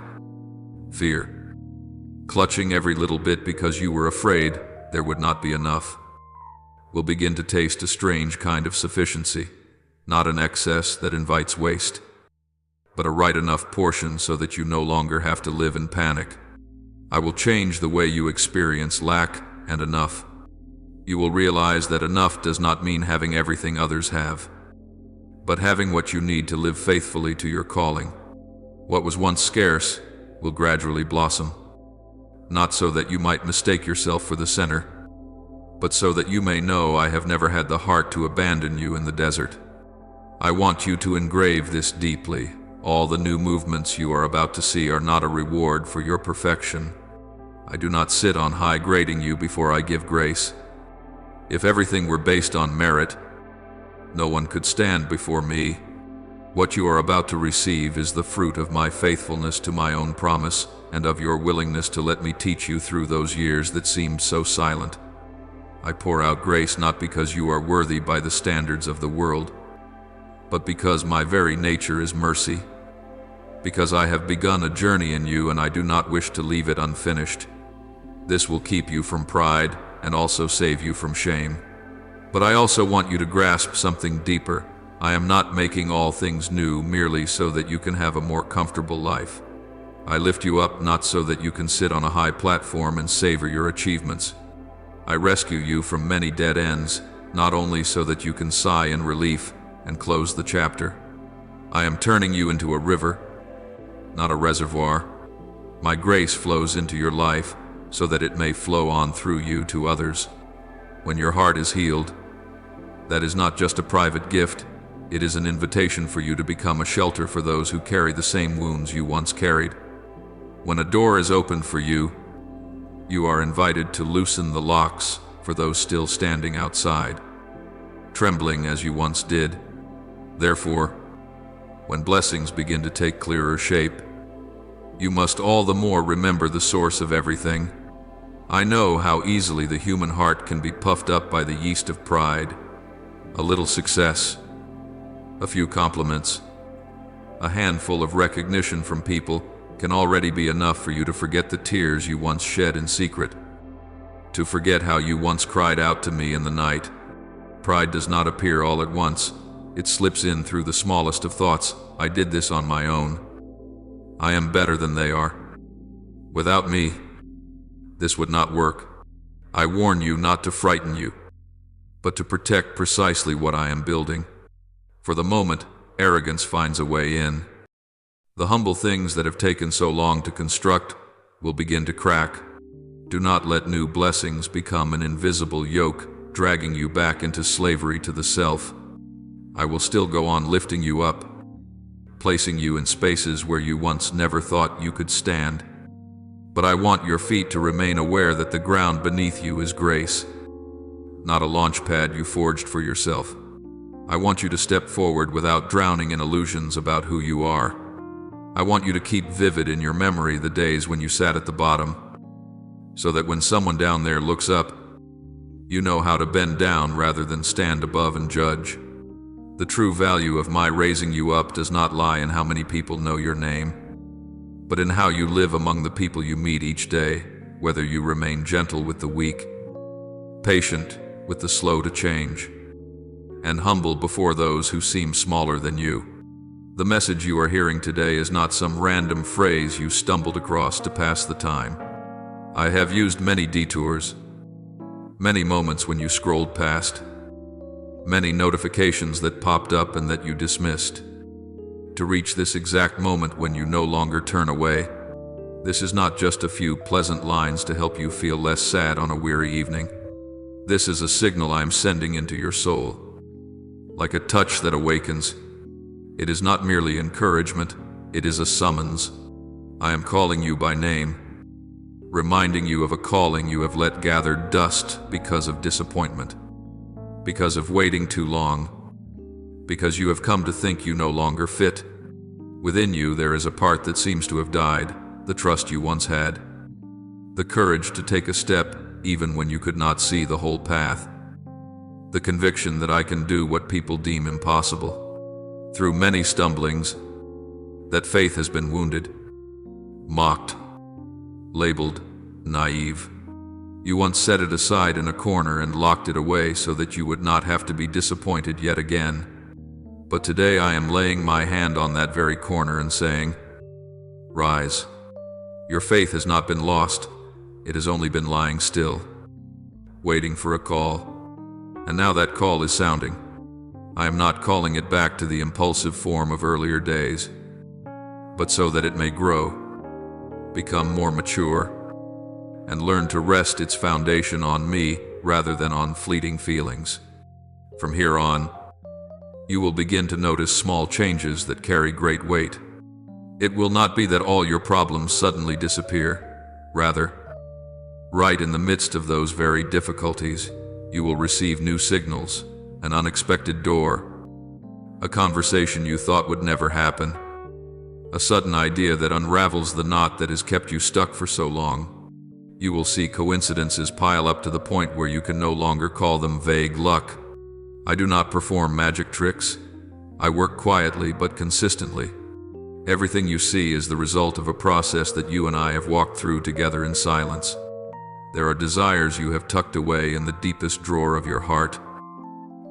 fear, clutching every little bit because you were afraid there would not be enough, will begin to taste a strange kind of sufficiency, not an excess that invites waste, but a right enough portion so that you no longer have to live in panic. I will change the way you experience lack and enough. You will realize that enough does not mean having everything others have, but having what you need to live faithfully to your calling. What was once scarce will gradually blossom, not so that you might mistake yourself for the center, but so that you may know I have never had the heart to abandon you in the desert. I want you to engrave this deeply. All the new movements you are about to see are not a reward for your perfection. I do not sit on high grading you before I give grace. If everything were based on merit, no one could stand before me. What you are about to receive is the fruit of my faithfulness to my own promise and of your willingness to let me teach you through those years that seemed so silent. I pour out grace not because you are worthy by the standards of the world, but because my very nature is mercy, because I have begun a journey in you and I do not wish to leave it unfinished. This will keep you from pride and also save you from shame. But I also want you to grasp something deeper. I am not making all things new merely so that you can have a more comfortable life. I lift you up not so that you can sit on a high platform and savor your achievements. I rescue you from many dead ends, not only so that you can sigh in relief and close the chapter. I am turning you into a river, not a reservoir. My grace flows into your life so that it may flow on through you to others. When your heart is healed, that is not just a private gift, it is an invitation for you to become a shelter for those who carry the same wounds you once carried. When a door is opened for you, you are invited to loosen the locks for those still standing outside, trembling as you once did. Therefore, when blessings begin to take clearer shape, you must all the more remember the source of everything. I know how easily the human heart can be puffed up by the yeast of pride. A little success, a few compliments, a handful of recognition from people can already be enough for you to forget the tears you once shed in secret, to forget how you once cried out to me in the night. Pride does not appear all at once. It slips in through the smallest of thoughts. I did this on my own. I am better than they are. Without me, this would not work. I warn you not to frighten you, but to protect precisely what I am building. For the moment, arrogance finds a way in. The humble things that have taken so long to construct will begin to crack. Do not let new blessings become an invisible yoke, dragging you back into slavery to the self. I will still go on lifting you up, placing you in spaces where you once never thought you could stand. But I want your feet to remain aware that the ground beneath you is grace, not a launch pad you forged for yourself. I want you to step forward without drowning in illusions about who you are. I want you to keep vivid in your memory the days when you sat at the bottom, so that when someone down there looks up, you know how to bend down rather than stand above and judge. The true value of my raising you up does not lie in how many people know your name, but in how you live among the people you meet each day, whether you remain gentle with the weak, patient with the slow to change, and humble before those who seem smaller than you. The message you are hearing today is not some random phrase you stumbled across to pass the time. I have used many detours, many moments when you scrolled past, many notifications that popped up and that you dismissed, to reach this exact moment when you no longer turn away. This is not just a few pleasant lines to help you feel less sad on a weary evening. This is a signal I am sending into your soul, like a touch that awakens. It is not merely encouragement, it is a summons. I am calling you by name, reminding you of a calling you have let gather dust because of disappointment, because of waiting too long, because you have come to think you no longer fit. Within you there is a part that seems to have died, the trust you once had, the courage to take a step even when you could not see the whole path, the conviction that I can do what people deem impossible. Through many stumblings, that faith has been wounded, mocked, labeled naive. You once set it aside in a corner and locked it away so that you would not have to be disappointed yet again. But today I am laying my hand on that very corner and saying, rise. Your faith has not been lost, it has only been lying still, waiting for a call. And now that call is sounding. I am not calling it back to the impulsive form of earlier days, but so that it may grow, become more mature, and learn to rest its foundation on me rather than on fleeting feelings. From here on, you will begin to notice small changes that carry great weight. It will not be that all your problems suddenly disappear. Rather, right in the midst of those very difficulties, you will receive new signals, an unexpected door, a conversation you thought would never happen, a sudden idea that unravels the knot that has kept you stuck for so long. You will see coincidences pile up to the point where you can no longer call them vague luck. I do not perform magic tricks. I work quietly but consistently. Everything you see is the result of a process that you and I have walked through together in silence. There are desires you have tucked away in the deepest drawer of your heart,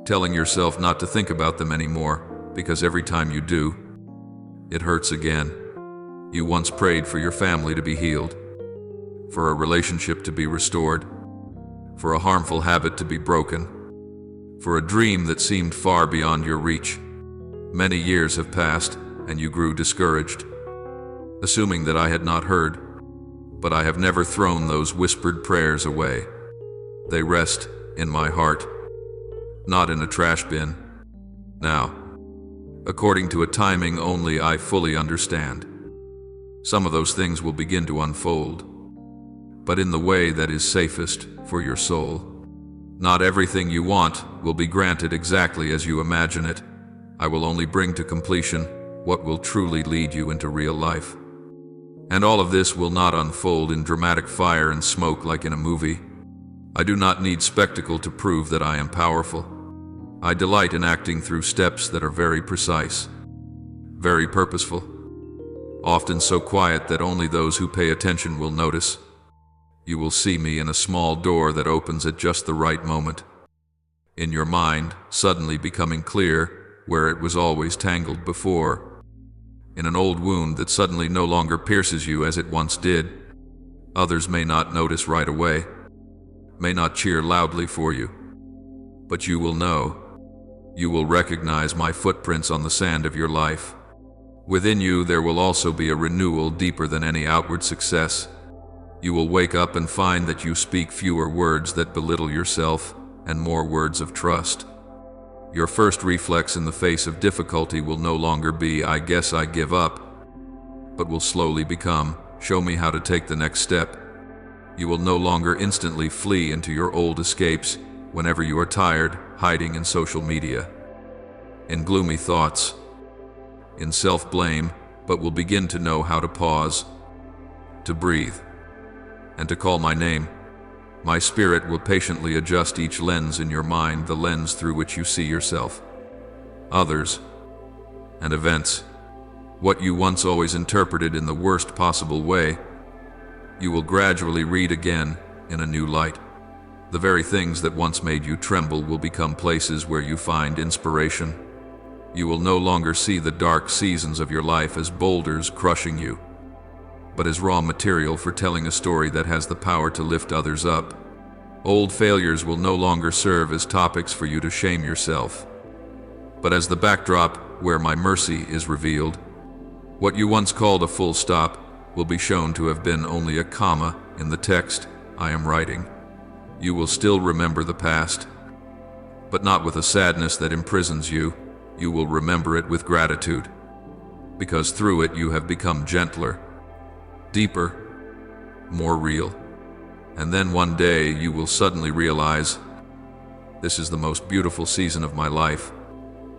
telling yourself not to think about them anymore, because every time you do, it hurts again. You once prayed for your family to be healed, for a relationship to be restored, for a harmful habit to be broken, for a dream that seemed far beyond your reach. Many years have passed, and you grew discouraged, assuming that I had not heard. But I have never thrown those whispered prayers away. They rest in my heart, not in a trash bin. Now, according to a timing only I fully understand, some of those things will begin to unfold, but in the way that is safest for your soul. Not everything you want will be granted exactly as you imagine it. I will only bring to completion what will truly lead you into real life. And all of this will not unfold in dramatic fire and smoke like in a movie. I do not need spectacle to prove that I am powerful. I delight in acting through steps that are very precise, very purposeful, often so quiet that only those who pay attention will notice. You will see me in a small door that opens at just the right moment, in your mind suddenly becoming clear where it was always tangled before, in an old wound that suddenly no longer pierces you as it once did. Others may not notice right away, may not cheer loudly for you, but you will know. You will recognize my footprints on the sand of your life. Within you there will also be a renewal deeper than any outward success. You will wake up and find that you speak fewer words that belittle yourself and more words of trust. Your first reflex in the face of difficulty will no longer be, I guess I give up, but will slowly become, show me how to take the next step. You will no longer instantly flee into your old escapes whenever you are tired, hiding in social media, in gloomy thoughts, in self-blame, but will begin to know how to pause, to breathe, and to call my name. My spirit will patiently adjust each lens in your mind, the lens through which you see yourself, others, and events. What you once always interpreted in the worst possible way, you will gradually read again in a new light. The very things that once made you tremble will become places where you find inspiration, You will no longer see the dark seasons of your life as boulders crushing you, but as raw material for telling a story that has the power to lift others up. Old failures will no longer serve as topics for you to shame yourself, but as the backdrop where my mercy is revealed. What you once called a full stop will be shown to have been only a comma in the text I am writing. You will still remember the past, but not with a sadness that imprisons you. You will remember it with gratitude, because through it you have become gentler, deeper, more real. And then one day you will suddenly realize, this is the most beautiful season of my life.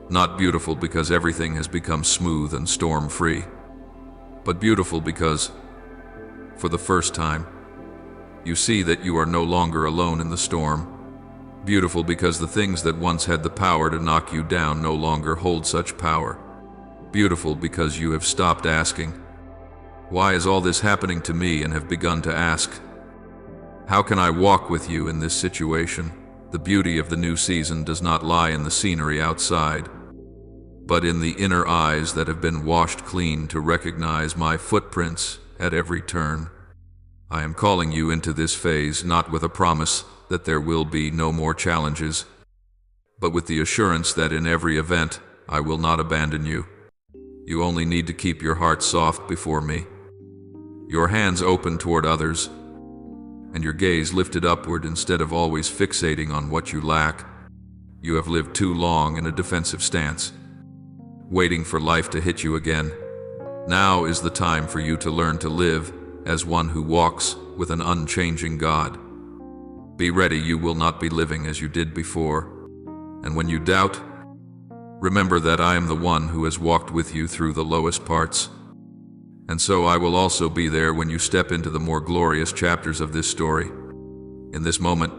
Not beautiful because everything has become smooth and storm-free, but beautiful because, for the first time, you see that you are no longer alone in the storm. Beautiful because the things that once had the power to knock you down no longer hold such power. Beautiful because you have stopped asking, why is all this happening to me, and have begun to ask, how can I walk with you in this situation? The beauty of the new season does not lie in the scenery outside, but in the inner eyes that have been washed clean to recognize my footprints at every turn. I am calling you into this phase not with a promise that there will be no more challenges, but with the assurance that in every event I will not abandon you. You only need to keep your heart soft before me, your hands open toward others, and your gaze lifted upward instead of always fixating on what you lack. You have lived too long in a defensive stance, waiting for life to hit you again. Now is the time for you to learn to live as one who walks with an unchanging God. Be ready, you will not be living as you did before. And when you doubt, remember that I am the one who has walked with you through the lowest parts. And so I will also be there when you step into the more glorious chapters of this story. In this moment,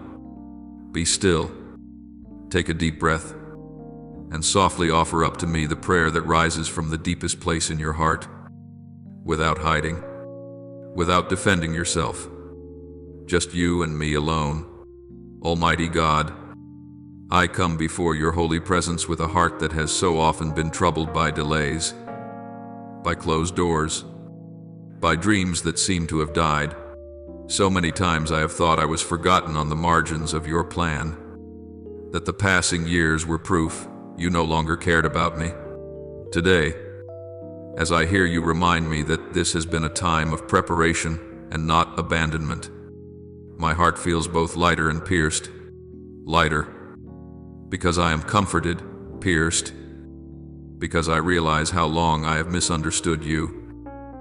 be still, take a deep breath, and softly offer up to me the prayer that rises from the deepest place in your heart, without hiding, without defending yourself. Just you and me alone. Almighty God, I come before your holy presence with a heart that has so often been troubled by delays, by closed doors, by dreams that seem to have died. So many times I have thought I was forgotten on the margins of your plan, that the passing years were proof you no longer cared about me. Today, as I hear you remind me that this has been a time of preparation and not abandonment, my heart feels both lighter and pierced. Lighter, because I am comforted; pierced, because I realize how long I have misunderstood you.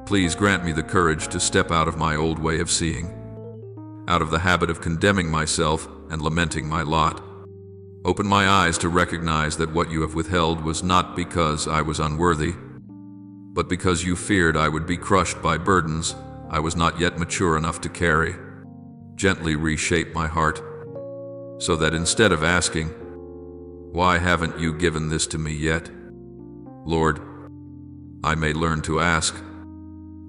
Please grant me the courage to step out of my old way of seeing, out of the habit of condemning myself and lamenting my lot. Open my eyes to recognize that what you have withheld was not because I was unworthy, but because you feared I would be crushed by burdens I was not yet mature enough to carry. Gently reshape my heart, so that instead of asking, why haven't you given this to me yet, Lord, I may learn to ask,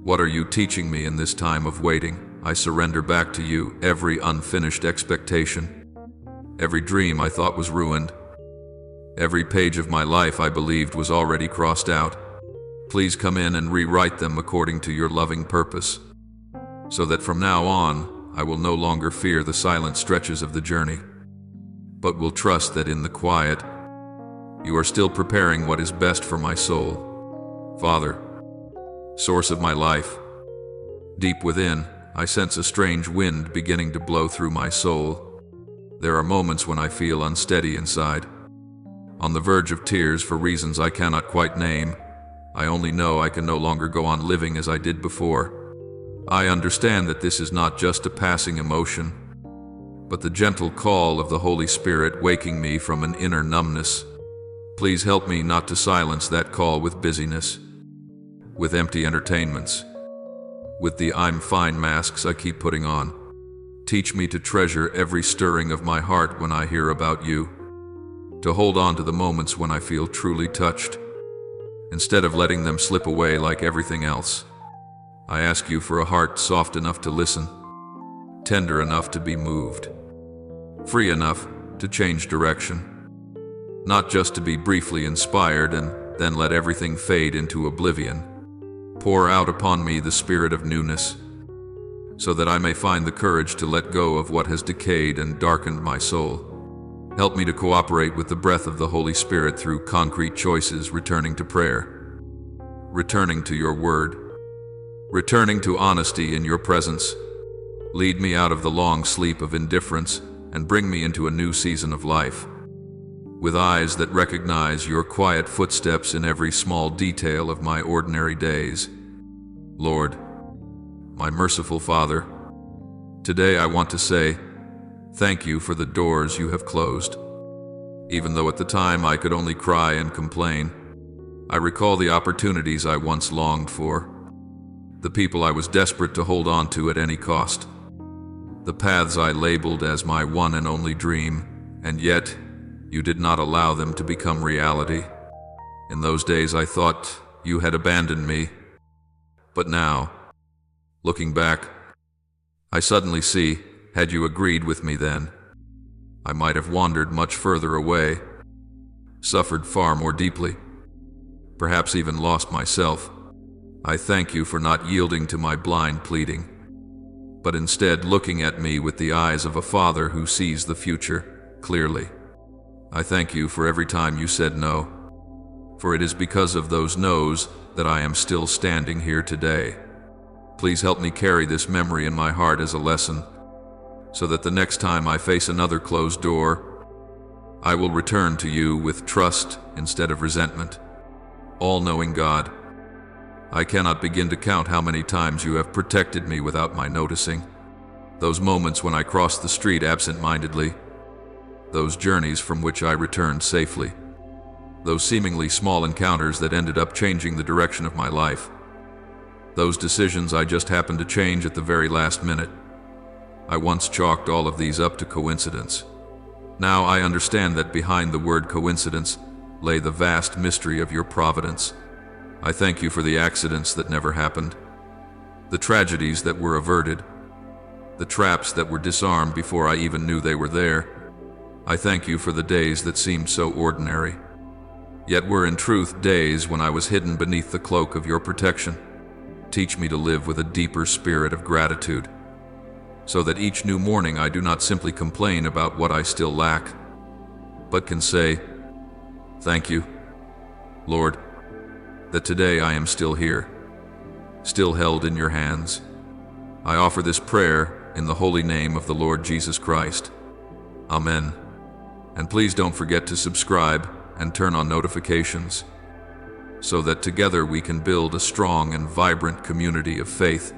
what are you teaching me in this time of waiting? I surrender back to you every unfinished expectation, every dream I thought was ruined, every page of my life I believed was already crossed out. Please come in and rewrite them according to your loving purpose, so that from now on I will no longer fear the silent stretches of the journey, but will trust that in the quiet, you are still preparing what is best for my soul. Father, source of my life, deep within, I sense a strange wind beginning to blow through my soul. There are moments when I feel unsteady inside, on the verge of tears for reasons I cannot quite name. I only know I can no longer go on living as I did before. I understand that this is not just a passing emotion, but the gentle call of the Holy Spirit waking me from an inner numbness. Please help me not to silence that call with busyness, with empty entertainments, with the I'm fine masks I keep putting on. Teach me to treasure every stirring of my heart when I hear about you, to hold on to the moments when I feel truly touched, instead of letting them slip away like everything else. I ask you for a heart soft enough to listen, tender enough to be moved, free enough to change direction, not just to be briefly inspired and Then let everything fade into oblivion. Pour out upon me the spirit of newness, so that I may find the courage to let go of what has decayed and darkened my soul. Help me to cooperate with the breath of the Holy Spirit through concrete choices, returning to prayer, returning to your word, returning to honesty in your presence. Lead me out of the long sleep of indifference and bring me into a new season of life, with eyes that recognize your quiet footsteps in every small detail of my ordinary days. Lord, my merciful Father, today I want to say thank you for the doors you have closed. Even though at the time I could only cry and complain, I recall the opportunities I once longed for, the people I was desperate to hold on to at any cost, the paths I labeled as my one and only dream, and yet you did not allow them to become reality. In those days I thought you had abandoned me, but now, looking back, I suddenly see, had you agreed with me then, I might have wandered much further away, suffered far more deeply, perhaps even lost myself. I thank you for not yielding to my blind pleading, but instead looking at me with the eyes of a father who sees the future clearly. I thank you for every time you said no, for it is because of those no's that I am still standing here today. Please help me carry this memory in my heart as a lesson, so that the next time I face another closed door, I will return to you with trust instead of resentment. All-knowing God, I cannot begin to count how many times you have protected me without my noticing. Those moments when I crossed the street absent-mindedly, those journeys from which I returned safely, those seemingly small encounters that ended up changing the direction of my life, those decisions I just happened to change at the very last minute. I once chalked all of these up to coincidence. Now I understand that behind the word coincidence lay the vast mystery of your providence. I thank you for the accidents that never happened, the tragedies that were averted, the traps that were disarmed before I even knew they were there. I thank you for the days that seemed so ordinary, yet were in truth days when I was hidden beneath the cloak of your protection. Teach me to live with a deeper spirit of gratitude, so that each new morning I do not simply complain about what I still lack, but can say, thank you, Lord, that today I am still here, still held in your hands. I offer this prayer in the holy name of the Lord Jesus Christ. Amen. And please don't forget to subscribe and turn on notifications, so that together we can build a strong and vibrant community of faith